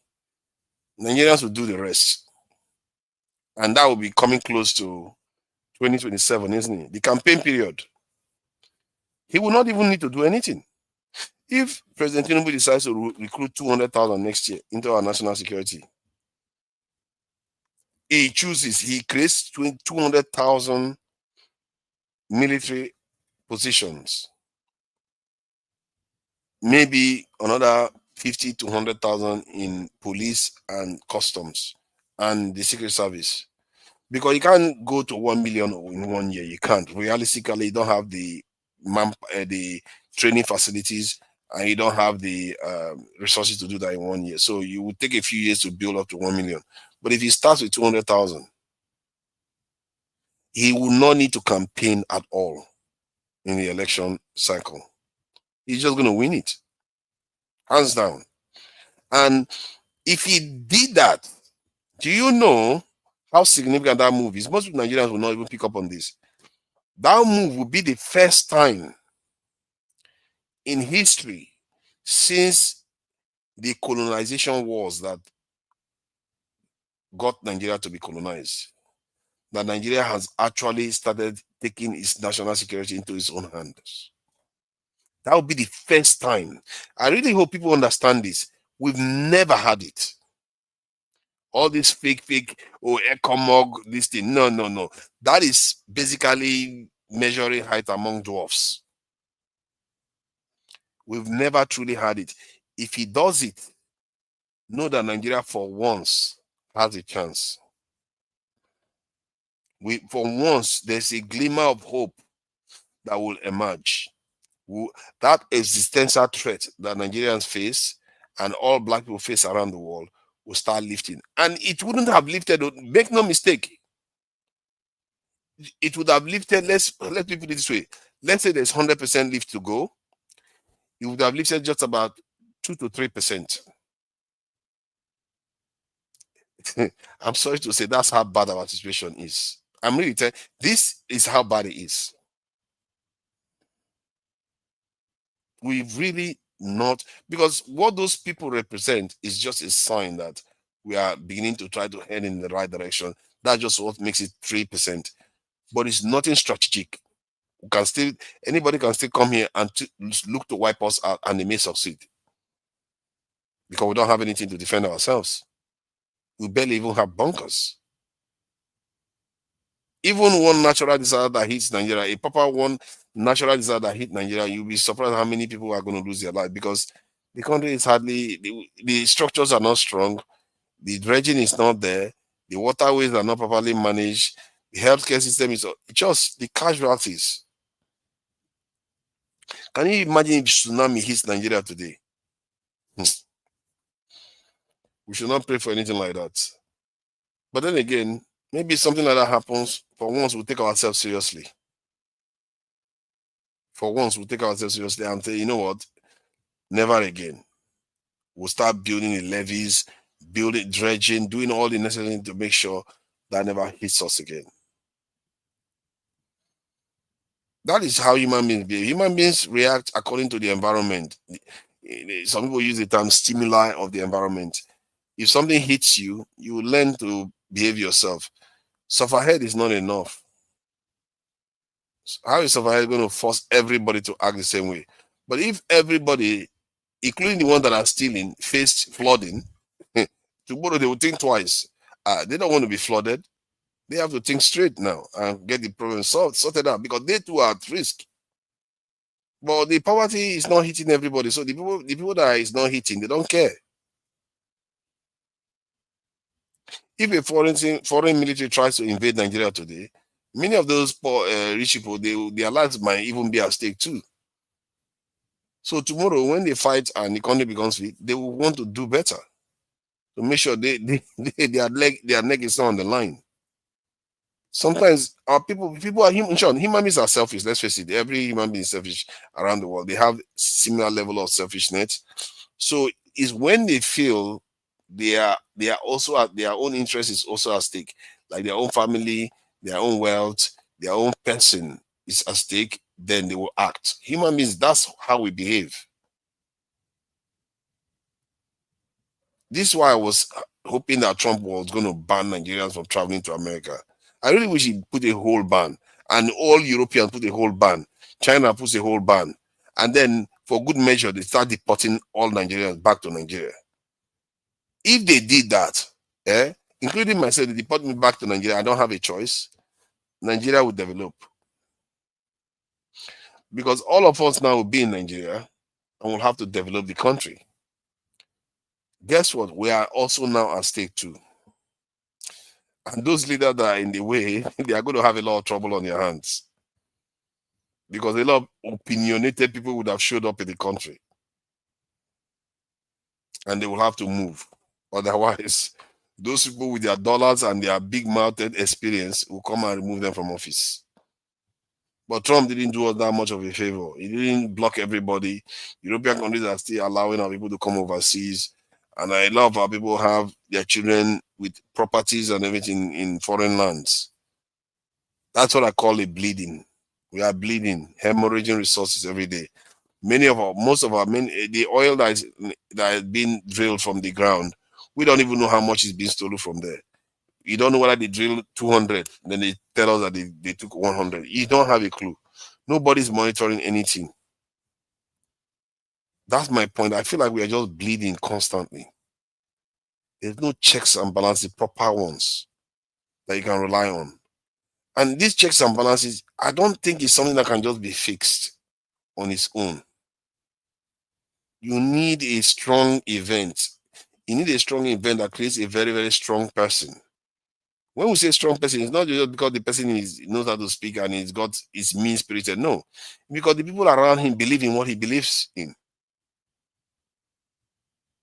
Nigerians will do the rest. And that will be coming close to 2027, isn't it? The campaign period. He will not even need to do anything. If President Tinubu decides to recruit 200,000 next year into our national security, he creates 200,000 military positions, maybe another 50 to 100,000 in police and customs and the Secret Service. Because you can't go to 1 million in 1 year. You can't. Realistically, you don't have the training facilities, and you don't have the resources to do that in 1 year. So you would take a few years to build up to 1 million. But if he starts with 200,000, he will not need to campaign at all in the election cycle. He's just going to win it, hands down. And if he did that, do you know how significant that move is? Most Nigerians will not even pick up on this. That move will be the first time in history since the colonization wars that got Nigeria to be colonized, that Nigeria has actually started taking its national security into its own hands. That will be the first time. I really hope people understand this. We've never had it. All this fake, ecomog, this thing. No. That is basically measuring height among dwarfs. We've never truly had it. If he does it, know that Nigeria for once has a chance. For once, there's a glimmer of hope that will emerge. That existential threat that Nigerians face and all black people face around the world will start lifting. And it wouldn't have lifted, make no mistake. It would have lifted, let's put it this way. Let's say there's 100% lift to go. It would have lifted just about 2 to 3%. I'm sorry to say that's how bad our situation is. I'm really telling this is how bad it is. We've really not, because what those people represent is just a sign that we are beginning to try to head in the right direction. That's just what makes it 3%. But it's nothing strategic. Anybody can still come here and look to wipe us out, and they may succeed. Because we don't have anything to defend ourselves. We barely even have bunkers. Even one natural disaster that hits Nigeria, a proper one natural disaster that hit Nigeria, you'll be surprised how many people are going to lose their life, because the country is hardly, the structures are not strong, the dredging is not there, the waterways are not properly managed, the healthcare system is just the casualties. Can you imagine if tsunami hits Nigeria today? We should not pray for anything like that. But then again, maybe something like that happens. For once, we'll take ourselves seriously. For once, we'll take ourselves seriously and say, you know what? Never again. We'll start building the levees, building, dredging, doing all the necessary to make sure that never hits us again. That is how human beings behave. Human beings react according to the environment. Some people use the term stimuli of the environment. If something hits you, you learn to behave yourself. Sufferhead is not enough. How is sufferhead going to force everybody to act the same way? But if everybody, including the ones that are stealing, faced flooding, tomorrow they will think twice. They don't want to be flooded. They have to think straight now and get the problem sorted out, because they too are at risk. But the poverty is not hitting everybody. So the people that is not hitting, they don't care. If a foreign military tries to invade Nigeria today, many of those poor, rich people, their lives might even be at stake too. So tomorrow, when they fight and the country becomes weak, they will want to do better to make sure their neck is not on the line. Sometimes our people are human beings are selfish. Let's face it. Every human being is selfish around the world. They have similar level of selfishness. So it's when they feel they are also at their own interest is also at stake, like their own family, their own wealth, their own person is at stake, then they will act. Human beings, that's how we behave. This is why I was hoping that Trump was going to ban Nigerians from traveling to America. I really wish he put a whole ban, and all Europeans put a whole ban. China puts a whole ban, and then for good measure, they start deporting all Nigerians back to Nigeria. If they did that, including myself, they deport me back to Nigeria, I don't have a choice. Nigeria will develop. Because all of us now will be in Nigeria and will have to develop the country. Guess what? We are also now at stake too. And those leaders that are in the way, they are going to have a lot of trouble on their hands. Because a lot of opinionated people would have showed up in the country. And they will have to move. Otherwise, those people with their dollars and their big-mouthed experience will come and remove them from office. But Trump didn't do us that much of a favor. He didn't block everybody. European countries are still allowing our people to come overseas. And a lot of our people have their children with properties and everything in foreign lands. That's what I call a bleeding. We are bleeding, hemorrhaging resources every day. Most of our the oil that is being drilled from the ground, we don't even know how much is being stolen from there. You don't know whether they drilled 200, then they tell us that they took 100. You don't have a clue. Nobody's monitoring anything. That's my point. I feel like we are just bleeding constantly. There's no checks and balances, proper ones that you can rely on. And these checks and balances, I don't think it's something that can just be fixed on its own. You need a strong event. You need a strong event that creates a very, very strong person. When we say strong person, it's not just because the person knows how to speak and is mean spirited. No, because the people around him believe in what he believes in.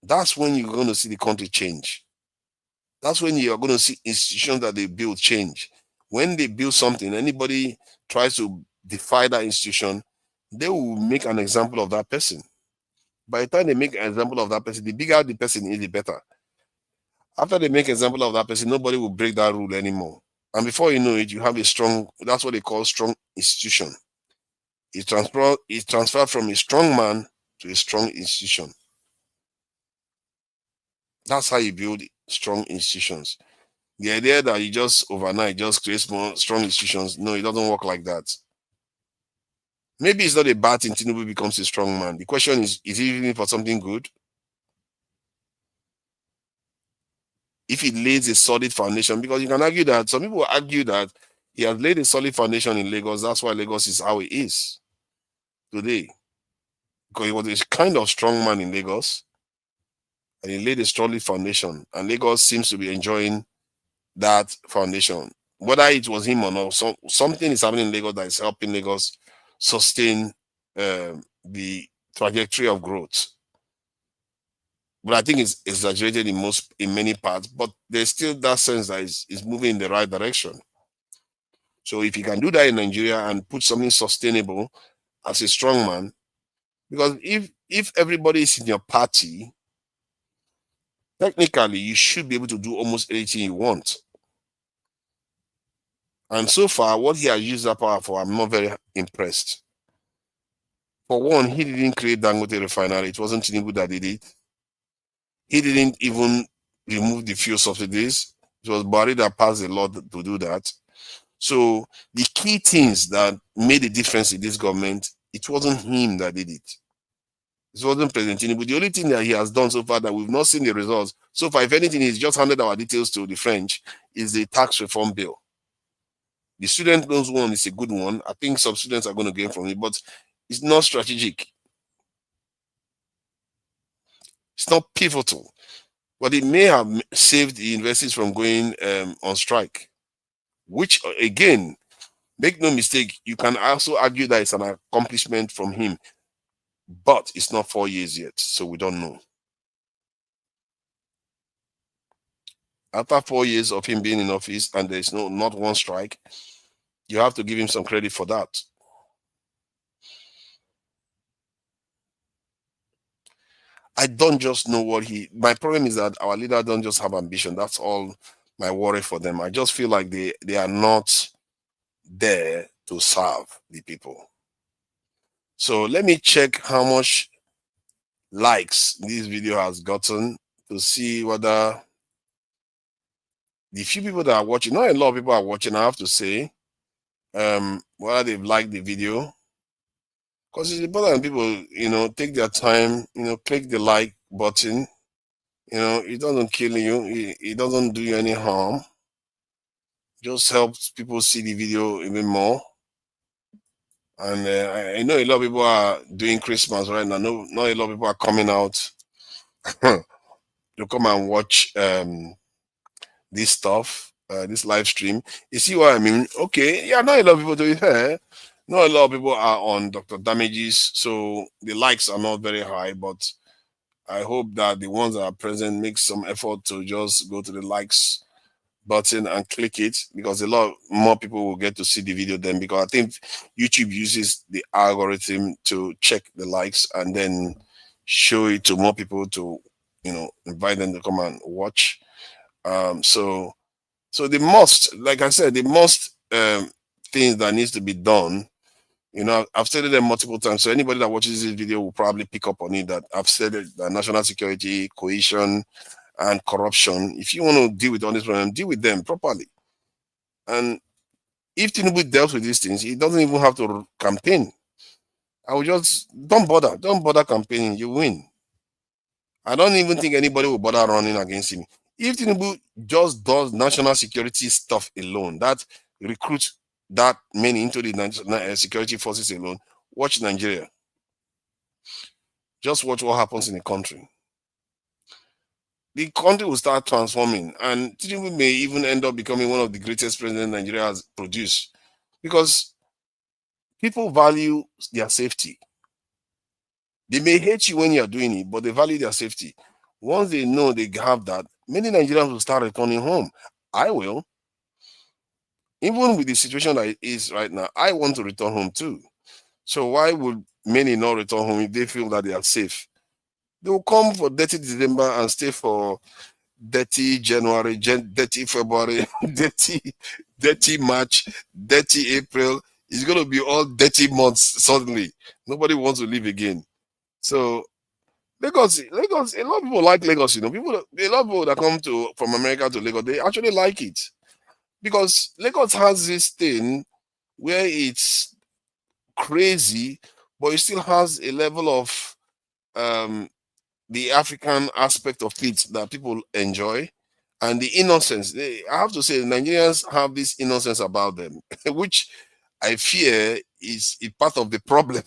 That's when you're going to see the country change. That's when you're going to see institutions that they build change. When they build something, anybody tries to defy that institution, they will make an example of that person. By the time they make an example of that person, the bigger the person is, the better. After they make an example of that person, nobody will break that rule anymore. And before you know it, you have a strong, that's what they call strong institution. It transferred from a strong man to a strong institution. That's how you build strong institutions. The idea that you just overnight just create more strong institutions, no, it doesn't work like that. Maybe it's not a bad thing Tinubu becomes a strong man. The question is he even for something good? If he lays a solid foundation, because you can argue that, some people argue that he has laid a solid foundation in Lagos. That's why Lagos is how it is today. Because he was a kind of strong man in Lagos. And he laid a solid foundation. And Lagos seems to be enjoying that foundation. Whether it was him or not, something is happening in Lagos that is helping Lagos sustain the trajectory of growth. But I think it's exaggerated in many parts, but there's still that sense that is moving in the right direction. So if you can do that in Nigeria and put something sustainable as a strong man, because if everybody is in your party, technically you should be able to do almost anything you want. And so far, what he has used that power for, I'm not very impressed. For one, he didn't create Dangote refinery. It wasn't Tinubu that did it. He didn't even remove the fuel subsidies. It was Buhari that passed the law to do that. So the key things that made a difference in this government, it wasn't him that did it. It wasn't President Tinubu. The only thing that he has done so far that we've not seen the results, so far, if anything, he's just handed our details to the French, is the tax reform bill. The student loans one is a good one. I think some students are going to gain from it, but it's not strategic. It's not pivotal. But it may have saved the universities from going on strike, which, again, make no mistake, you can also argue that it's an accomplishment from him. But it's not 4 years yet, so we don't know. After 4 years of him being in office and there's not one strike, you have to give him some credit for that. I don't just know what my problem is that our leaders don't just have ambition. That's all my worry for them. I just feel like they are not there to serve the people. So let me check how much likes this video has gotten to see whether the few people that are watching, not a lot of people are watching, I have to say, whether they've liked the video. Because it's important people, take their time, click the like button. It doesn't kill you, it doesn't do you any harm. Just helps people see the video even more. And I know a lot of people are doing Christmas right now. No, not a lot of people are coming out to come and watch this stuff, this live stream. You see what I mean? Okay, yeah, not a lot of people do it here. Not a lot of people are on Dr. Damages, so the likes are not very high, but I hope that the ones that are present make some effort to just go to the likes button and click it, because a lot more people will get to see the video then, because I think YouTube uses the algorithm to check the likes and then show it to more people to invite them to come and watch. So the most, like I said, the most things that needs to be done, I've stated them multiple times, so anybody that watches this video will probably pick up on it, that I've said that national security, cohesion, and corruption. If you want to deal with all this problem, deal with them properly. And if Tinubu deals with these things, he doesn't even have to campaign. I will just don't bother campaigning. You win. I don't even think anybody will bother running against him. If Tinubu just does national security stuff alone, that recruits that many into the national security forces alone, watch Nigeria. Just watch what happens in the country. The country will start transforming, and Tinubu may even end up becoming one of the greatest presidents Nigeria has produced, because people value their safety. They may hate you when you are doing it, but they value their safety. Once they know they have that, many Nigerians will start returning home. I will. Even with the situation that it is right now, I want to return home too. So why would many not return home if they feel that they are safe? They will come for dirty December and stay for dirty January, dirty February, dirty March, dirty April. It's going to be all dirty months suddenly. Nobody wants to live again. So Lagos, a lot of people like Lagos. A lot of people that come from America to Lagos, they actually like it, because Lagos has this thing where it's crazy, but it still has a level of the African aspect of it that people enjoy, and the innocence. I have to say, Nigerians have this innocence about them, which I fear is a part of the problem,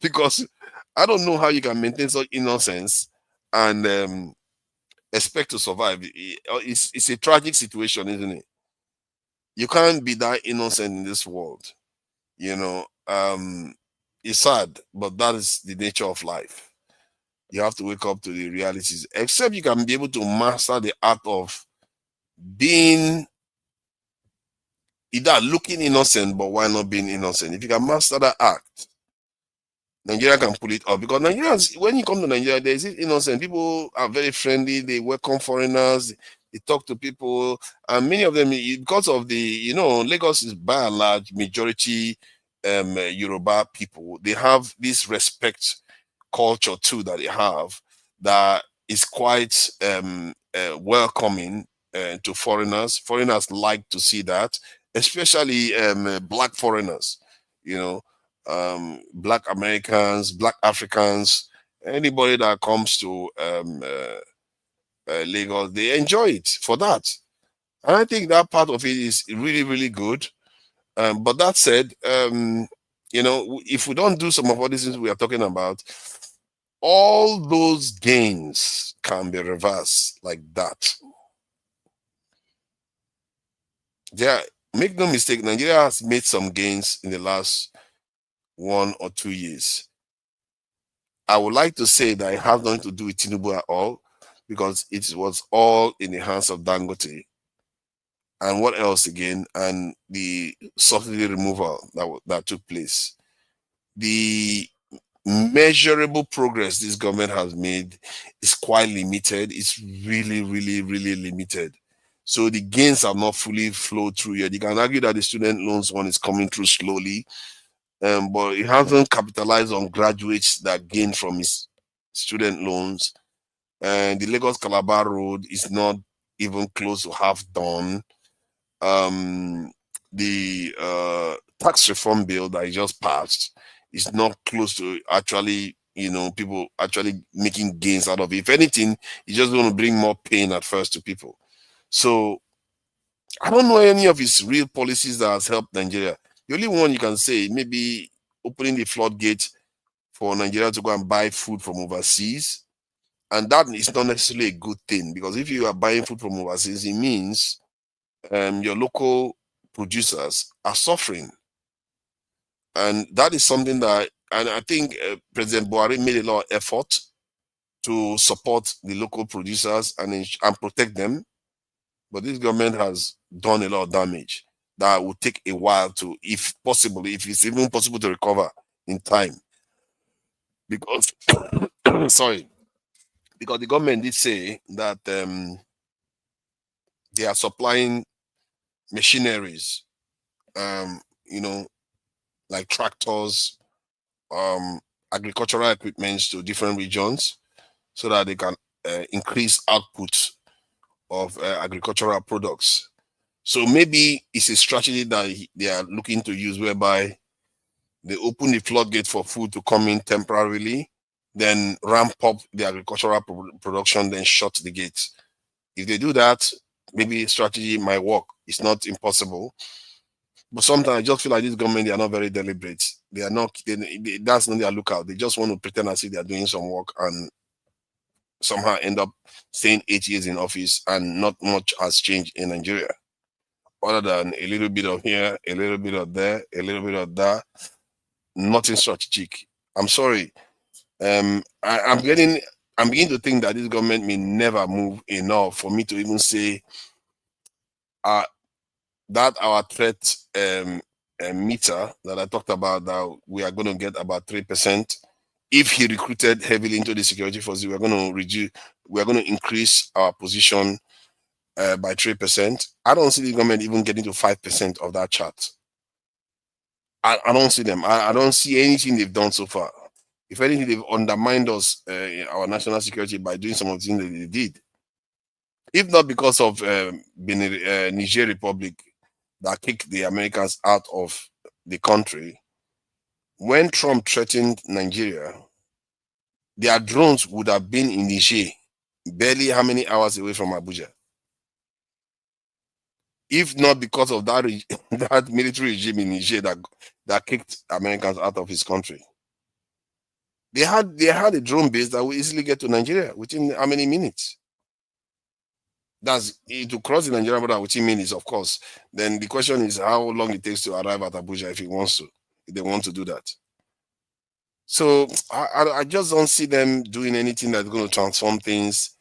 because I don't know how you can maintain such innocence and expect to survive. It's a tragic situation, isn't it? You can't be that innocent in this world. It's sad, but that is the nature of life. You have to wake up to the realities, except you can be able to master the art of being either looking innocent, but why not being innocent? If you can master that act, Nigeria can pull it off. Because Nigerians, when you come to Nigeria, there's this innocent. People are very friendly. They welcome foreigners. They talk to people, and many of them, because of the, Lagos is by and large majority Yoruba people. They have this respect culture too that they have, that is quite welcoming to foreigners. Foreigners like to see that, especially black foreigners, black Americans, black Africans, anybody that comes to Lagos, they enjoy it for that. And I think that part of it is really, really good. But that said, if we don't do some of all these things we are talking about, all those gains can be reversed like that. Make no mistake, Nigeria has made some gains in the last 1 or 2 years. I would like to say that it has nothing to do with Tinubu at all, because it was all in the hands of Dangote. And what else again? And the subsidy removal that took place. The measurable progress this government has made is quite limited. It's really, really, really limited. So the gains have not fully flowed through yet. You can argue that the student loans one is coming through slowly, but it hasn't capitalized on graduates that gain from his student loans. And the Lagos Calabar Road is not even close to half done. The tax reform bill that he just passed is not close to actually, people actually making gains out of it. If anything, it's just going to bring more pain at first to people. So I don't know any of his real policies that has helped Nigeria. The only one you can say maybe opening the floodgate for Nigeria to go and buy food from overseas. And that is not necessarily a good thing, because if you are buying food from overseas, it means your local producers are suffering. And that is something that, and I think President Buhari made a lot of effort to support the local producers and protect them. But this government has done a lot of damage that will take a while to, if possible, if it's even possible to recover in time. Because, sorry, because the government did say that they are supplying machineries, like tractors, agricultural equipment to different regions so that they can increase output of agricultural products. So maybe it's a strategy that they are looking to use, whereby they open the floodgate for food to come in temporarily, then ramp up the agricultural production, then shut the gates. If they do that, maybe strategy might work. It's not impossible. But sometimes I just feel like this government, they are not very deliberate. They are not, that's not their lookout. They just want to pretend as if they are doing some work and somehow end up staying 8 years in office, and not much has changed in Nigeria, other than a little bit of here, a little bit of there, a little bit of that. Nothing strategic. I'm sorry. I'm beginning to think that this government may never move enough for me to even say that our threat meter that I talked about, that we are going to get about 3%. If he recruited heavily into the security forces, we are going to increase our position by 3%. I don't see the government even getting to 5% of that chart. I don't see them. I don't see anything they've done so far. If anything, they've undermined us, our national security, by doing some of the things that they did. If not because of Niger Republic that kicked the Americans out of the country, when Trump threatened Nigeria, their drones would have been in Niger, barely how many hours away from Abuja. If not because of that, that military regime in Niger that kicked Americans out of his country. They had a drone base that will easily get to Nigeria within how many minutes? That's to cross the Nigerian border within minutes, of course. Then the question is how long it takes to arrive at Abuja if they want to do that. So I just don't see them doing anything that's going to transform things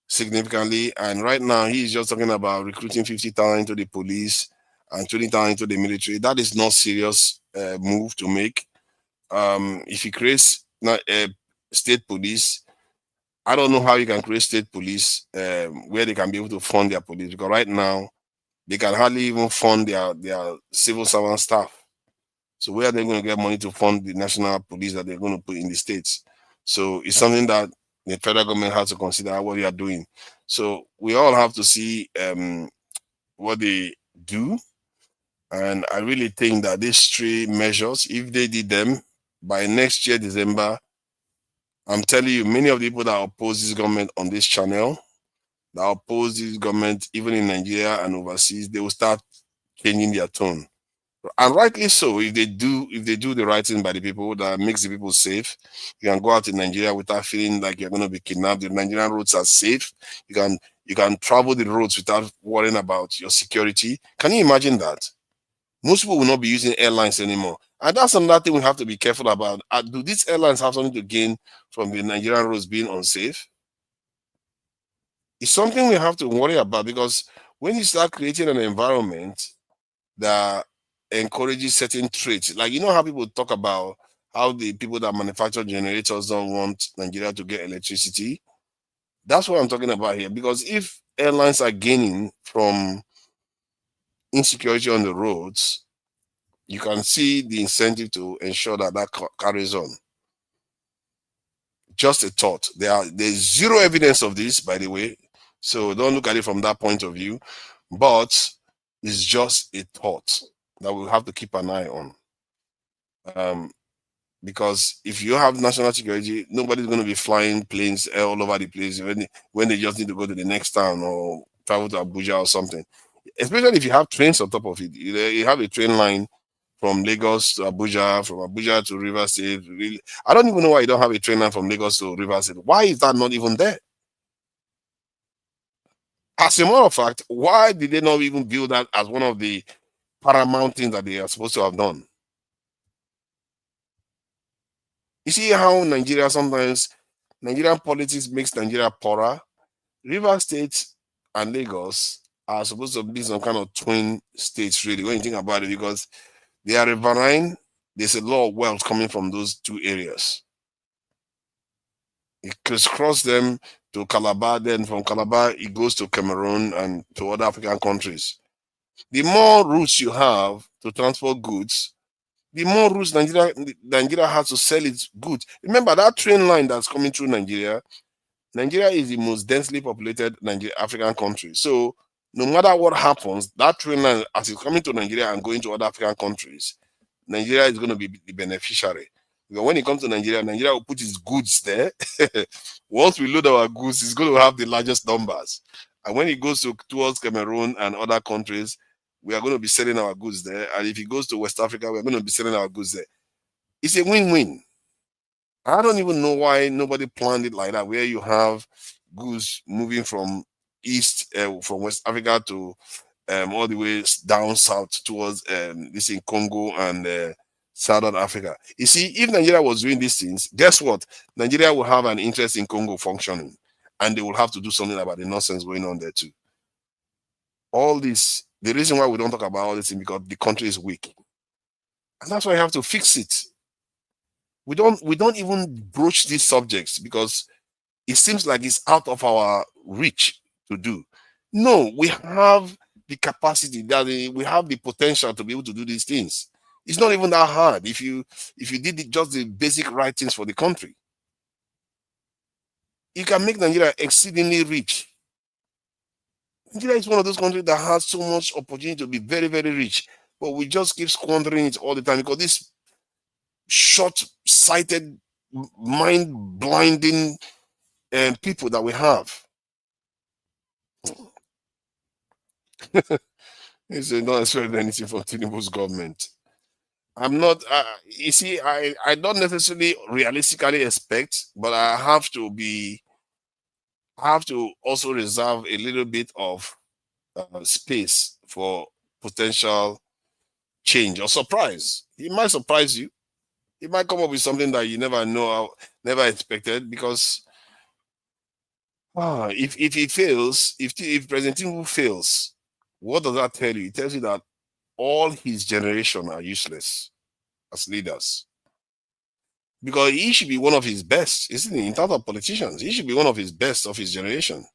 significantly. And right now, he's just talking about recruiting 50,000 into the police and 20,000 into the military. That is not serious move to make. If he creates state police, I don't know how you can create state police where they can be able to fund their police, because right now they can hardly even fund their civil servant staff. So where are they going to get money to fund the national police that they're going to put in the states? So it's something that the federal government has to consider what they are doing. So we all have to see what they do. And I really think that these three measures, if they did them by next year, December, I'm telling you, many of the people that oppose this government on this channel, that oppose this government even in Nigeria and overseas, they will start changing their tone. And rightly so. If they do the right thing by the people, that makes the people safe, you can go out in Nigeria without feeling like you're going to be kidnapped. The Nigerian roads are safe. You can travel the roads without worrying about your security. Can you imagine that? Most people will not be using airlines anymore. And that's another thing we have to be careful about. Do these airlines have something to gain from the Nigerian roads being unsafe? It's something we have to worry about, because when you start creating an environment that encourages certain traits, like you know how people talk about how the people that manufacture generators don't want Nigeria to get electricity. That's what I'm talking about here. Because if airlines are gaining from insecurity on the roads, you can see the incentive to ensure that carries on. Just a thought. There's zero evidence of this, by the way, so don't look at it from that point of view. But it's just a thought that we'll have to keep an eye on. Because if you have national security, nobody's going to be flying planes all over the place when they just need to go to the next town or travel to Abuja or something. Especially if you have trains on top of it. You have a train line from Lagos to Abuja, from Abuja to Rivers State. Really, I don't even know why you don't have a train line from Lagos to Rivers State. Why is that not even there? As a matter of fact, why did they not even build that as one of the paramount things that they are supposed to have done? You see how Nigerian politics makes Nigeria poorer? Rivers State and Lagos are supposed to be some kind of twin states, really, when you think about it, because they are riverine. There's a lot of wealth coming from those two areas. It crisscross them to Calabar, then from Calabar it goes to Cameroon and to other African countries. The more routes you have to transport goods, the more routes Nigeria has to sell its goods. Remember that train line that's coming through Nigeria. Nigeria is the most densely populated African country. So no matter what happens, that train line, as it's coming to Nigeria and going to other African countries, Nigeria is going to be the beneficiary. Because when it comes to Nigeria, Nigeria will put its goods there. Once we load our goods, it's going to have the largest numbers. And when it goes towards Cameroon and other countries, we are going to be selling our goods there. And if it goes to West Africa, we're going to be selling our goods there. It's a win-win. I don't even know why nobody planned it like that, where you have goods moving from from West Africa to all the way down south towards this in Congo and Southern Africa. You see, if Nigeria was doing these things, guess what? Nigeria will have an interest in Congo functioning, and they will have to do something about the nonsense going on there too. All this, the reason why we don't talk about all this is because the country is weak, and that's why you have to fix it. We don't even broach these subjects because it seems like it's out of our reach to do. No, we have the capacity, we have the potential to be able to do these things. It's not even that hard if you did just the basic right things for the country. You can make Nigeria exceedingly rich. Nigeria is one of those countries that has so much opportunity to be very, very rich, but we just keep squandering it all the time because this short-sighted, mind-blinding people that we have. It's not expecting anything from Tinubu's government. I'm not. You see, I don't necessarily realistically expect, but I have to also reserve a little bit of space for potential change or surprise. It might surprise you. It might come up with something that you never know, never expected. Because if he fails, if President Tinubu fails, what does that tell you? It tells you that all his generation are useless as leaders. Because he should be one of his best, isn't he? In terms of politicians, he should be one of his best of his generation.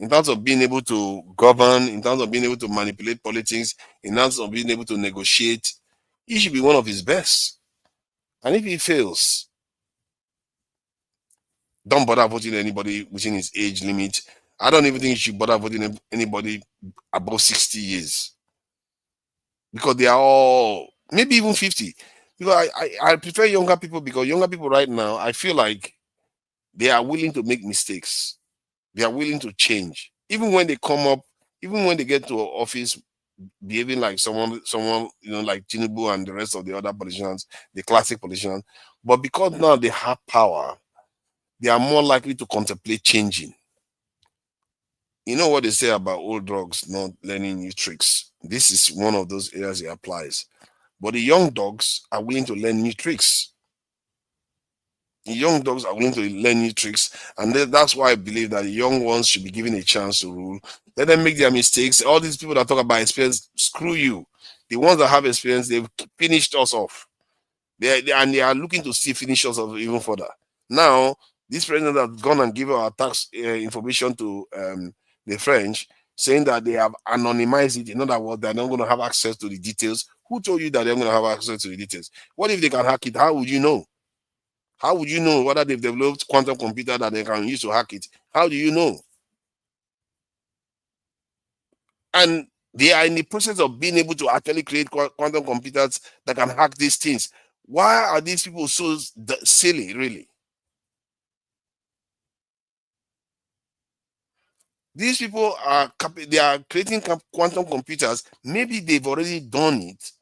In terms of being able to govern, in terms of being able to manipulate politics, in terms of being able to negotiate, he should be one of his best. And if he fails, don't bother voting anybody within his age limit. I don't even think you should bother voting anybody above 60 years. Because they are all, maybe even 50. Because I prefer younger people, because younger people right now, I feel like they are willing to make mistakes. They are willing to change. Even when they come up, even when they get to office, behaving like someone, like Tinubu and the rest of the other politicians, the classic politicians. But because now they have power, they are more likely to contemplate changing. You know what they say about old dogs not learning new tricks? This is one of those areas it applies. But the young dogs are willing to learn new tricks. Young dogs are willing to learn new tricks, and that's why I believe that the young ones should be given a chance to rule. Let them make their mistakes. All these people that talk about experience, screw you. The ones that have experience, they've finished us off. They are looking to still finish us off even further. Now, this president has gone and given our tax information to the French, saying that they have anonymized it. In other words, they're not going to have access to the details. Who told you that they're going to have access to the details? What if they can hack it? How would you know? How would you know whether they've developed quantum computer that they can use to hack it? How do you know? And they are in the process of being able to actually create quantum computers that can hack these things. Why are these people so silly, really? These people are creating quantum computers. Maybe they've already done it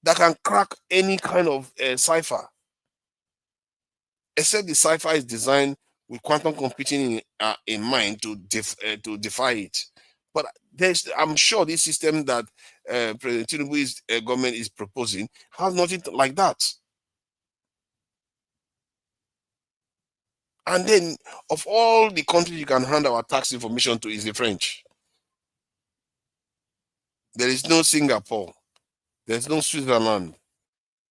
that can crack any kind of cipher, except the cipher is designed with quantum computing in mind to defy it. But I'm sure this system that President Tinubu's government is proposing has nothing like that. And then, of all the countries you can hand our tax information to, is the French. There is no Singapore. There's no Switzerland.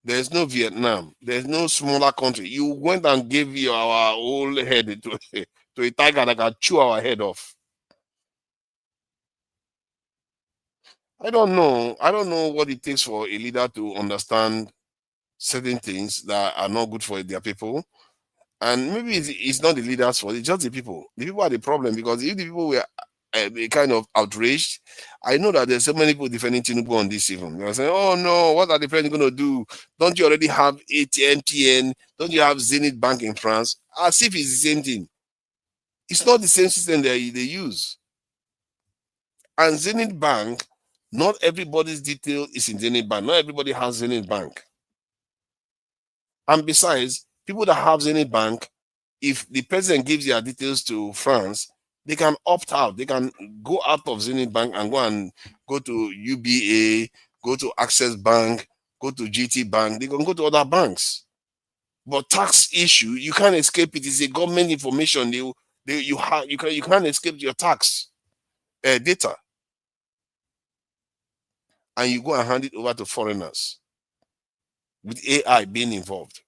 There's no Vietnam. There's no smaller country. You went and gave our whole head to a tiger that can chew our head off. I don't know. I don't know what it takes for a leader to understand certain things that are not good for their people. And maybe it's not the leaders' fault, it's just the people. The people are the problem, because if the people were kind of outraged, I know that there's so many people defending Tinubu on this even. They're saying, oh no, what are the president going to do? Don't you already have ATM, Don't you have Zenith Bank in France? As if it's the same thing. It's not the same system they use. And Zenith Bank, not everybody's detail is in Zenith Bank. Not everybody has Zenith Bank. And besides, people that have Zenith Bank, if the president gives their details to France, they can opt out. They can go out of Zenith Bank and go to UBA, go to Access Bank, go to GT Bank. They can go to other banks. But tax issue, you can't escape it. It's a government information. You can't escape your tax data. And you go and hand it over to foreigners with AI being involved,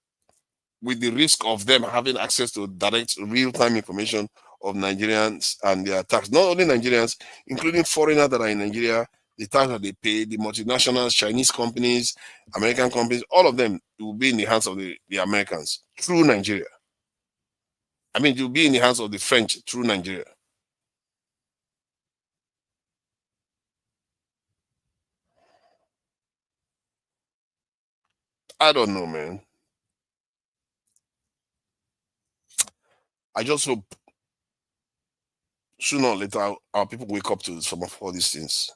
with the risk of them having access to direct real-time information of Nigerians and their tax. Not only Nigerians, including foreigners that are in Nigeria, the tax that they pay, the multinationals, Chinese companies, American companies, all of them will be in the hands of the Americans through Nigeria. I mean, it will be in the hands of the French through Nigeria. I don't know, man. I just hope sooner or later our people wake up to some of all these things.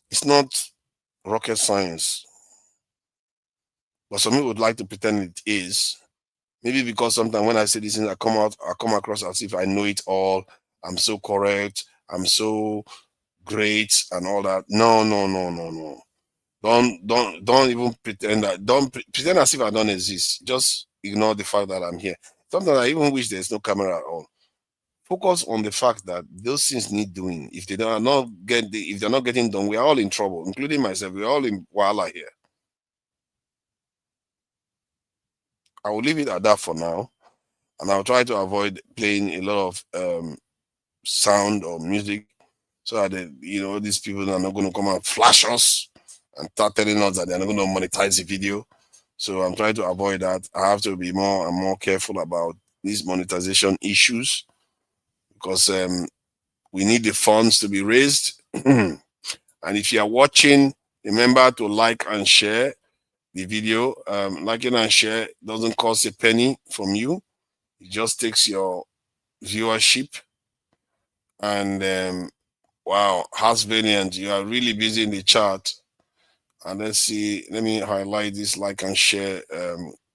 It's not rocket science, but some people would like to pretend it is. Maybe because sometimes when I say these things, I come across as if I know it all. I'm so correct. I'm so great and all that. No. Don't even pretend that. Don't pretend as if I don't exist. Just ignore the fact that I'm here. Sometimes I even wish there's no camera at all. Focus on the fact that those things need doing. If they're not getting done, we are all in trouble, including myself. We're all in wala here. I will leave it at that for now, and I'll try to avoid playing a lot of sound or music, so that these people are not going to come and flash us and start telling us that they're not going to monetize the video. So I'm trying to avoid that. I have to be more and more careful about these monetization issues, because we need the funds to be raised. And if you are watching, remember to like and share the video. Liking and share doesn't cost a penny from you. It just takes your viewership. And wow, House Valiant, you are really busy in the chat. And let's see, let me highlight this like and share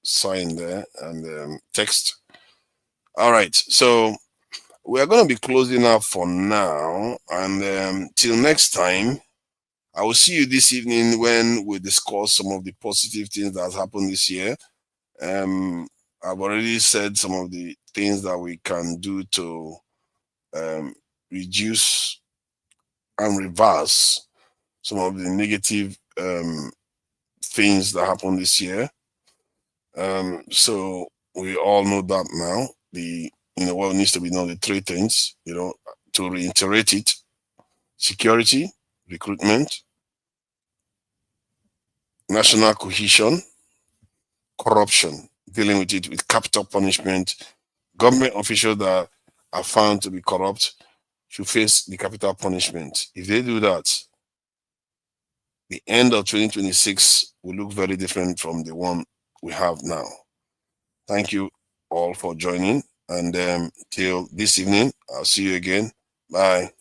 sign there and text. All right, so we're going to be closing up for now, and till next time, I will see you this evening when we discuss some of the positive things that has happened this year. I've already said some of the things that we can do to reduce and reverse some of the negative things that happened this year. So we all know that now. What needs to be known, the three things, to reiterate it: security, recruitment, national cohesion, corruption, dealing with it with capital punishment. Government officials that are found to be corrupt should face the capital punishment. If they do that, the end of 2026 will look very different from the one we have now. Thank you all for joining, and till this evening, I'll see you again. Bye.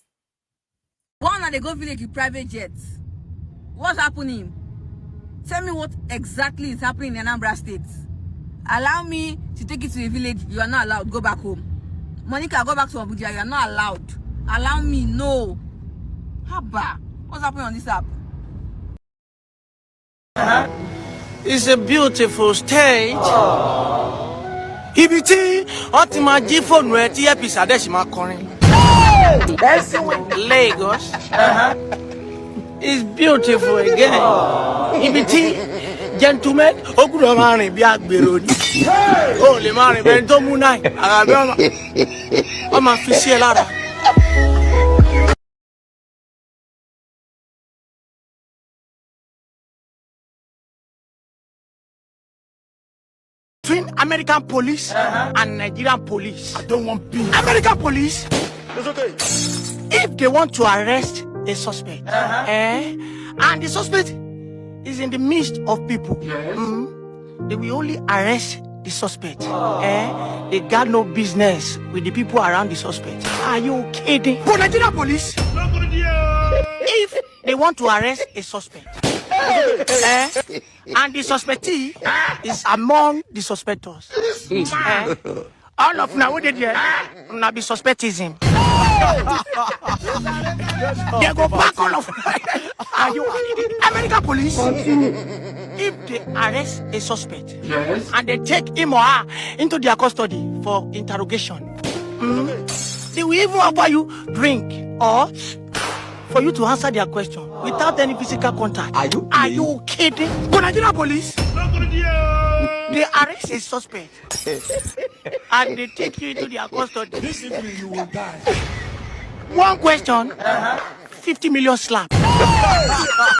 One and they go village with private jets. What's happening? Tell me what exactly is happening in Anambra State. Allow me to take you to a village. You are not allowed. Go back home. Monica, go back to Abuja. You are not allowed. Allow me. No. Haba. What's happening on this app? It's a beautiful state. Ibiti, Otima G-phone where TFP Sadeshima calling. Lagos. It's beautiful again. Ibiti, gentlemen, Okudo Mani Biagberoni. Holy Mani, Bento Munai. I'm a official. Between American police and Nigerian police. I don't want peace. American police, it's okay. If they want to arrest a suspect, and the suspect is in the midst of people, they will only arrest the suspect. They got no business with the people around the suspect. Are you kidding? For Nigerian police, if they want to arrest a suspect, and the suspectee is among the suspectors. All of now what did you now be suspectism? They go back all of. Are you American police? If they arrest a suspect and they take him or her into their custody for interrogation, they will even offer you drink or for you to answer their question without any physical contact. Are you kidding? But Nigerian police, they arrest a suspect and they take you into their custody. This evening you will die. One question, 50 million slap.